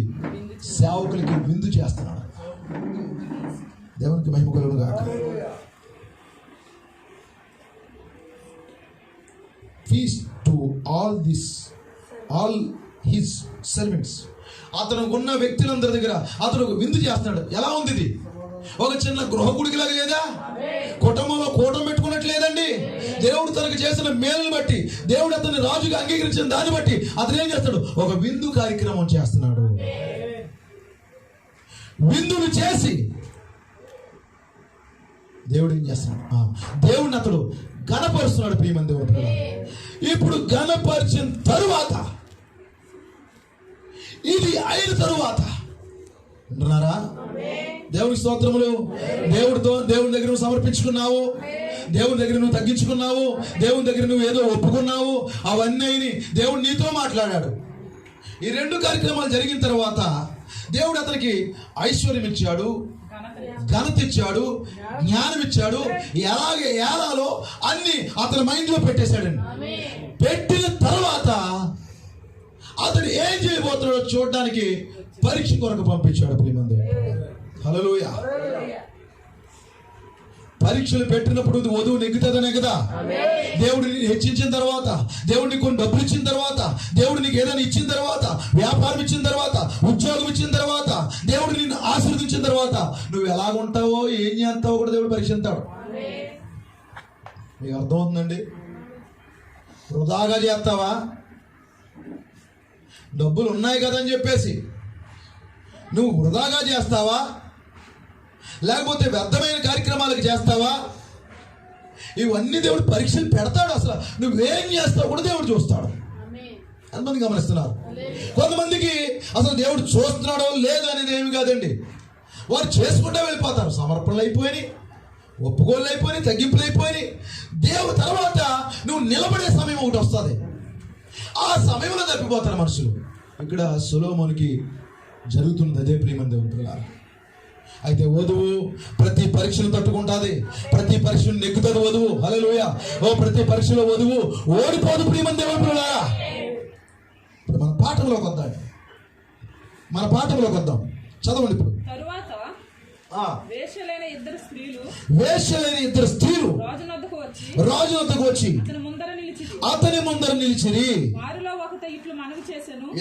సేవకులకి విందు చేస్తున్నాడు. దేవునికి మహిమ కలుగును గాక. Feast to all his servants. అతను ఉన్న వ్యక్తులందరి దగ్గర అతను విందు చేస్తున్నాడు. ఎలా ఉంది ఇది? ఒక చిన్న గృహకుడికిలాగా లేదా? కుటుంబంలో కూటం పెట్టుకున్నట్టు లేదండి. దేవుడు తనకు చేసిన మేలును బట్టి, దేవుడు అతన్ని రాజుగా అంగీకరించిన దాన్ని బట్టి అతను ఏం చేస్తాడు? ఒక విందు కార్యక్రమం చేస్తున్నాడు. విందులు చేసి దేవుడు ఏం చేస్తున్నాడు? దేవుడిని అతడు ఘనపరుస్తున్నాడు. ప్రియమైన దేవుడు, ఇప్పుడు ఘనపరిచిన తరువాత ఇది అయిన తరువాత ఉంటున్నారా? దేవుని స్తోత్రములు. దేవుని దగ్గర నువ్వు సమర్పించుకున్నావు, దేవుని దగ్గర నువ్వు తగ్గించుకున్నావు, దేవుని దగ్గర నువ్వు ఏదో ఒప్పుకున్నావు, అవన్నీ దేవుడు నీతో మాట్లాడాడు. ఈ 2 కార్యక్రమాలు జరిగిన తర్వాత దేవుడు అతనికి ఐశ్వర్యం ఇచ్చాడు, ఘనత ఇచ్చాడు, జ్ఞానం ఇచ్చాడు. ఎలాగే ఏలాలో అన్ని అతని మైండ్ లో పెట్టేశాడండి. పెట్టిన తర్వాత అతడు ఏం చేయబోతున్నాడో చూడడానికి పరీక్ష కొరకు పంపించాడు. ప్రియమంది, హల్లెలూయా. పరీక్షలు పెట్టినప్పుడు వధువు నెగ్గుతుందనే కదా. దేవుడిని హెచ్చించిన తర్వాత, దేవుడిని కొన్ని డబ్బులు ఇచ్చిన తర్వాత, దేవుడు నీకు ఏదైనా ఇచ్చిన తర్వాత, వ్యాపారం ఇచ్చిన తర్వాత, ఉద్యోగం ఇచ్చిన తర్వాత, దేవుడు నిన్ను ఆశీర్వదించిన తర్వాత నువ్వు ఎలాగుంటావో ఏం చేస్తావో కూడా దేవుడు పరీక్షిస్తాడు. మీకు అర్థమవుతుందండి? వృధాగా చేస్తావా? డబ్బులు ఉన్నాయి కదా అని చెప్పేసి నువ్వు వృధాగా చేస్తావా, లేకపోతే వ్యర్థమైన కార్యక్రమాలకు చేస్తావా? ఇవన్నీ దేవుడు పరీక్షలు పెడతాడు. అసలు నువ్వేం చేస్తావు కూడా దేవుడు చూస్తాడు. ఎంతమంది గమనిస్తున్నారు? కొంతమందికి అసలు దేవుడు చూస్తున్నాడో లేదు అనేది ఏమి కాదండి. వారు చేసుకుంటూ వెళ్ళిపోతారు. సమర్పణలు అయిపోయి, ఒప్పుకోళ్ళు అయిపోయి, తగ్గింపులు అయిపోయి, దేవుడు తర్వాత నువ్వు నిలబడే సమయం ఒకటి వస్తుంది. ఆ సమయంలో తప్పిపోతారు మనుషులు. ఇక్కడ సొలొమోనుకి జరుగుతుంది అదే. ప్రియమైన దేవుని పిల్లలారా, అయితే వధువు ప్రతి పరీక్షను తట్టుకుంటుంది, ప్రతి పరీక్షను నెగ్గుతుంది వధువు. హల్లెలూయా. ప్రతి పరీక్షలో వధువు ఓడిపోదు. ప్రియమైన దేవుని పిల్లలారా, ఇప్పుడు మన పాఠంలోకి వద్దాం. చదవండి ఇప్పుడు. వేశ్యలైన ఇద్దరు స్త్రీలు రాజు వద్దకు వచ్చి అతని ముందర నిలిచిరి.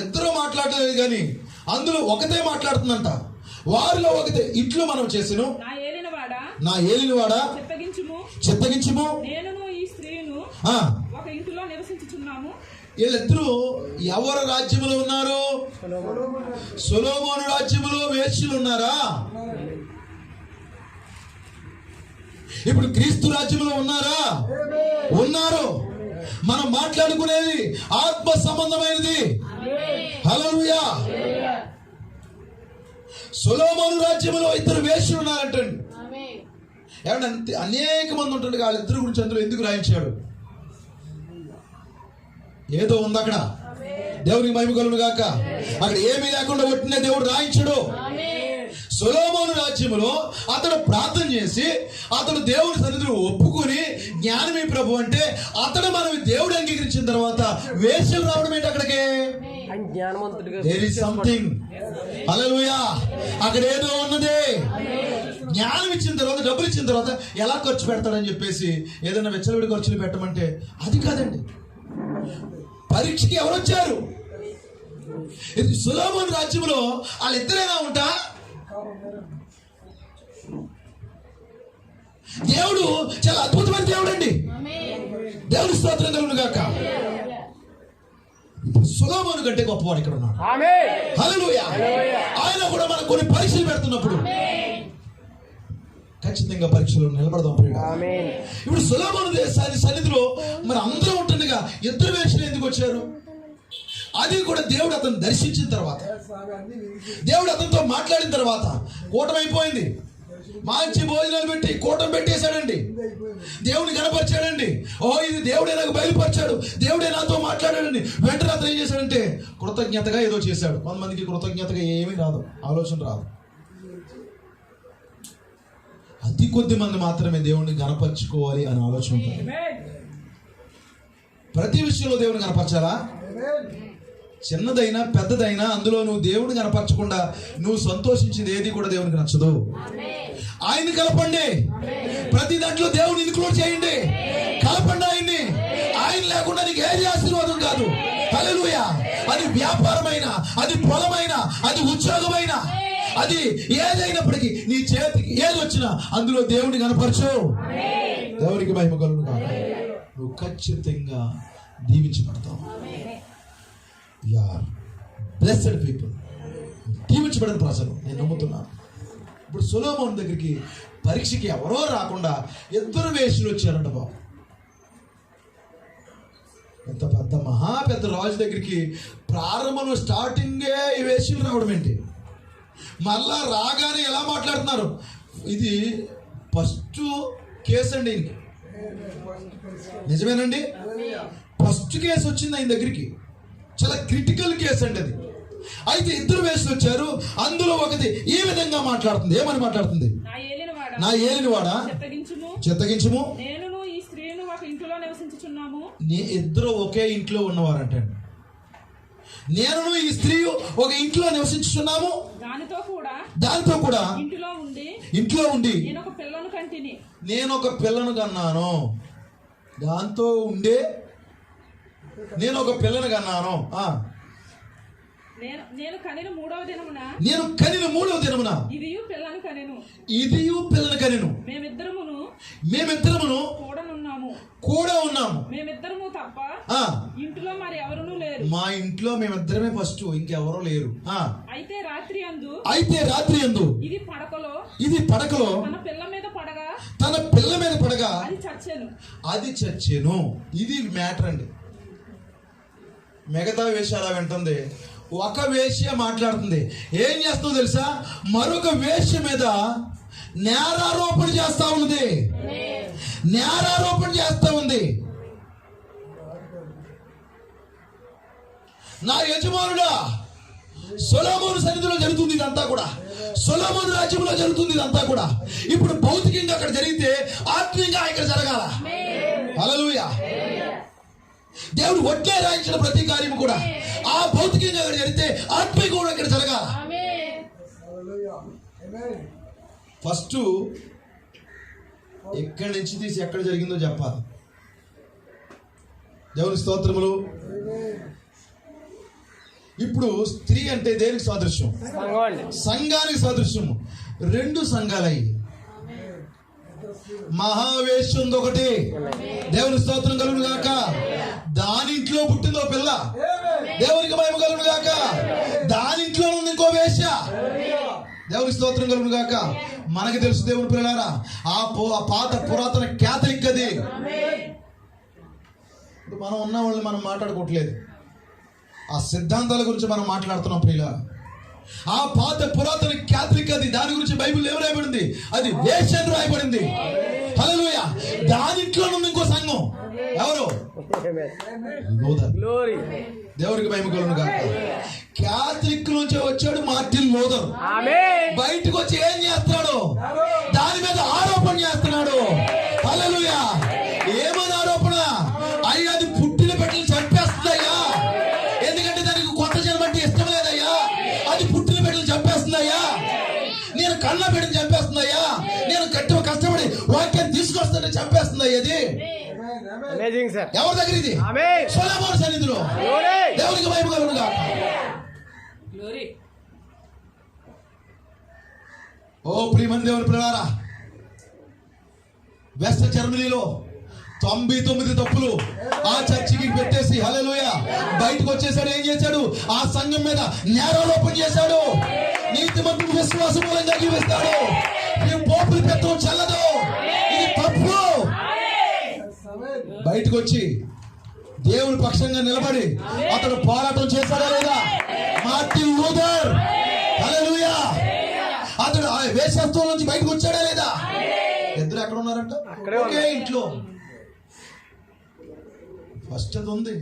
ఇద్దరు మాట్లాడలేదు కానీ అందులో ఒకతే మాట్లాడుతుందంట. వారిలో ఒకతే ఇట్లు మనం చేసెను, నా ఏలినవాడా చిత్తగించుము, నేనును ఈ స్త్రీను ఒక ఇంటిలో నివసించుచున్నాము. వీళ్ళిద్దరూ ఎవరు రాజ్యములో ఉన్నారు? సొలొమోను రాజ్యములో వేశ్యలు ఉన్నారా? ఇప్పుడు క్రీస్తు రాజ్యంలో ఉన్నారా? ఉన్నారు. మనం మాట్లాడుకునేది ఆత్మ సంబంధమైనది. హల్లెలూయా. సొలొమోను రాజ్యంలో 2 వేశ్యలు ఉన్నారంటండి. ఏమంటే అనేక మంది ఉంటుంది. వాళ్ళిద్దరి గురించి అందులో ఎందుకు రాయించాడు? ఏదో ఉంది అక్కడ. దేవునికి మహిమ కలుగును గాక. అక్కడ ఏమీ లేకుండా ఒట్టినే దేవుడు రాయించడు. సొలొమోను రాజ్యములో అతడు ప్రార్థన చేసి అతడు దేవుని సన్నిధిలో ఒప్పుకొని జ్ఞానమే ప్రభు అంటే అతడు మనం దేవుడు అంగీకరించిన తర్వాత వేశ్యలు రావడం ఏంటి? అక్కడికి there is something. హల్లెలూయా. అక్కడ ఏదో ఉన్నది. జ్ఞానం ఇచ్చిన తర్వాత, డబ్బులు ఇచ్చిన తర్వాత ఎలా ఖర్చు పెడతాడని చెప్పేసి ఏదైనా వెచ్చలవిడి ఖర్చులు పెట్టమంటే అది కాదండి. పరీక్షకి ఎవరు వచ్చారు? సొలొమోను రాజ్యంలో వాళ్ళిద్దరేనా ఉంటా? దేవుడు చాలా అద్భుతమైన దేవుడు అండి. దేవుడి స్తోత్రం కలుగును గాక. సొలొమోను కంటే గొప్పవాడు ఇక్కడ ఉన్నాడు. హల్లెలూయా. ఆయన కూడా మనకు కొన్ని పరీక్షలు పెడుతున్నప్పుడు ఖచ్చితంగా పరీక్షలు నిలబడదాం. ఇప్పుడు సొలొమోను సన్నిధిలో మరి అందరూ ఉంటుండగా 2 వేశ్యలు ఎందుకు వచ్చారు? అది కూడా దేవుడు అతను దర్శించిన తర్వాత, దేవుడు అతనితో మాట్లాడిన తర్వాత కూటమైపోయింది. మంచి భోజనాలు పెట్టి కూటమి పెట్టేశాడండి. దేవుని కనపరిచాడండి. ఇది దేవుడే నాకు బయలుపరిచాడు, దేవుడే నాతో మాట్లాడాడండి. వెంటనే అతను ఏం చేశాడంటే కృతజ్ఞతగా ఏదో చేశాడు. కొంతమందికి కృతజ్ఞతగా ఏమీ రాదు, ఆలోచన రాదు. అతి కొద్ది మంది మాత్రమే దేవుడిని కనపరుచుకోవాలి అని ఆలోచన ఉంటుంది. ప్రతి విషయంలో దేవుని కనపరచాలా? చిన్నదైనా పెద్దదైనా అందులో నువ్వు దేవుని కనపరచకుండా నువ్వు సంతోషించింది ఏది కూడా దేవునికి నచ్చదు. ఆయన కలపండి. ప్రతి దాంట్లో దేవుని ఇన్క్లూడ్ చేయండి. కలపండి ఆయన్ని. ఆయన లేకుండా నీకు ఏది ఆశీర్వాదం కాదు. హల్లెలూయా. అది వ్యాపారమైన, అది పొలమైన, అది ఉద్యోగమైన, అది ఏదైనప్పటికీ నీ చేతికి ఏది వచ్చినా అందులో దేవుని కనపరచు. దేవునికి మహిమ కలుగును గాక. నువ్వు ఖచ్చితంగా దీవించబడతావు. బ్లెస్డ్ పీపుల్, దీవించబడిన ప్రజలు నేను నమ్ముతున్నాను. ఇప్పుడు సొలొమోను దగ్గరికి పరీక్షకి ఎవరో రాకుండా 2 వేశ్యలు వచ్చారంట బాబు. ఎంత అంత మహా పెద్ద రాజు దగ్గరికి ప్రారంభంలో స్టార్టింగే ఈ వేషాలు రావడం ఏంటి? మళ్ళా రాగానే ఎలా మాట్లాడుతున్నారు? ఇది ఫస్ట్ కేసు అండి. నిజమేనండి, ఫస్ట్ కేసు వచ్చింది ఆయన దగ్గరికి. చాలా క్రిటికల్ కేసు అండి అది. అయితే ఇద్దరు వేసులు వచ్చారు. అందులో ఒకటి ఈ విధంగా మాట్లాడుతుంది. ఏమని మాట్లాడుతుంది? నా ఏలినవాడా చిత్తగించుము, నేనును ఈ స్త్రీను ఒక ఇంట్లో నివసించుచున్నాము. ఇద్దరు ఒకే ఇంట్లో ఉన్నవారంటే, నేను ఈ స్త్రీ ఒక ఇంట్లో నివసించుచున్నాము, దానితో కూడా ఇంట్లో ఉండి నేను ఒక పిల్లను కన్నాను. దాంతో ఉండే నేను ఒక పిల్లను కన్నాను. నేను కనిన మూడవ దినమున ఇదియు పిల్లను కనెను. మేమిద్దరమును కూడా ఉన్నాము. మేమిద్దరము తప్ప ఇంట్లో మరి ఎవరునూ లేరు. మా ఇంట్లో మేమిద్దరమే ఫస్ట్, ఇంకెవరూ లేరు. అయితే రాత్రి యందు ఇది పడకలో తన పిల్ల మీద పడగా అది చచ్చెను. ఇది మ్యాటర్ అండి. మిగతా వేషాలు వింటుంది. ఒక వేశ్య మాట్లాడుతుంది. ఏం చేస్తుందో తెలుసా? మరొక వేశ్య మీద నేరారోపణ చేస్తా ఉంది. నా యజమానుడా, సొలొమోను సన్నిధిలో జరుగుతుంది ఇదంతా కూడా. సొలొమోను రాజ్యంలో జరుగుతుంది ఇదంతా కూడా. ఇప్పుడు భౌతికంగా అక్కడ జరిగితే ఆత్మీయంగా ఇక్కడ జరగాల. హల్లెలూయా. దేవుడు ఒట్లే రాయించిన ప్రతి కార్యం కూడా ఆ భౌతికంగా అక్కడ జరిగితే ఆత్మీయ కూడా ఇక్కడ జరగాల. ఫస్ట్ ఎక్కడి నుంచి తీసి ఎక్కడ జరిగిందో చెప్పాలి. దేవుని స్తోత్రములు. ఇప్పుడు స్త్రీ అంటే దేనికి సాదృశ్యం? సంఘానికి సాదృశ్యము. రెండు సంఘాలయ్యి. మహావేశ్యం ఒకటి. దేవుని స్తోత్రం కలుగును గాక. దాని ఇంట్లో పుట్టిందో పిల్ల. దేవునికి మహిమ కలుగును గాక. దాని ఇంట్లో ఉంది ఇంకో వేశ్య. దేవుని స్తోత్రం కలుగును గాక. మనకి తెలుసు దేవుని పిల్లలారా, ఆ పాత పురాతన క్యాథలిక్ అది. ఇప్పుడు మనం ఉన్న వాళ్ళని మనం మాట్లాడుకోవట్లేదు, ఆ సిద్ధాంతాల గురించి మనం మాట్లాడుతున్నాం ప్రియులా. ఆ పాత పురాతన క్యాథలిక్ అది. దాని గురించి బైబిల్ ఏం రాయబడింది? అది వేశ్యని రాయబడింది. హల్లెలూయా. దానిట్లో ఉంది ఇంకో సంఘం. ఎవరు? దేవునికి మహిమ కలుగును గాక. క్యాథలిక్ నుంచి వచ్చాడు మార్టిన్ లూథర్. బయటకు వచ్చి ఏం చేస్తున్నాడు? దాని మీద ఆరోపణ చేస్తున్నాడు. హల్లెలూయా. ఏమని ఆరోపణ? అయ్యా అది పుట్టిన బిడ్డలు చంపేస్తుందయ్యా. ఎందుకంటే దానికి కొత్త జన్మ అంటే ఇష్టం లేదయ్యా. అది పుట్టిన బిడ్డలు చంపేస్తుందయ్యా. నేను కన్న బిడ్డను చంపేస్తుందయ్యా. నేను కష్టపడి వాక్యాన్ని తీసుకొస్తానని చంపేస్తుందయ్యా. అది ఎవరి దగ్గర? ఇది సొలొమోను సన్నిధిలో. దేవునికి మహిమ కలుగును గాక. ఓ ప్రియమైన దేవుని పిల్లలారా, వెస్ట్ జర్మనీలో 99 తప్పులు ఆ చర్చికి పెట్టేసి హల్లెలూయా బయటకు వచ్చేసాడు. ఏం చేశాడు? ఆ సంఘం మీద నేరారోపణ చేశాడు. నీతిమంతుడు విశ్వాస మూలంగా జీవిస్తాడు. ఈ పోపుల పెత్తనం చెల్లదు. ఇది తప్పు. బయటకు వచ్చి దేవుని పక్షంగా నిలబడి అతడు పోరాటం చేశాడా లేదా? Martin Luther. హల్లెలూయా. అతడు ఆ వేశ్యత్వం నుంచి బయటకు వచ్చాడా లేదా? ఇద్దరు ఎక్కడ ఉన్నారంట? ఒకే ఇంట్లో. ఫస్ట్ అది ఉంది,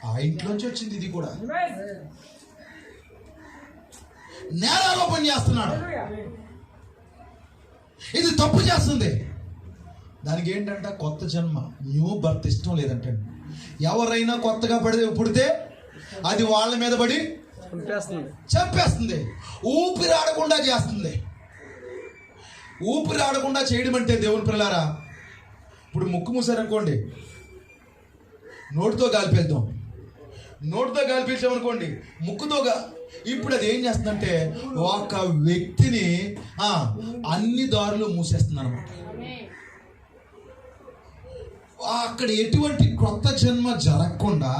ఆ ఇంట్లోంచి వచ్చింది. ఇది కూడా నేరారోపణ చేస్తున్నాడు. ఇది తప్పు చేస్తుంది. దానికి ఏంటంట? కొత్త జన్మ, న్యూ బర్త్ ఇష్టం లేదంటే. ఎవరైనా కొత్తగా పుడితే అది వాళ్ళ మీద పడి చంపేస్తుంది. ఊపిరి ఆడకుండా చేస్తుంది. ఊపిరి ఆడకుండా చేయడం అంటే దేవుని పిల్లలారా, ఇప్పుడు ముక్కు మూసారనుకోండి, నోటితో గాలిపేద్దాం. నోటితో గాలిపేసామనుకోండి, ముక్కుతోగా. ఇప్పుడు అది ఏం చేస్తుందంటే ఒక వ్యక్తిని అన్ని దారులు మూసేస్తుంది అనమాట. అక్కడ ఎటువంటి కొత్త జన్మ జరగకుండా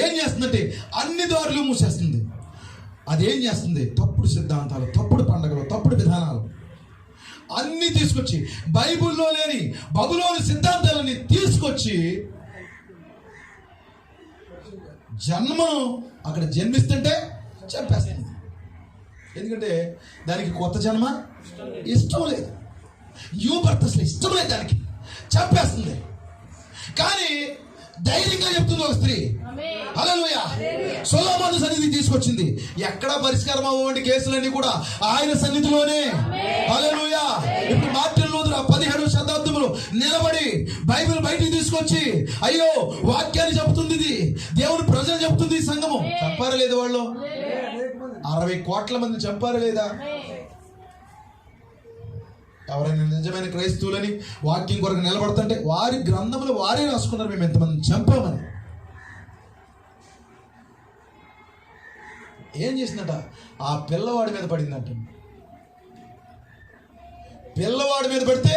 ఏం చేస్తుందంటే అన్ని దారులు మూసేస్తుంది. అదేం చేస్తుంది? తప్పుడు సిద్ధాంతాలు, తప్పుడు పండుగలు, తప్పుడు విధానాలు అన్ని తీసుకొచ్చి బైబిల్లో లేని బబులోని సిద్ధాంతాలని తీసుకొచ్చి జన్మను అక్కడ జన్మిస్తుంటే చంపేస్తుంది. ఎందుకంటే దానికి కొత్త జన్మ ఇష్టం లేదు, న్యూ బర్త్ అసలు ఇష్టం లేదు, దానికి చంపేస్తుంది. కానీ ధైర్యంగా చెప్తుంది ఒక స్త్రీ, హల్లెలూయా, సొలొమోను సన్నిధి తీసుకొచ్చింది. ఎక్కడ పరిష్కారం అవ్వండి కేసులన్నీ కూడా ఆయన సన్నిధిలోనే. హల్లెలూయా. ఇప్పుడు మార్టిన్ లూథర్ 17వ శతాబ్దంలో నిలబడి బైబిల్ బయటికి తీసుకొచ్చి, అయ్యో వాక్యాన్ని చెబుతుంది, ఇది దేవుని ప్రజలు చెబుతుంది. ఈ సంఘము చంపారా లేదా? వాళ్ళు 60 కోట్ల మంది చంపారా లేదా? ఎవరైనా నిజమైన క్రైస్తవులని వాక్యం కొరకు నిలబడుతుంటే వారి గ్రంథములు వారే రాసుకున్నారు, మేము ఎంతమంది చంపామని. ఏం చేసిందట? ఆ పిల్లవాడి మీద పడిందంట. పిల్లవాడి మీద పడితే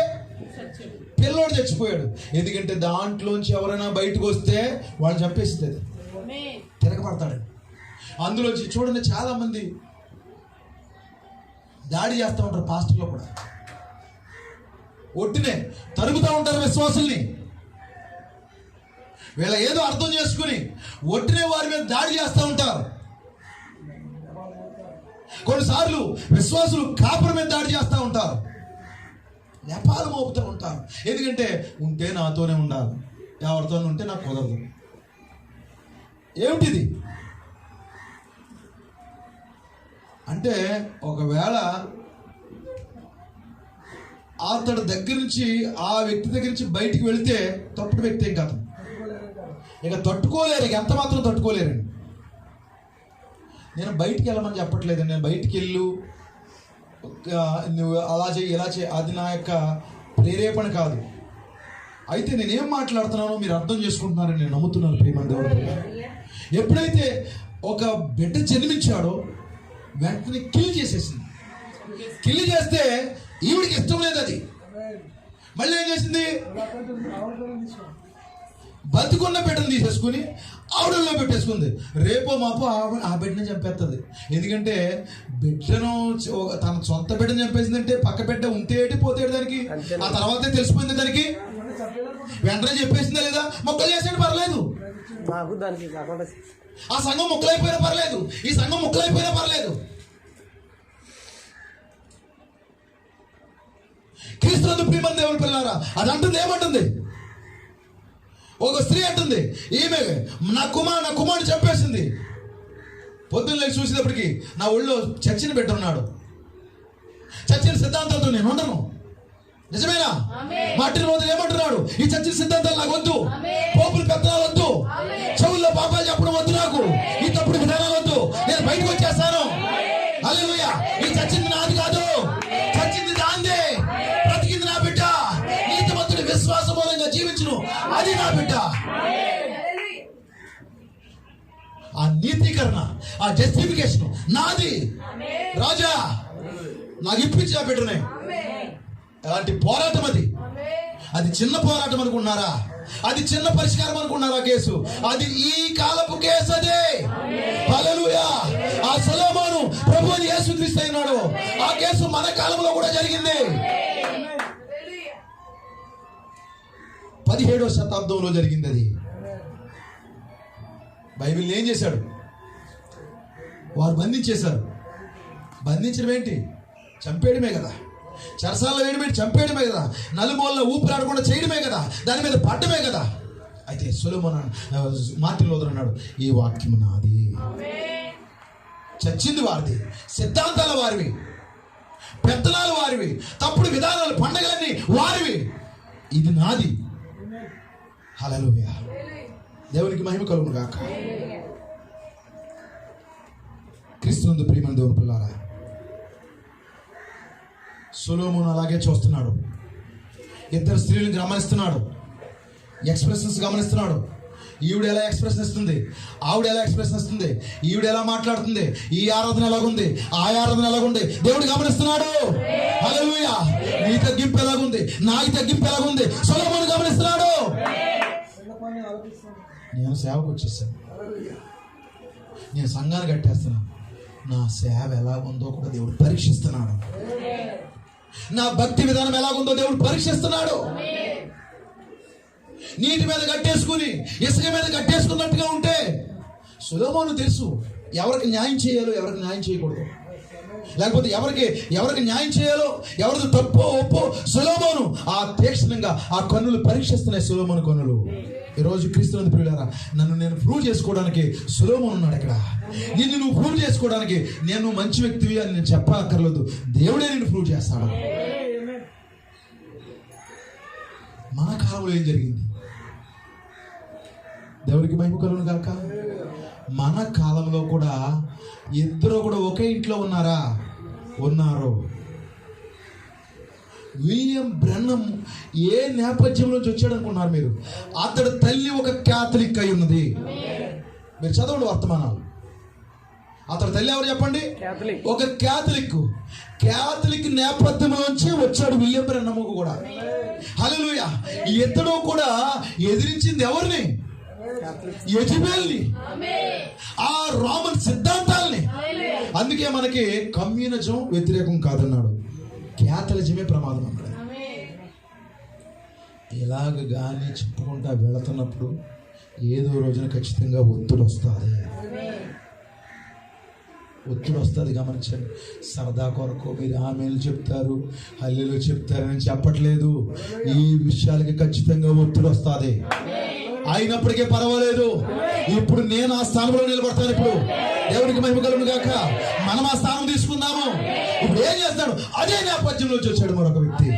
పిల్లవాడు చచ్చిపోయాడు. ఎందుకంటే దాంట్లోంచి ఎవరైనా బయటకు వస్తే వాళ్ళు చంపేస్తుంది, తిరగబడతాడు. అందులోంచి చూడండి, చాలా మంది దాడి చేస్తూ ఉంటారు, పాస్టర్లో కూడా ఒట్టినే తరుగుతూ ఉంటారు విశ్వాసుల్ని. వీళ్ళ ఏదో అర్థం చేసుకుని ఒట్టినే వారి మీద దాడి చేస్తూ ఉంటారు. కొన్నిసార్లు విశ్వాసులు కాపుర మీద దాడి చేస్తూ ఉంటారు, నెపాలు మోపుతూ ఉంటారు. ఎందుకంటే ఉంటే నాతోనే ఉండాలి, ఎవరితో ఉంటే నాకు కుదరదు. ఏమిటిది అంటే, ఒకవేళ అతడు దగ్గర నుంచి, ఆ వ్యక్తి దగ్గర నుంచి బయటికి వెళితే తప్పుడు వ్యక్తి ఏం కాదు, ఇక తట్టుకోలేరు, ఇక ఎంత మాత్రం తట్టుకోలేరండి. నేను బయటికి వెళ్ళమని చెప్పట్లేదు, నేను బయటికి వెళ్ళు, నువ్వు అలా చేయి ఇలా చేయి, అది నా యొక్క ప్రేరేపణ కాదు. అయితే నేనేం మాట్లాడుతున్నానో మీరు అర్థం చేసుకుంటున్నారని నేను నమ్ముతున్నాను. ప్రియమైన దేవుడు, ఎప్పుడైతే ఒక బిడ్డ జన్మించాడో వెంటనే కిల్ చేసేసింది. కిల్ చేస్తే ఈవిడికి ఇష్టం లేదు అది. మళ్ళీ ఏం చేసింది? బతుకున్న బిడ్డను తీసేసుకుని ఆవిడల్లో పెట్టేసుకుంది. రేపో మాపో ఆ బిడ్డని చంపేస్తుంది. ఎందుకంటే బిడ్డను, తన సొంత బిడ్డను చంపేసిందంటే పక్క బిడ్డ ఉంటే ఏటి పోతే దానికి, ఆ తర్వాతే తెలిసిపోయింది దానికి, వెంటనే చెప్పేసిందా లేదా? మొక్కలు చేసాడు పర్లేదు, ఆ సంఘం ముక్కలైపోయినా పర్లేదు, ఈ సంఘం ముక్కలైపోయినా పర్లేదు. క్రీస్తునందు ప్రియమైన దేవుని పిల్లారా, అది అంటుంది, ఏమంటుంది? ఒక స్త్రీ అంటుంది, ఈమె నా కుమారుడు చంపేసింది. పొద్దున్న చూసేటప్పటికి నా ఒళ్ళో చచ్చిన బిడ్డ ఉన్నాడు, చచ్చిన సిద్ధాంతాలతో నేను ఉండను. నిజమేనా? మార్టిన్ లూథర్ ఏమంటున్నాడు? ఈ చచ్చిన సిద్ధాంతాలు నాకు వద్దు, పోపుల పెత్తనాలు వద్దు, చెవుల్లో పాపాలు చెప్పడం వద్దు, నాకు ఈ తప్పుడు విధానాలు వద్దు, నేను బయటకు వచ్చేస్తాను. హల్లెలూయా. ఈ చచ్చింది నాది కాదు, చచ్చింది దాందే, బ్రతికింది నా బిడ్డ, నీతిమంతుడి విశ్వాస మూలంగా జీవించును, అది నా బిడ్డ. ఆ నీతీకరణ, ఆ జస్టిఫికేషన్ నాది. రాజా నాకు ఇప్పించి ఆ బిడ్డనే. అలాంటి పోరాటం అది చిన్న పోరాటం అనుకున్నారా? అది చిన్న పరిష్కారం అనుకున్నారా? కేసు అది ఈ కాలపు కేసు. అదే హల్లెలూయా. ఆ సొలొమోను ప్రభువుని యేసుక్రీస్తు అయినాడు. ఆ కేసు మన కాలంలో కూడా జరిగింది. 17వ శతాబ్దంలో జరిగింది అది. బైబిల్ ఏం చేశాడు? వారు బంధించేశారు. బంధించడం ఏంటి? చంపేయడమే కదా. చెరసాలలో వేయడమే, చంపేయడమే కదా. నలుమూలలో ఊపిరాడకుండా చేయడమే కదా. దాని మీద పడ్డమే కదా. అయితే సొలొమోను, మార్టిన్ లూథర్ అన్నాడు, ఈ వాక్యం నాది. చచ్చింది వారిది, సిద్ధాంతాల వారివి, పెత్తనాలు వారివి, తప్పుడు విధానాలు, పండగలన్నీ వారివి, ఇది నాది. హల్లెలూయా. దేవునికి మహిమ కలుగును గాక. క్రీస్తునందు ప్రియమైన దేవుని పిల్లారా, సొలొమోను అలాగే చూస్తున్నాడు. ఇద్దరు స్త్రీలను గమనిస్తున్నాడు, ఎక్స్ప్రెషన్స్ గమనిస్తున్నాడు. ఈవిడ ఎలా ఎక్స్ప్రెషన్ ఇస్తుంది, ఆవిడ ఎలా ఎక్స్ప్రెషన్ ఇస్తుంది, ఈవిడ ఎలా మాట్లాడుతుంది, ఈ ఆరాధన ఎలాగుంది, ఆ ఆరాధన ఎలాగుంది, దేవుడు గమనిస్తున్నాడు. హల్లెలూయా. నీ తగ్గింపు ఎలాగుంది, నాకు తగ్గింపు ఎలాగుంది, సొలొమోను గమనిస్తున్నాడు. నేను సేవకు వచ్చేసాను, నేను సంఘాన్ని కట్టేస్తున్నాను, నా సేవ ఎలాగుందో కూడా దేవుడు పరీక్షిస్తున్నాడు. నా భక్తి విధానం ఎలాగుందో దేవుడు పరీక్షిస్తున్నాడు. నీటి మీద కట్టేసుకుని ఇసుక మీద కట్టేసుకున్నట్టుగా ఉంటే సొలొమోను తెలుసు ఎవరికి న్యాయం చేయాలో, ఎవరికి న్యాయం చేయకూడదు, లేకపోతే ఎవరికి న్యాయం చేయాలో, ఎవరిది తప్పో ఒప్పో. సొలొమోను ఆ తీక్షణంగా ఆ కన్నులు పరీక్షిస్తున్నాయి. సొలొమోను కన్నులు. ఈరోజు క్రీస్తునందు ప్రియులారా, నన్ను నేను ప్రూవ్ చేసుకోవడానికి సొలొమోను ఉన్నాడు ఇక్కడ. నిన్ను నువ్వు ప్రూవ్ చేసుకోవడానికి నేను మంచి వ్యక్తివి అని నేను చెప్పక్కర్లేదు, దేవుడే నిన్ను ప్రూవ్ చేస్తాడు. మన కాలంలో ఏం జరిగింది? దేవుడికి మహిమ కలుగును గాక. మన కాలంలో కూడా ఇద్దరు కూడా ఒకే ఇంట్లో ఉన్నారా? ఉన్నారు. విలియం బ్రెన్నమ్ ఏ నేపథ్యం నుంచి వచ్చాడు అనుకున్నారు మీరు? అతడి తల్లి ఒక క్యాథలిక్ అయి ఉన్నది. మీరు చదవండి వర్తమానాలు. అతడి తల్లి ఎవరు చెప్పండి? ఒక క్యాథలిక్ నేపథ్యంలోంచి వచ్చాడు విలియం బ్రెన్నమ్ కూడా. హల్లెలూయా. ఇతడు కూడా ఎదిరించింది ఎవరిని? యెజబెల్ని, ఆ రోమన్ సిద్ధాంతాల్ని. అందుకే మనకి కమ్యూనిజం వ్యతిరేకం కాదన్నాడు, క్యాథలిజమే ప్రమాదం అన్నాడు. ఇలాగ కానీ చెప్పుకుంటా వెళుతున్నప్పుడు ఏదో రోజున ఖచ్చితంగా ఒత్తిడి వస్తుంది. గమనించండి. సరదా కొరకు మీరు ఆమెలు చెప్తారు, హల్లెలూయా చెప్తారని చెప్పట్లేదు. ఈ విషయాలకి ఖచ్చితంగా ఒత్తిడి వస్తుంది. అయినప్పటికీ పర్వాలేదు. ఇప్పుడు నేను ఆ స్థానంలో నిలబడతాను. ఇప్పుడు దేవుడికి మహిమ కలుగును గాక. మనం ఆ స్థానం తీసుకుందాము. ఇప్పుడు ఏం చేస్తాడు? అదే నేపథ్యంలో వచ్చాడు మరొక వ్యక్తి.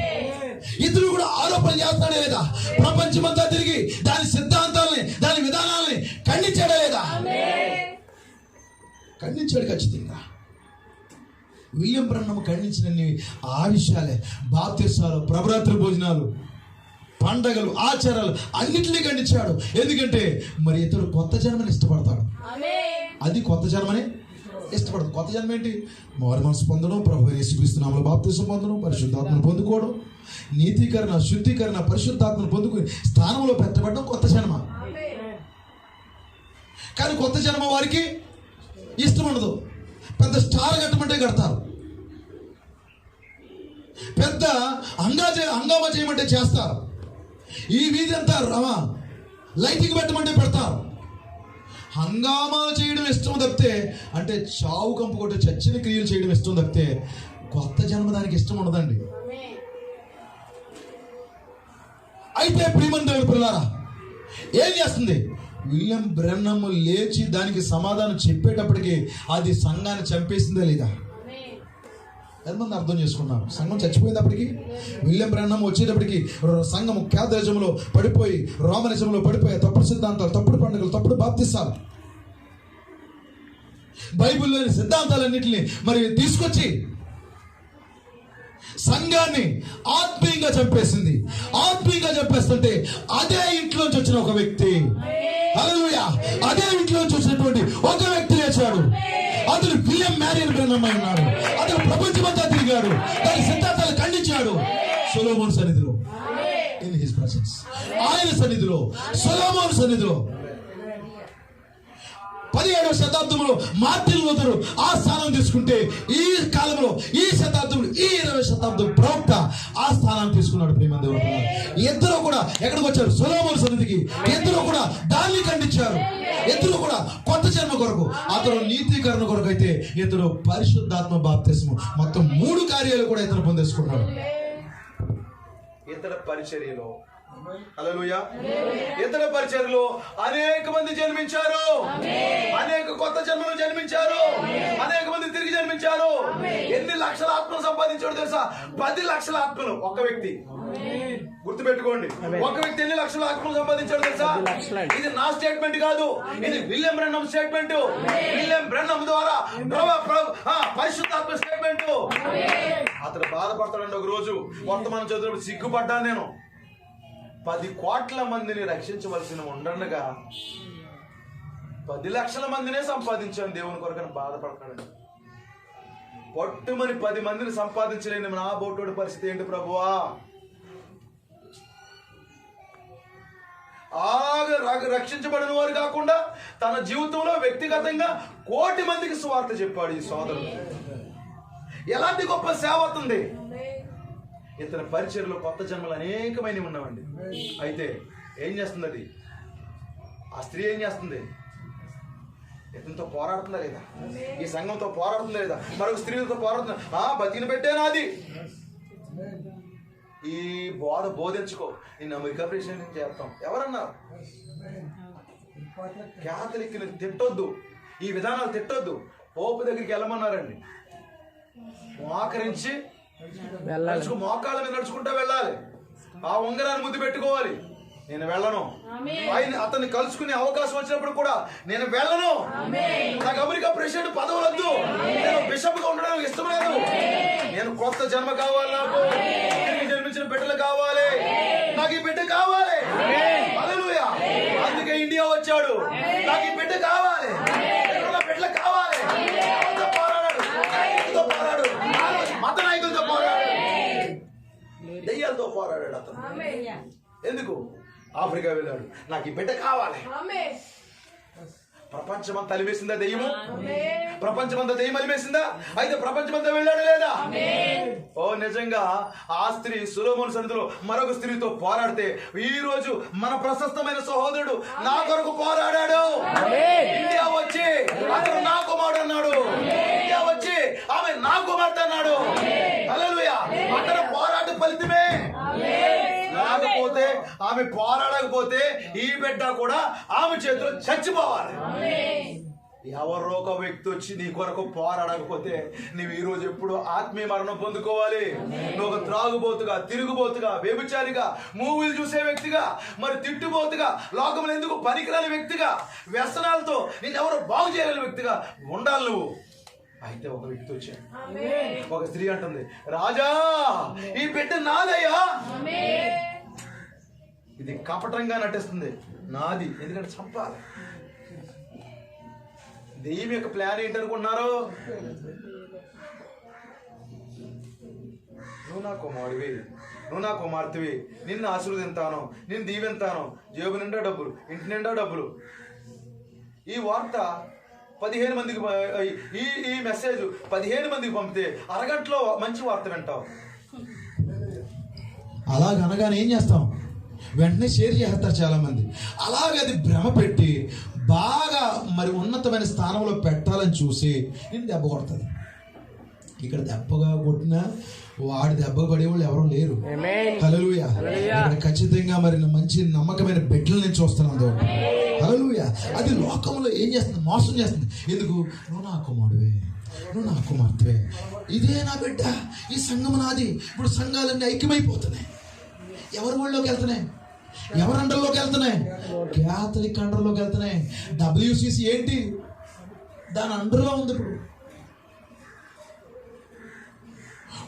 ఇతరులు కూడా ఆరోపణ చేస్తాడే లేదా? ప్రపంచమంతా తిరిగి దాని సిద్ధాంతాలని, దాని విధానాలని ఖండించాడే లేదా? ఖండించాడు ఖచ్చితంగా. విలియం బ్రెన్నమ్ ఖండించినన్ని ఆ విషయాలే. బాప్తిసాలు, ప్రభరాత్రి భోజనాలు, పండగలు, ఆచారాలు అన్నింటినీ ఖండించాడు. ఎందుకంటే మరి ఇతడు కొత్త జన్మని ఇష్టపడతాడు. అది కొత్త జన్మని ఇష్టపడదు. కొత్త జన్మ ఏంటి? మారు మనసు పొందడం, ప్రభు యేసుక్రీస్తు నామములో బాప్తిసం పొందడం, పరిశుద్ధాత్మను పొందుకోవడం, నీతీకరణ, శుద్ధీకరణ, పరిశుద్ధాత్మను పొందుకుని స్థానంలో పెట్టబడడం కొత్త జన్మ. కానీ కొత్త జన్మ వారికి ఇష్టం ఉండదు. పెద్ద స్టార్ కట్టమంటే కడతారు, పెద్ద హంగామా చేయమంటే చేస్తారు, ఈ వీధి అంతా లైటింగ్ పెట్టమంటే పెడతారు. హంగామాలు చేయడం ఇష్టం తప్పితే, అంటే చావు కంపు కొట్టే చచ్చిన క్రియలు చేయడం ఇష్టం తప్పితే కొత్త జన్మ దానికి ఇష్టం ఉండదండి. అయితే ప్రియమైన దేవుని పిల్లారా, ఏం చేస్తుంది? విలియం బ్రెన్నమ్ లేచి దానికి సమాధానం చెప్పేటప్పటికి అది సంఘాన్ని చంపేసిందా లేదా? ఎంతమంది అర్థం చేసుకున్నారు? సంఘం చచ్చిపోయేటప్పటికి, విలియం బ్రెన్నమ్ వచ్చేటప్పటికి సంఘం క్యాథలిజంలో పడిపోయి, రోమనిజంలో పడిపోయి, తప్పుడు సిద్ధాంతాలు, తప్పుడు పండుగలు, తప్పుడు బాప్తిసాలు, బైబిల్లోని సిద్ధాంతాలన్నింటినీ మరి తీసుకొచ్చి సంఘాన్ని ఆత్మీయంగా చంపేసింది. ఆత్మీయంగా చంపేస్తుంటే అదే ఇంట్లోంచి వచ్చిన ఒక వ్యక్తి, హల్లెలూయా, అదే ఇంట్లోంచి వచ్చినటువంటి ఒక వ్యక్తి లేచాడు. అతను విలియం మ్యారియన్ బ్రెన్నమ్ అయి ఉన్నాడు. అతను ప్రపంచమంతా తిరిగాడు, దాని సిద్ధాంతాలు ఖండించాడు. సొలొమోను సన్నిధిలో, ఇన్ హిస్ ప్రెసెన్స్, ఆయన సన్నిధిలో, సొలొమోను సన్నిధిలో 17వ శతాబ్దంలో మార్టిన్ లూథరు ఆ స్థానం తీసుకుంటే, ఈ కాలంలో, ఈ శతాబ్దంలో, ఈ 20వ శతాబ్దం ప్రవక్త ఆ స్థానాన్ని తీసుకున్నాడు. ప్రియమైన దేవుని పిల్లలు, ఇద్దరు కూడా ఎక్కడికి వచ్చారు? సొలొమోను సన్నిధికి. ఇద్దరు కూడా దాన్ని ఖండించారు. ఇద్దరు కూడా కొత్త జన్మ కొరకు, అతడు నీతీకరణ కొరకు అయితే ఇతడు పరిశుద్ధాత్మ బాప్తిస్మం, మొత్తం 3 కార్యాలు కూడా ఇతను పొందేసుకున్నాడు. ఇతడు పరిచర్యలో, హల్లెలూయా, ఇతర పరిచర్యలో అనేక మంది జన్మించారు. అనేక కొత్త జన్మలు జన్మించారు. అనేక మంది తిరిగి జన్మించారు. ఎన్ని లక్షల ఆత్మలు సంపాదించాడు తెలుసా? 10 లక్షల ఆత్మలు ఒక వ్యక్తి. గుర్తుపెట్టుకోండి, ఒక వ్యక్తి ఎన్ని లక్షల ఆత్మలు సంపాదించాడు తెలుసా? ఇది నా స్టేట్మెంట్ కాదు, ఇది విలియం బ్రెన్నమ్ స్టేట్మెంట్. విలియం బ్రెన్నమ్ ద్వారా పరిశుద్ధాత్మ స్టేట్మెంట్. అతను బాధపడతాడండి. ఒక రోజు వర్తమానం చదువుతున్నప్పుడు సిగ్గుపడ్డాను నేను. 10 కోట్ల మందిని రక్షించవలసిన ఉండగా 10 లక్షల మందినే సంపాదించాను దేవుని కొరకని బాధపడతాడు. పట్టుమని 10 మందిని సంపాదించలేని నా బోటోడి పరిస్థితి ఏంటి ప్రభువా? రక్షించబడిన వారు కాకుండా తన జీవితంలో వ్యక్తిగతంగా 1 కోటి మందికి సువార్త చెప్పాడు ఈ సోదరుడు. ఎలాంటి గొప్ప సేవ అవుతుంది! ఇతని పరిచర్యలో కొత్త జన్మలు అనేకమైనవి ఉన్నామండి. అయితే ఏం చేస్తుంది అది? ఆ స్త్రీ ఏం చేస్తుంది? ఇతనితో పోరాడుతుందా లేదా, ఈ సంఘంతో పోరాడుతుందా లేదా, మరొక స్త్రీలతో పోరాడుతుందా? బతికిన పెట్టే నాది. ఈ బోధించుకో, నిన్ను అమెరికా ప్రెసిడెంట్ చేస్తాం ఎవరన్నారు? క్యాథలిక్ తిట్టొద్దు, ఈ విధానాలు తిట్టొద్దు. పోపు దగ్గరికి వెళ్ళమన్నారండి, మోకరించి మోకాళ్ళ మీద నడుచుకుంటా వెళ్ళాలి, ఆ ఉంగరాన్ని ముద్దు పెట్టుకోవాలి. నేను వెళ్ళను. ఆయన అతన్ని కలుసుకునే అవకాశం వచ్చినప్పుడు కూడా నేను వెళ్ళను. నాకు అమెరికా ప్రెసిడెంట్ పదవి వద్దు, నేను బిషప్ గా ఉండడం ఇష్టం లేదు. నేను కొత్త జన్మ కావాలి, నాకు జన్మించిన బిడ్డలు కావాలి, నాకు ఈ బిడ్డ కావాలి. హల్లెలూయా. అందుకే ఇండియా వచ్చాడు, నాకు ఈ బిడ్డ కావాలి, బిడ్డలు కావాలి. పోరాడు, మత నాయకులతో పోరాడు, దెయ్యాలతో పోరాడాడు అతను. ఎందుకు? ఆఫ్రికా వెళ్ళాడు, నాకు ఈ బిడ్డ కావాలి. ప్రపంచమంతా అలివేసిందా దెయ్యము? ప్రపంచమంతా దెయ్యం అలివేసిందా? అయితే ప్రపంచమంతా వెళ్ళాడు లేదా? నిజంగా ఆ స్త్రీ సొలొమోను సన్నిధిలో మరొక స్త్రీతో పోరాడితే, ఈ రోజు మన ప్రశస్తమైన సహోదరుడు నా కొరకు పోరాడాడు. ఇండియా వచ్చి అతను నా కుమారుడు అన్నాడు, ఇండియా వచ్చి ఆమె నా కుమార్తె అన్నాడు. హల్లెలూయా. అతను పోరాట ఫలితమే. లేకపోతే ఆమె పోరాడకపోతే ఈ బిడ్డ కూడా ఆమె చేతిలో చచ్చిపోవాలి. ఎవరో ఒక వ్యక్తి వచ్చి నీ కొరకు పోరాడకపోతే నువ్వు ఈ రోజు ఎప్పుడు ఆత్మీయ మరణం పొందుకోవాలి. నువ్వు ఒక త్రాగుబోతుగా, తిరుగుబోతుగా, వ్యభిచారిగా, మూవీలు చూసే వ్యక్తిగా, మరి తిట్టుబోతుగా, లోకంలో ఎందుకు పనికిరాని వ్యక్తిగా, వ్యసనాలతో నేను ఎవరు బాగు చేయగలిగిన వ్యక్తిగా ఉండాలి నువ్వు. అయితే ఒక వ్యక్తి వచ్చాడు, ఒక స్త్రీ అంటుంది, రాజా ఈ బిడ్డ నాదయ్యా. ఇది కపటంగా నటిస్తుంది, నాది, ఎందుకంటే చంపాలి. దెయ్యం యొక్క ప్లాన్ ఏంటనుకున్నారు? నువ్వు నా కుమారుడివి, నువ్వు నా కుమార్తెవి, నిన్ను ఆశీర్వదింతాను, నిన్ను దీవెంతాను, జేబు నిండా డబ్బులు, ఇంటి నిండా డబ్బులు. ఈ వార్త 15 మందికి, ఈ మెసేజ్ 15 మందికి పంపితే అరగంటలో మంచి వార్త వింటావు. అలాగనగానే ఏం చేస్తాం? వెంటనే షేర్ చేస్తారు చాలా మంది. అలాగే అది భ్రమ పెట్టి బాగా మరి ఉన్నతమైన స్థానంలో పెట్టాలని చూసి నేను దెబ్బ కొడుతుంది. ఇక్కడ దెబ్బగా కొట్టినా వాడి దెబ్బ పడేవాళ్ళు ఎవరూ లేరు. హల్లెలూయా. ఇక్కడ ఖచ్చితంగా మరి మంచి నమ్మకమైన బిడ్డలు నేను చూస్తున్నాను. హల్లెలూయా. అది లోకంలో ఏం చేస్తుంది? మోసం చేస్తుంది. ఎందుకు? నువ్వు నా కుమారుడివే, నువ్వు నా కుమార్తెవే, ఇదే నా బిడ్డ, ఈ సంఘం నాది. ఇప్పుడు సంఘాలన్నీ ఐక్యమైపోతున్నాయి. ఎవరి వాళ్ళలోకి వెళ్తున్నాయి? ఎవరి అండర్లోకి వెళ్తున్నాయి? క్యాథలిక్ అండర్లోకి వెళ్తున్నాయి. WCC ఏంటి? దాని అండర్లో ఉంది. ఇప్పుడు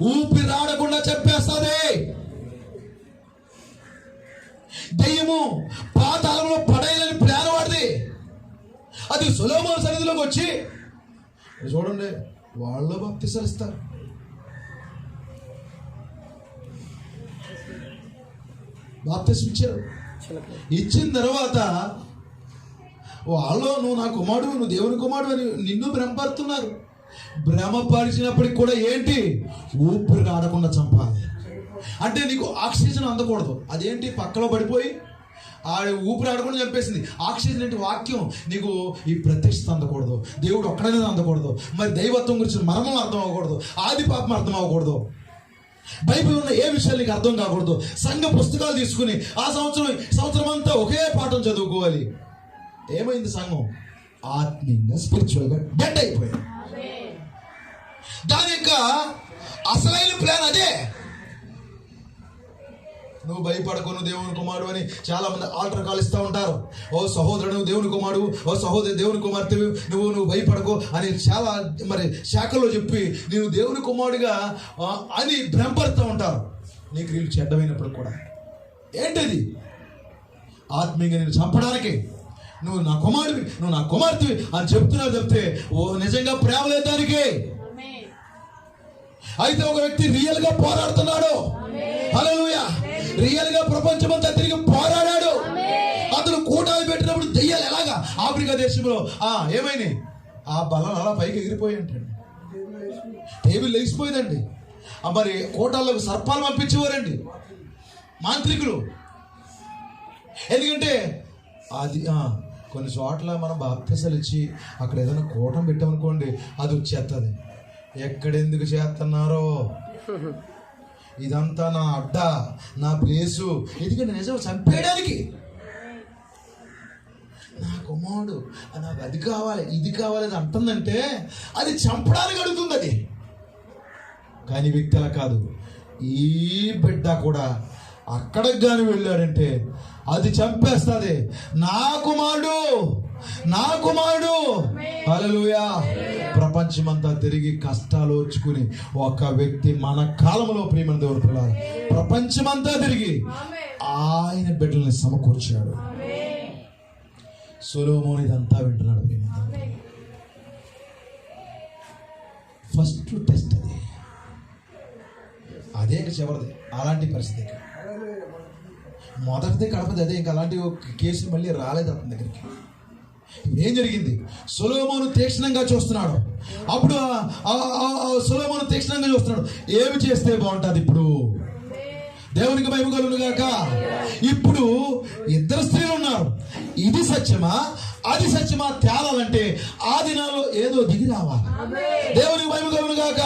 ఊపిరాడకుండా చెప్పేస్తుంది దెయ్యము. పాతాళంలో పడేయాలని ప్లాన్ వాడిది. అది సొలొమోను సన్నిధిలోకి వచ్చి చూడండి, వాళ్ళు బాప్తిసాలు ఇస్తారు. బాప్తిసం ఇచ్చారు. ఇచ్చిన తర్వాత వాళ్ళు నువ్వు నా కుమారుడు, నువ్వు దేవుని కుమారుడు అని నిన్ను భ్రమపడుతున్నారు. భ్రమపరిచినప్పటికి కూడా ఏంటి? ఊపిరి ఆడకుండా చంపాలి. అంటే నీకు ఆక్సిజన్ అందకూడదు. అదేంటి? పక్కలో పడిపోయి ఊపిరి ఆడకుండా చంపేసింది. ఆక్సిజన్ అంటే వాక్యం నీకు ఈ ప్రత్యక్షత అందకూడదు, దేవుడు ఒక్కడనేది అందకూడదు, మరి దైవత్వం గురించి మర్మం అర్థం అవ్వకూడదు, ఆది పాపం అర్థం అవ్వకూడదు, బైబిల్ ఉన్న ఏ విషయాలు నీకు అర్థం కాకూడదు. సంఘ పుస్తకాలు తీసుకుని ఆ సంవత్సరం అంతా ఒకే పాఠం చదువుకోవాలి. ఏమైంది? సంఘం ఆత్మీయంగా, స్పిరిచువల్గా డెడ్ అయిపోయింది. దాని యొక్క అసలైన ప్లాన్ అదే. నువ్వు భయపడకు, నువ్వు దేవుని కుమారుడు అని చాలా మంది ఆల్టర్ కాల్ ఇస్తూ ఉంటారు. ఓ సహోదరుడు నువ్వు దేవుని కుమారుడు, ఓ సహోదరి దేవుని కుమార్తె, నువ్వు భయపడకు అని చాలా మరి శాఖలో చెప్పి నువ్వు దేవుని కుమారుడిగా అని భ్రమపడుతూ ఉంటారు. నీకు వీళ్ళు చెడ్డమైనప్పుడు కూడా ఏంటిది? ఆత్మీయంగా నేను చంపడానికి నువ్వు నా కుమారుడివి, నువ్వు నా కుమార్తెవి అని చెప్తున్నావు. చెప్తే ఓ నిజంగా ప్రేమ లేదు దానికి. అయితే ఒక వ్యక్తి రియల్ గా పోరాడుతున్నాడు. హల్లెలూయా. రియల్ గా ప్రపంచమంతా తిరిగి పోరాడాడు. అతను కూటాలు పెట్టినప్పుడు దెయ్యాలు ఎలాగా ఆఫ్రికా దేశంలో ఏమైనాయి? ఆ బలం అలా పైకి ఎగిరిపోయి అంటాడు. టేబుల్ లేచిపోయిందండి. మరి కోటాల్లోకి సర్పాలు పంపించేవారండి మాంత్రికులు. ఎందుకంటే అది కొన్ని చోట్ల మనం బాప్తిసాలు ఇచ్చి అక్కడ ఏదైనా కూటం పెట్టామనుకోండి, అది వచ్చేస్తుంది. ఎక్కడెందుకు చేస్తున్నారో, ఇదంతా నా అడ్డ, నా ప్లేసు, ఎందుకంటే నిజం చంపేయడానికి. నా కుమారుడు నాకు అది కావాలి, ఇది కావాలి అది అంటుందంటే అది చంపడానికి అడుగుతుంది అది. కానీ వ్యక్తి అలా కాదు. ఈ బిడ్డ కూడా అక్కడికి కానీ వెళ్ళాడంటే అది చంపేస్తుంది. నా కుమారుడు, నా కుమారుడు. హల్లెలూయా. ప్రపంచమంతా తిరిగి కష్టాలు వచ్చుకుని ఒక వ్యక్తి మన కాలంలో ప్రియమైన దేవుడు పిల్లలు ప్రపంచమంతా తిరిగి ఆయన బిడ్డల్ని సమకూర్చాడు. సొలొమోను ఇదంతా వింటున్నాడు. ఫస్ట్ టెస్ట్ అదే ఇంకా చివరిది. అలాంటి పరిస్థితి మొదటిది కడపది అదే. ఇంకా అలాంటి కేసులు మళ్ళీ రాలేదు అతని దగ్గరికి. ఏం జరిగింది? సొలొమోను తీక్షణంగా చూస్తున్నాడు. అప్పుడు సొలొమోను తీక్షణంగా చూస్తున్నాడు. ఏమి చేస్తే బాగుంటుంది ఇప్పుడు? దేవునికి మహిమ కలుగును గాక. ఇప్పుడు ఇద్దరు స్త్రీలు ఉన్నారు. ఇది సత్యమా అది సత్యమా తేలాలంటే ఆ దినాల్లో ఏదో దిగి రావాలి. దేవునికి మహిమ కలుగును గాక.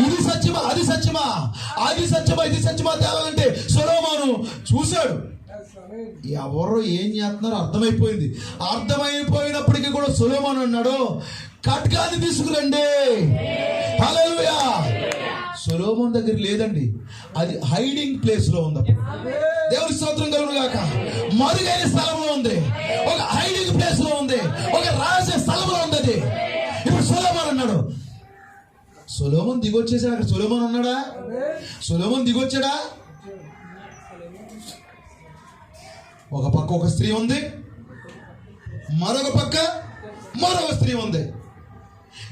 ఇది సత్యమా అది సత్యమా, అది సత్యమా ఇది సత్యమా తేలాలంటే సొలొమోను చూశాడు. ఎవరు ఏం చేస్తున్నారో అర్థమైపోయింది. అర్థమైపోయినప్పటికీ కూడా సొలొమోను అన్నాడు, ఖడ్గాన్ని తీసుకురండి. హల్లెలూయా. సొలొమోను దగ్గర లేదండి, అది హైడింగ్ ప్లేస్ లో ఉంది. దేవుని స్తోత్రం కలుగును గాక. మరుగైన స్థలంలో ఉంది, ఒక హైడింగ్ ప్లేస్ లో ఉంది, ఒక రహస్య స్థలంలో ఉంది అది. ఇప్పుడు సొలొమోను అన్నాడు. సొలొమోను దిగొచ్చేసాడు. అక్కడ సొలొమోను ఉన్నాడా? సొలొమోను దిగొచ్చాడా? ఒక పక్క ఒక స్త్రీ ఉంది, మరొక పక్క మరొక స్త్రీ ఉంది.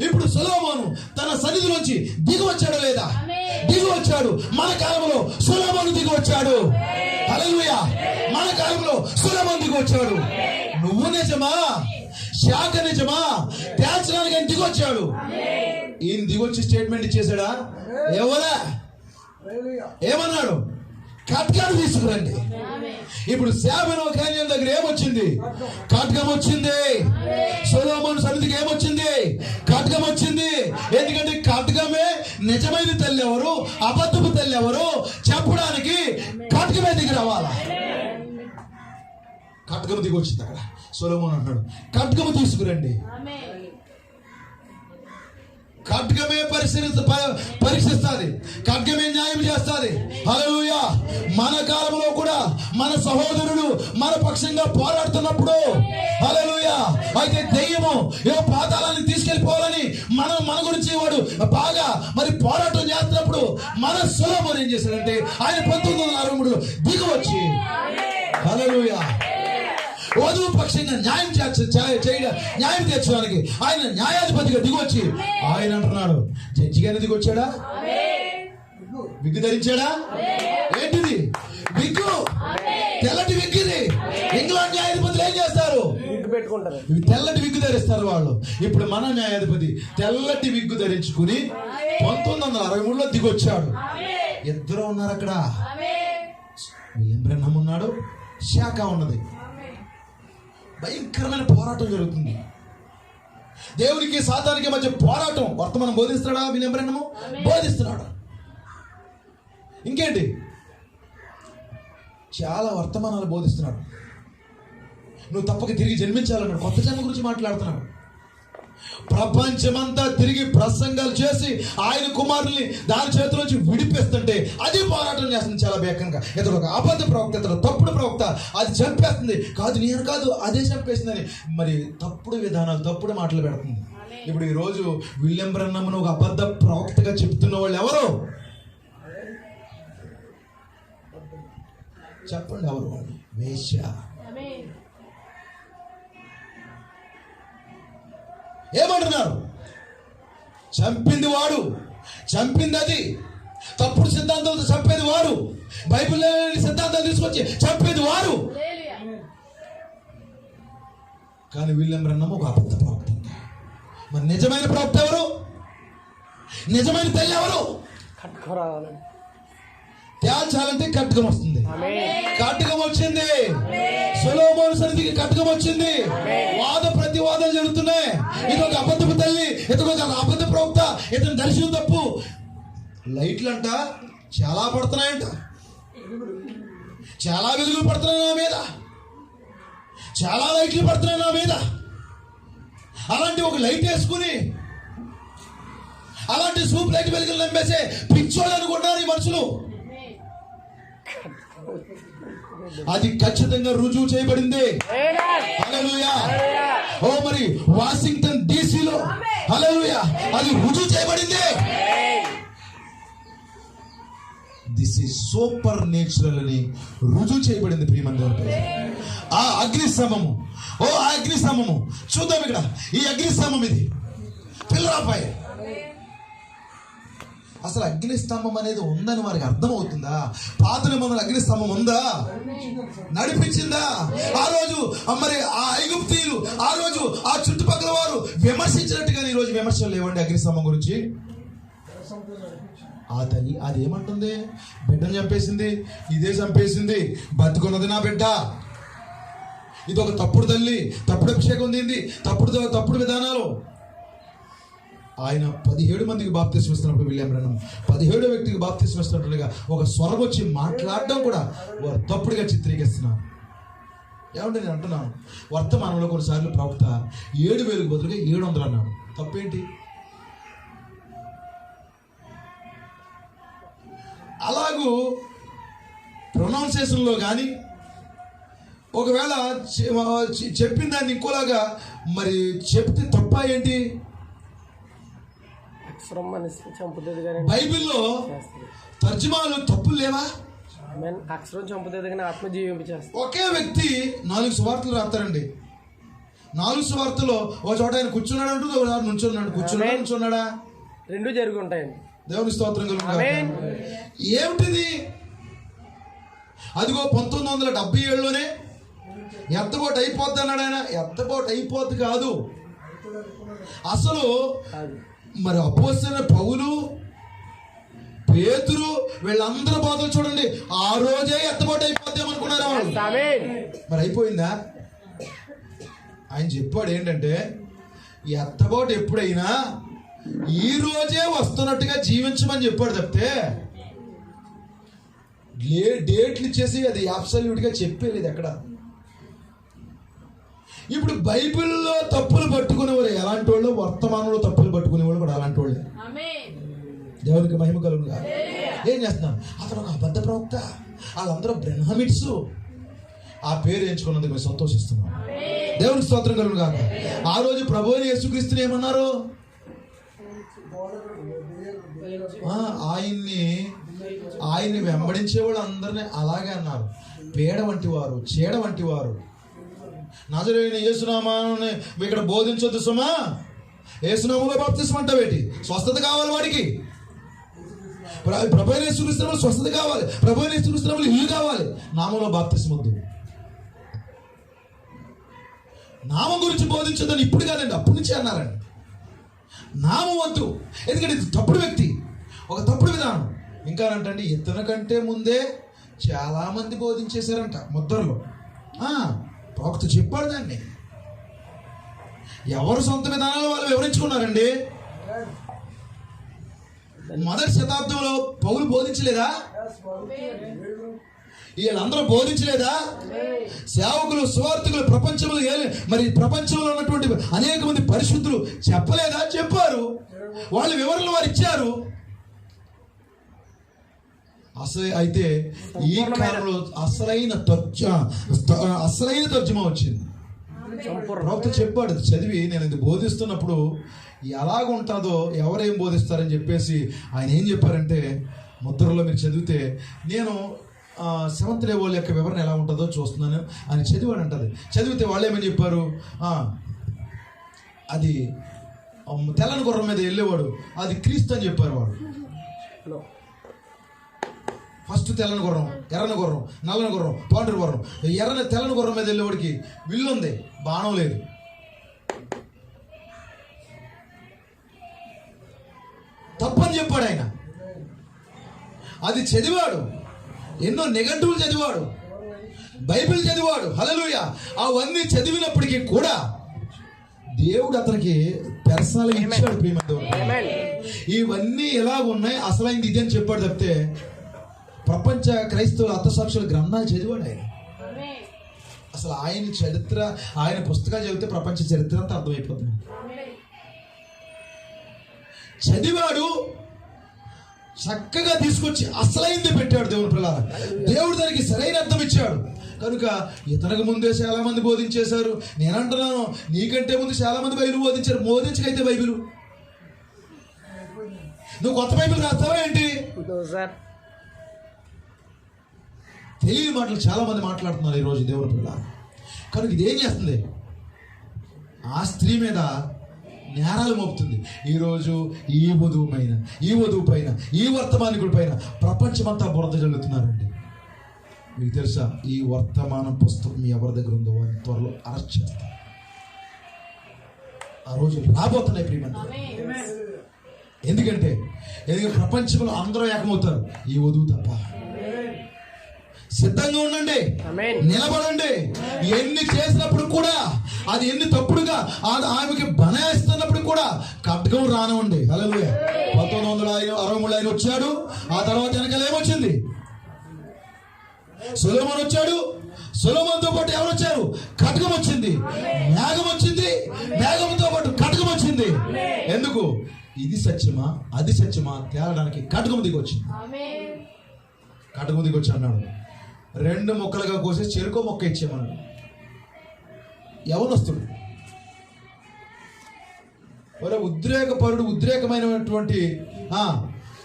ఇప్పుడు సొలొమోను తన సన్నిధిలోంచి దిగి వచ్చాడు లేదా? దిగి వచ్చాడు. మన కాలంలో సొలొమోను దిగి వచ్చాడు. హల్లెలూయా. మన కాలంలో సొలొమోను దిగి వచ్చాడు. నువ్వు నిజమా, శాఖ నిజమా తేల్చడానికి ఆయన దిగి వచ్చాడు. ఈయన దిగొచ్చి స్టేట్మెంట్ ఇచ్చేసాడా? ఎవరా? ఏమన్నాడు? ఖడ్గాన్ని తీసుకురండి. ఇప్పుడు శాబెను కేనియన్ దగ్గర ఏమొచ్చింది? ఖడ్గం వచ్చింది. సొలొమోను సన్నిధికి ఏమొచ్చింది? ఖడ్గం వచ్చింది. ఎందుకంటే ఖడ్గమే నిజమైన తల్లి ఎవరు, అబద్ధపు తల్లి ఎవరు చెప్పడానికి ఖడ్గమే దిగి రావాలా. ఖడ్గము దిగి వచ్చింది. అక్కడ సొలొమోను అంటున్నాడు, ఖడ్గము తీసుకురండి. ఖడ్గమే పరీక్షిస్తుంది, ఖడ్గమే న్యాయం చేస్తుంది. హల్లెలూయా. మన కాలంలో కూడా మన సహోదరుడు మన పక్షంగా పోరాడుతున్నప్పుడు, హల్లెలూయా, అయితే దెయ్యము ఏ పాతాళాన్ని తీసుకెళ్లిపోవాలని మన గురించి వాడు బాగా మరి పోరాటం చేస్తున్నప్పుడు మన సొలొమోను ఏం చేశాడంటే ఆయన 1963 దిగి వచ్చి, హల్లెలూయా, వధువు పక్షంగా న్యాయం న్యాయం తీర్చడానికి ఆయన న్యాయాధిపతిగా దిగొచ్చి ఆయన అంటున్నాడు, జడ్జిగానే దిగొచ్చాడా? విగ్గు ధరించాడా? ఏంటిది విగ్గు? తెల్లటి విగ్గు. ఇది ఇంగ్లాండ్ న్యాయాధిపతులు ఏం చేస్తారు? తెల్లటి విగ్గు ధరిస్తారు వాళ్ళు. ఇప్పుడు మన న్యాయాధిపతి తెల్లటి విగ్గు ధరించుకుని 1963లో దిగొచ్చాడు. ఇద్దరు ఉన్నారు అక్కడ. విలియం బ్రెన్హమ్ ఉన్నాడు, శాఖ ఉన్నది. భయంకరమైన పోరాటం జరుగుతుంది. దేవునికి సాతానికి మధ్య పోరాటం. వర్తమానం బోధిస్తున్నాడా విలియం బ్రెన్హమ్? బోధిస్తున్నాడు. ఇంకేంటి, చాలా వర్తమానాలు బోధిస్తున్నాడు. నువ్వు తప్పక తిరిగి జన్మించాలన్నాడు. కొత్త జన్మ గురించి మాట్లాడుతున్నాడు. ప్రపంచమంతా తిరిగి ప్రసంగాలు చేసి ఆయన కుమారుల్ని దాని చేతిలోంచి విడిపిస్తుంటే అది పోరాటం చేస్తుంది చాలా బేకంగా. ఇతడు ఒక అబద్ధ ప్రవక్త, ఇతడు తప్పుడు ప్రవక్త, అది చంపేస్తుంది. కాదు నేను కాదు అదే చంపేస్తుందని మరి తప్పుడు విధానాలు, తప్పుడు మాటలు పెడుతుంది. ఇప్పుడు ఈరోజు విలియం బ్రెన్హమ్ను ఒక అబద్ధ ప్రవక్తగా చెప్తున్న వాళ్ళు ఎవరు చెప్పండి? ఎవరు? వేశ్య. ఏమంటున్నారు? చంపింది వాడు, చంపింది అది. తప్పుడు సిద్ధాంతాలతో చంపేది వారు, బైబిల్లో సిద్ధాంతాలు తీసుకొచ్చి చంపేది వారు. కానీ విలియం బ్రెన్హమ్ ఒక అబద్ధ ప్రవక్త. మరి నిజమైన ప్రవక్త ఎవరు? నిజమైన తల్లి ఎవరు? తేల్చాలంటే ఖడ్గం వస్తుంది. ఖడ్గం వచ్చింది. సొలొమోను సన్నిధికి ఖడ్గం వచ్చింది. వాద ప్రతివాదాలు జరుగుతున్నాయి. ఇదొక అబద్ధపు తల్లి, ఇదొక అబద్ధ ప్రవక్త, ఇతని దర్శనం తప్పు. లైట్లు అంట చాలా పడుతున్నాయంట, చాలా వెలుగులు పడుతున్నాయి నా మీద, చాలా లైట్లు పడుతున్నాయి నా మీద. అలాంటి ఒక లైట్ వేసుకుని అలాంటి సూప్ లైట్ వెలుగులు నమ్మేసే పిచ్చోళ్ళు అనుకుంటున్నారు ఈ మనుషులు. అది ఖచ్చితంగా రుజువు చేయబడింది. హల్లెలూయా. ఓ మరి వాషింగ్టన్ DC హల్లెలూయా, అది రుజువు చేయబడింది. దిస్ ఈజ్ సూపర్ నేచురల్ అని రుజువు చేయబడింది ప్రియమంది. ఆ అగ్నిస్తంభము, ఓ ఆ అగ్నిస్తంభము చూద్దాం ఇక్కడ. ఈ అగ్నిస్తంభం ఇది పిల్లరాపాయి. అసలు అగ్నిస్తంభం అనేది ఉందని వారికి అర్థమవుతుందా? పాత నిబంధనల అగ్నిస్తంభం ఉందా? నడిపించిందా? ఆ రోజు మరి ఆ ఐగుప్తీయులు, ఆ రోజు ఆ చుట్టుపక్కల వారు విమర్శించినట్టుగా ఈ రోజు విమర్శలు లేవండి అగ్నిస్తంభం గురించి. ఆ తల్లి అది ఏమంటుంది? బిడ్డను చంపేసింది, ఇదే చంపేసింది, బతుకున్నది నా బిడ్డ. ఇది ఒక తప్పుడు తల్లి, తప్పుడు అభిషేకం ఉంది, తప్పుడు విధానాలు. ఆయన 17 మందికి బాప్తిస్మం ఇస్తున్నప్పుడు విలియం బ్రహ్నం 17వ వ్యక్తికి బాప్తిస్మం ఇస్తున్నట్టుగా ఒక స్వరం వచ్చి మాట్లాడడం కూడా వారు తప్పుడుగా చిత్రీకరిస్తున్నారు. ఏమంటే నేను అంటున్నాను, వర్తమానంలో కొన్నిసార్లు ప్రవక్త 7,000 బదులుగా 700 అన్నాడు. తప్పేంటి? అలాగూ ప్రొనౌన్సియేషన్లో కానీ ఒకవేళ చెప్పిన దాన్ని ఇంకోలాగా మరి చెప్తే తప్ప ఏంటి? బైబిల్లో తర్జుమాలు తప్పులు లేవా? అక్షరం చంపుతుంది కానీ ఆత్మ జీవింపచేస్తుంది. ఒకే వ్యక్తి 4 సువార్తలు రాస్తారండి. 4 సువార్తలో ఒక చోట ఆయన కూర్చున్నాడు అంటూ ఒక చోట నుంచున్నాడా? రెండు జరిగి ఉంటాయండి. దేవుని స్తోత్రం కలుగును. ఏమిటిది? అదిగో 1977లోనే ఎత్తబోటు అయిపోద్ది అన్నాడు ఆయన. ఎత్తబోటు అయిపోద్ది కాదు, అసలు మరి అపోస్తలులైన పౌలు, పేతురు వీళ్ళందరూ బోధలు చూడండి, ఆ రోజే ఎత్తబోటు అయిపోద్దామనుకున్నారు వాళ్ళు. మరి అయిపోయిందా? ఆయన చెప్పాడు ఏంటంటే ఎత్తబోటు ఎప్పుడైనా ఈ రోజే వస్తున్నట్టుగా జీవించమని చెప్పాడు తప్పితే డేట్లు ఇచ్చేసి అది అబ్సల్యూట్గా చెప్పేది ఎక్కడ. ఇప్పుడు బైబిల్లో తప్పులు పట్టుకునేవారు ఎలాంటి వాళ్ళు, వర్తమానంలో తప్పులు పట్టుకునేవాళ్ళు కూడా అలాంటి వాళ్ళే. దేవునికి మహిమ కలుగుగా. ఏం చేస్తున్నాను? అతను ఒక అబద్ధ ప్రవక్త, వాళ్ళందరూ బ్రహ్మమిట్స్. ఆ పేరు ఎంచుకున్నందుకు మేము సంతోషిస్తున్నాం. దేవునికి స్తోత్రం కలుగుగా. ఆ రోజు ప్రభువుని యేసుక్రీస్తుని ఏమన్నారు? ఆయన్ని వెంబడించే వాళ్ళు అందరినీ అలాగే అన్నారు. పేడ వంటి వారు, చీడ వంటి వారు. నజరేయుని యేసునామాన్ని ఇక్కడ బోధించొద్దు సుమా, యేసునామంలో బాప్తిస్మం అంటావేటి? స్వస్థత కావాలి వాడికి. ప్రభువైన యేసుక్రీస్తునామములో స్వస్థత కావాలి, ప్రభువైన యేసుక్రీస్తునామములో ఇల్లు కావాలి. నామంలో బాప్తిస్మం వద్దు. నామం గురించి బోధించొద్దని ఇప్పుడు కాదండి, అప్పటి నుంచి అన్నారండి. నామం వద్దు, ఎందుకంటే ఇది తప్పుడు వ్యక్తి, ఒక తప్పుడు విధానం. ఇంకా అంటే ఇతని కంటే ముందే చాలా మంది బోధించేశారంట ముద్రలో. ప్రవక్త చెప్పాడు దాన్ని. ఎవరు సొంత విధానాలు వాళ్ళు వివరించుకున్నారండి. మొదటి శతాబ్దంలో పౌలు బోధించలేదా? వీళ్ళందరూ బోధించలేదా? సేవకులు, సువార్థికులు, ప్రపంచంలో ఉన్నటువంటి అనేక మంది పరిశుద్ధులు చెప్పలేదా? చెప్పారు. వాళ్ళు వివరణలు వారు ఇచ్చారు. అయితే ఈ కాలంలో అసలైన తర్జుమా వచ్చింది. ప్రవక్త చెప్పాడు, చదివి నేను ఇది బోధిస్తున్నప్పుడు ఎలాగుంటుందో, ఎవరేం బోధిస్తారని చెప్పేసి ఆయన ఏం చెప్పారంటే, ముద్రలో మీరు చదివితే నేను సెవెంత్ లెవెల్ యొక్క వివరణ ఎలా ఉంటుందో చూస్తున్నాను అని చదివాడు అంటది. చదివితే వాళ్ళు ఏమని చెప్పారు? అది తెల్లని గుర్రం మీద వెళ్ళేవాడు, అది క్రీస్తు అని చెప్పారు వాడు. ఫస్ట్ తెల్లని గుర్రం, ఎర్రని గుర్రం, నల్లని గుర్రం, పాండ్రు గుర్రం. తెల్లని గుర్రం మీద వెళ్ళేవాడికి విల్లు ఉంది, బాణం లేదు. తప్పని చెప్పాడు ఆయన. అది చదివాడు. ఎన్నో నెగటివ్లు చదివాడు, బైబిల్ చదివాడు. హల్లెలూయా. అవన్నీ చదివినప్పటికీ కూడా దేవుడు అతనికి పర్సనల్గా ఇచ్చాడు ప్రియమైన. ఇవన్నీ ఎలా ఉన్నాయి, అసలైంది ఇది అని చెప్పాడు తప్పితే ప్రపంచ క్రైస్తవుల అర్థసాక్షుల గ్రంథాలు చదివాడు ఆయన. అసలు ఆయన చరిత్ర, ఆయన పుస్తకాలు చదివితే ప్రపంచ చరిత్ర అంతా అర్థమైపోతుంది. చదివాడు, చక్కగా తీసుకొచ్చి అసలైంది పెట్టాడు దేవుని పిల్లల. దేవుడు దానికి సరైన అర్థం ఇచ్చాడు. కనుక ఇతనికి ముందే చాలా మంది బోధించేశారు. నేనంటున్నాను, నీకంటే ముందు చాలా మంది బైబిల్ బోధించారు. బోధించకైతే బైబిల్ నువ్వు కొత్త బైబిల్ రాస్తావా ఏంటి? తెలియని మాటలు చాలా మంది మాట్లాడుతున్నారు ఈరోజు దేవుని పిల్ల. కనుక ఇది ఏం చేస్తుంది? ఆ స్త్రీ మీద నేరాలు మోపుతుంది. ఈరోజు ఈ వధువు పైన, ఈ వర్తమానికుడి పైన ప్రపంచమంతా బురద జల్లుతున్నారండి. మీకు తెలుసా, ఈ వర్తమానం పుస్తకం ఎవరి దగ్గర ఉందో వారిని త్వరలో అరెస్ట్ చేస్తారు. ఆ రోజు రాబోతున్నాయి ప్రియమంది. ఎందుకంటే ప్రపంచంలో అందరూ ఏకమవుతారు, ఈ వధువు తప్ప. సిద్ధంగా ఉండండి, నిలబడండి. ఎన్ని చేసినప్పుడు కూడా, అది ఎన్ని తప్పుడుగా ఆమెకి బనాయిస్తున్నప్పుడు కూడా ఖడ్గం రానివ్వండి. హల్లెలూయా. 1963 ఆయన వచ్చాడు. ఆ తర్వాత వెనకాల ఏమొచ్చింది? సొలొమోను వచ్చాడు. సొలొమోనుతో పాటు ఎవరు వచ్చారు? ఖడ్గం వచ్చింది, మేఘం వచ్చింది, మేఘంతో పాటు ఖడ్గం వచ్చింది. ఎందుకు? ఇది సత్యమా అది సత్యమా తేలడానికి ఖడ్గం దిగి వచ్చింది. ఖడ్గం దిగి వచ్చి అన్నాడు, 2 ముక్కలుగా కోసి చెరుకో మొక్క ఇచ్చేమన్నాడు. యవనస్తుడు, ఉద్రేకపరుడు, ఉద్రేకమైనటువంటి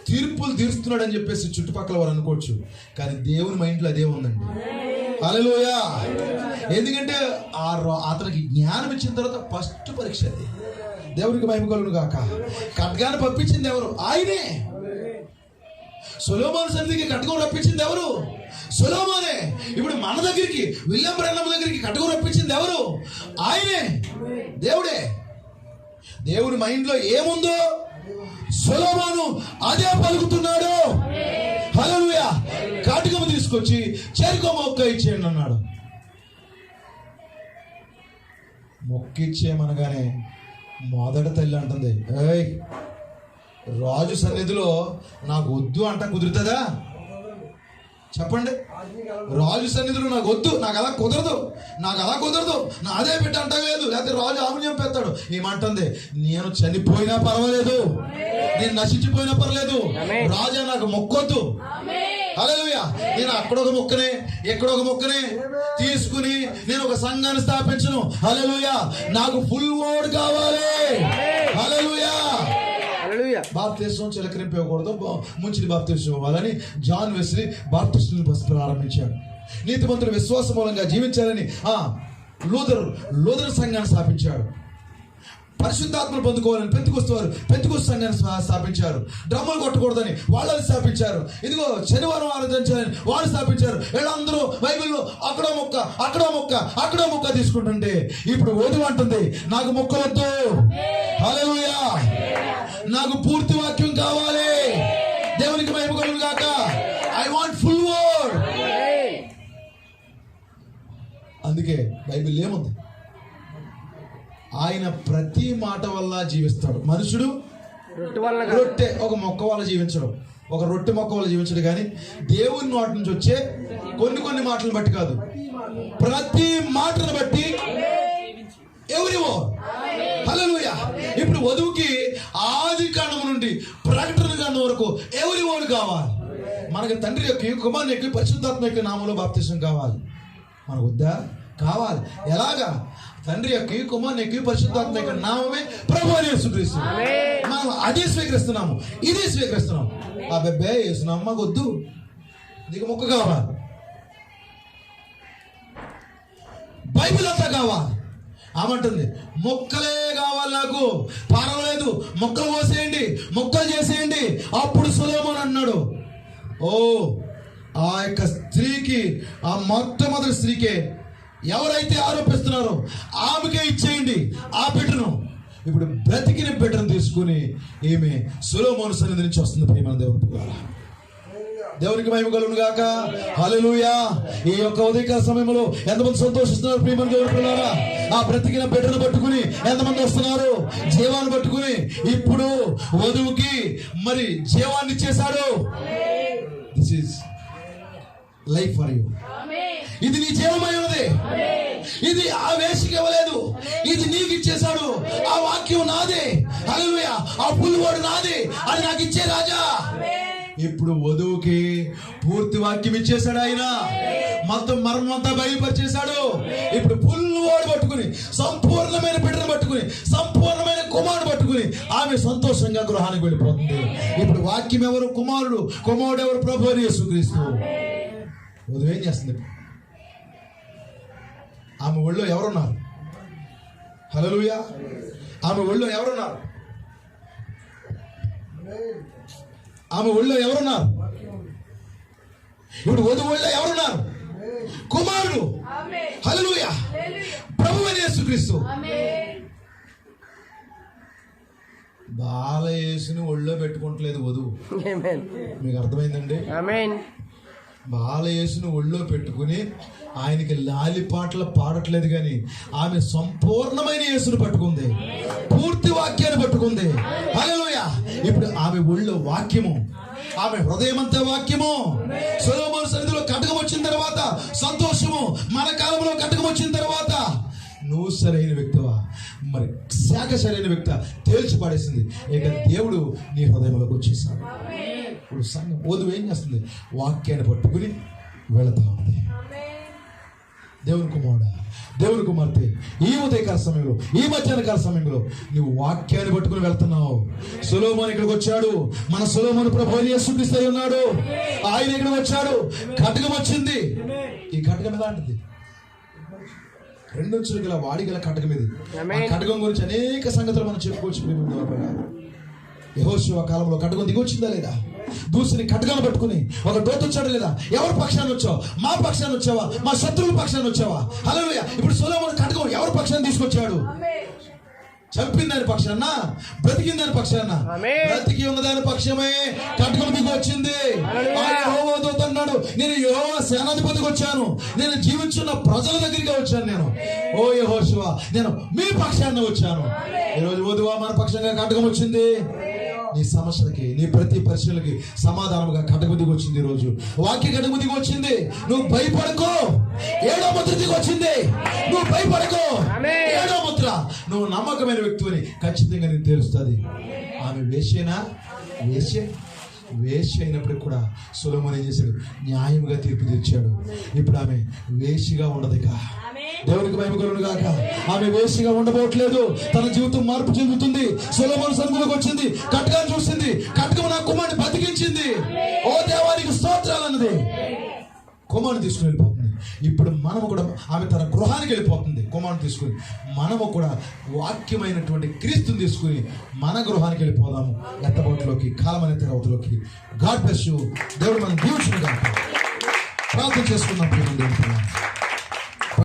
తీర్పులు తీరుస్తున్నాడు అని చెప్పేసి చుట్టుపక్కల వారు అనుకోవచ్చు. కానీ దేవుని మైండ్లో అదే ఉందండి. హల్లెలూయా. ఎందుకంటే అతనికి జ్ఞానం ఇచ్చిన తర్వాత ఫస్ట్ పరీక్ష అది. దేవునికి మహిమ కలుగును గాక. ఖడ్గాన్ని పంపించింది ఎవరు? ఆయనే. సొలొమోను సన్నిధికి ఖడ్గం రప్పించింది ఎవరు? సొలొమోనే. ఇప్పుడు మన దగ్గరికి, విలియం బ్రహ్మ దగ్గరికి ఖడ్గం రప్పించింది ఎవరు? ఆయనే, దేవుడే. దేవుని మైండ్లో ఏముందో సొలొమోను అదే పలుకుతున్నాడు. హల్లెలూయా. ఖడ్గం తీసుకొచ్చి చెరుకో మొక్క ఇచ్చేయండి అన్నాడు. మొక్క ఇచ్చేయమనగానే మొదట తల్లి అంటుంది, ఏయ్, రాజు సన్నిధిలో నాకు వద్దు అంట కుదురుతుందా? చెప్పండి. రాజు సన్నిధిలో నాకు వద్దు, నాకు అలా కుదరదు, నా అదే పెట్టి అంటలేదు. లేకపోతే రాజు ఆమె చంపేస్తాడు. ఏమంటుంది? నేను చనిపోయినా పర్వాలేదు, నేను నశించిపోయినా పర్లేదు, రాజా నాకు మొక్కొద్దు. హల్లెలూయా. నేను అక్కడొక మొక్కనే ఎక్కడొక మొక్కనే తీసుకుని నేను ఒక సంఘాన్ని స్థాపించను. హల్లెలూయా. నాకు ఫుల్ వర్డ్ కావాలి. హల్లెలూయా. బాప్తిస్మం చిలకరింపకూడదు, ముంచిది బాప్తిస్మం ఇవ్వాలని జాన్ వెస్లీ బాప్తిస్మం ప్రారంభించాడు. నీతిమంతుడు విశ్వాస మూలంగా జీవించాలని లూథరన్ సంఘాన్ని స్థాపించాడు. పరిశుద్ధాత్మను పొందుకోవాలని పెంతెకొస్తు సంఘాన్ని స్థాపించారు. డ్రమ్ములు కొట్టకూడదని వాళ్ళని స్థాపించారు. ఇదిగో శనివారం ఆరాధించాలని వాళ్ళు స్థాపించారు. వీళ్ళందరూ బైబిల్లో అక్కడో మొక్క తీసుకుంటుంటే ఇప్పుడు వధువు అంటుంది, నాకు మొక్కలొద్దు. హల్లెలూయా. నాకు పూర్తి వాక్యం కావాలి. దేవునికి మహిమ కలుగును గాక. I want full word. అందుకే బైబిల్ ఏముంది? ఆయన ప్రతి మాట వల్ల జీవిస్తాడు. మనుషుడు రొట్టె ఒక మొక్క వల్ల జీవించడు, ఒక రొట్టె మొక్క వల్ల జీవించడు. కానీ దేవుని నోటి నుంచి వచ్చే కొన్ని మాటలను బట్టి కాదు, ప్రతి మాటను బట్టి ఎవరివో. హల్లెలూయా. ఇప్పుడు వధువుకి ఆది కాండం నుండి ప్రకటన కాండం వరకు ఎవరి ఓడు కావాలి. మనకి తండ్రి యొక్క, కుమారుని యొక్క, పరిశుద్ధాత్మ యొక్క నామంలో బాప్తిసం కావాలి. మనకు వద్దా? కావాలి. ఎలాగా? తండ్రి యొక్క, కుమారుని యొక్క, పరిశుద్ధాత్మ యొక్క నామమే ప్రభువు అని యేసుక్రీస్తు. మనం అదే స్వీకరిస్తున్నాము, ఇదే స్వీకరిస్తున్నాము. ఆ బెబ్బే యేసునామ మాకు వద్దు, నీకు మొక్క కావాలి. బైబిల్ అంతా కావాలి. ఆమంటుంది, మొక్కలే కావాలి నాకు, పర్వాలేదు, మొక్కలు పోసేయండి, మొక్కలు చేసేయండి. అప్పుడు సొలొమోను అన్నాడు, ఓ ఆ యొక్క స్త్రీకి, ఆ మొట్టమొదటి స్త్రీకే ఎవరైతే ఆరోపిస్తున్నారో ఆమెకే ఇచ్చేయండి ఆ బిడ్డను. ఇప్పుడు బ్రతికిన బిడ్డను తీసుకుని ఈమె సొలొమోను సన్నిధి నుంచి వస్తుంది. ప్రియమైన దేవుని పిల్లలారా, దేవునికి మహిమ కలుగును గాక. హల్లెలూయా. ఈ యొక్క ఉదయకాల సమయంలో ఎంతమంది సంతోషిస్తున్నారు ప్రియమైన దేవుని పిల్లారా? ఆ బ్రతికిన బిడ్డను పట్టుకుని ఎంతమంది వస్తున్నారు? జీవాన్ని పట్టుకుని ఇప్పుడు వధువుకి మరి జీవాన్ని ఇచ్చేశాడు. This is life for you. ఇది నీ జీవమై ఉన్నది. ఇది ఆ వేషకి ఇవ్వలేదు, ఇది నీకు ఇచ్చేశాడు. ఆ వాక్యం నాదే, హల్లెలూయా. ఆ పులివాడు నాదే, అది నాకు ఇచ్చే రాజా. ఇప్పుడు వధువుకి పూర్తి వాక్యం ఇచ్చేశాడు ఆయన. మొత్తం మర్మంతా బయలుపరిచేశాడు. ఇప్పుడు పుల్లువాడు పట్టుకుని, సంపూర్ణమైన బిడ్డను పట్టుకుని, సంపూర్ణమైన కుమారుడు పట్టుకుని ఆమె సంతోషంగా గృహానికి వెళ్ళిపోతుంది. ఇప్పుడు వాక్యం ఎవరు? కుమారుడు. కుమారుడు ఎవరు? ప్రభువు యేసుక్రీస్తు. వధువు ఏం చేస్తుంది? ఆమె ఒళ్ళో ఎవరున్నారు? హల్లెలూయా. ఆమె ఒళ్ళో ఎవరున్నారు? ఆమె ఒళ్ళో ఎవరున్నారు? ఇప్పుడు వధువు ఒళ్ళో ఎవరున్నారు? కుమారుడు. హల్లెలూయా. ప్రభువు యేసుక్రీస్తు. బాలయేసుని ఒళ్ళో పెట్టుకోవట్లేదు వధువు. మీకు అర్థమైందండి? బాలయేసుని ఒళ్ళో పెట్టుకుని ఆయనకి లాలి పాటలు పాడట్లేదు, కానీ ఆమె సంపూర్ణమైన యేసుని పట్టుకుంది, పూర్తి వాక్యాన్ని పట్టుకుంది. హల్లెలూయా. ఇప్పుడు ఆమె ఒళ్ళో వాక్యము, ఆమె హృదయం అంతా వాక్యము. సొలొమోను సన్నిధిలో కటకం వచ్చిన తర్వాత సంతోషము, మన కాలంలో కటకం వచ్చిన తర్వాత నువ్వు సరైన వ్యక్తివా, మరి శాఖ సరైన వ్యక్తి తేల్చి పడేసింది. ఇక దేవుడు నీ హృదయంలోకి వచ్చేసాడు. ఇప్పుడు సంఘం వధువు ఏం చేస్తుంది? వాక్యాన్ని పట్టుకుని వెళతా ఉంది. దేవుని కుమారుడా, దేవుని కుమార్తె, ఈ ఉదయకాల సమయంలో, ఈ మధ్యాహ్నకాల సమయంలో నువ్వు వాక్యాన్ని పట్టుకుని వెళ్తున్నావు. సొలొమోను ఇక్కడికి వచ్చాడు. మన సొలొమోను ప్రభువు యేసుక్రీస్తు అయి ఉన్నాడు. ఆయన ఇక్కడికి వచ్చాడు. కటకం వచ్చింది. ఈ కటకం ఎలాంటిది? 2 అంచులు గల వాడి గల కటకం ఇది. ఆ కటకం గురించి అనేక సంగతులు మనం చెప్పుకోవచ్చు. యెహోషువ కాలంలో కటకం దిగొచ్చిందా లేదా? దూసిని కటకాలు పట్టుకుని ఒక దోత వచ్చాడు లేదా? ఎవరి పక్షాన్ని వచ్చావు? మా పక్షాన్ని వచ్చావా? మా శత్రువుల పక్షాన్ని వచ్చావా? హల్లెలూయా. ఇప్పుడు సొలొమోను కటకం ఎవరి పక్షాన్ని తీసుకొచ్చాడు? చంపిందని పక్షాన్న, బ్రతికిందని పక్షాన్న? బ్రతికి ఉన్నదాని పక్షమే కటకం దిగి వచ్చింది. యెహోవా దూత అన్నాడు, నేను యెహోవా సేనాధిపతికి వచ్చాను, నేను జీవించున్న ప్రజల దగ్గరికి వచ్చాను. నేను ఓ యెహోషువ, నేను మీ పక్షాన్ని వచ్చాను. ఈరోజు వధువా మన పక్షంగా కటకం వచ్చింది. నీ సమస్యలకి, నీ ప్రతి పరిశీలకి సమాధానముగా కటకం దిగి వచ్చింది. ఈరోజు వాక్య కటకం దిగి వచ్చింది. నువ్వు భయపడకో. 7వ ముద్ర దిగి వచ్చింది. నువ్వు భయపడకో. 7వ ముద్ర. నువ్వు నమ్మకమైన వ్యక్తిని ఖచ్చితంగా నీకు తెలుస్తుంది. ఆమె వేశ్యేనా? వేశ్య అయినప్పటికి కూడా సొలొమోను ఏం చేశాడు? న్యాయంగా తీర్పు తీర్చాడు. ఇప్పుడు ఆమె వేశ్యగా ఉండదిక. దేవునికి మహిమ కలుగును గాక. ఆమె వేశ్యగా ఉండబోట్లేదు. తన జీవితం మార్పు చెందుతుంది. సొలొమోను సన్నిధిలోకి వచ్చింది, కటకాన్ని చూసింది. కటకం నా కుమారుని బతికించింది. ఓ దేవానికి స్తోత్రాలు అన్నది. కుమారుని తీసుకుని వెళ్ళిపోతుంది. ఇప్పుడు మనము కూడా, ఆమె తన గృహానికి వెళ్ళిపోతుంది కుమారుని తీసుకుని. మనము కూడా వాక్యమైనటువంటి క్రీస్తుని తీసుకుని మన గృహానికి వెళ్ళిపోదాము. ఎత్తబోట్లోకి, కాలమైన తెరవతలోకి. God bless you. దేవుడు మనం దీవించును గాక. ప్రార్థన చేసుకుందాం.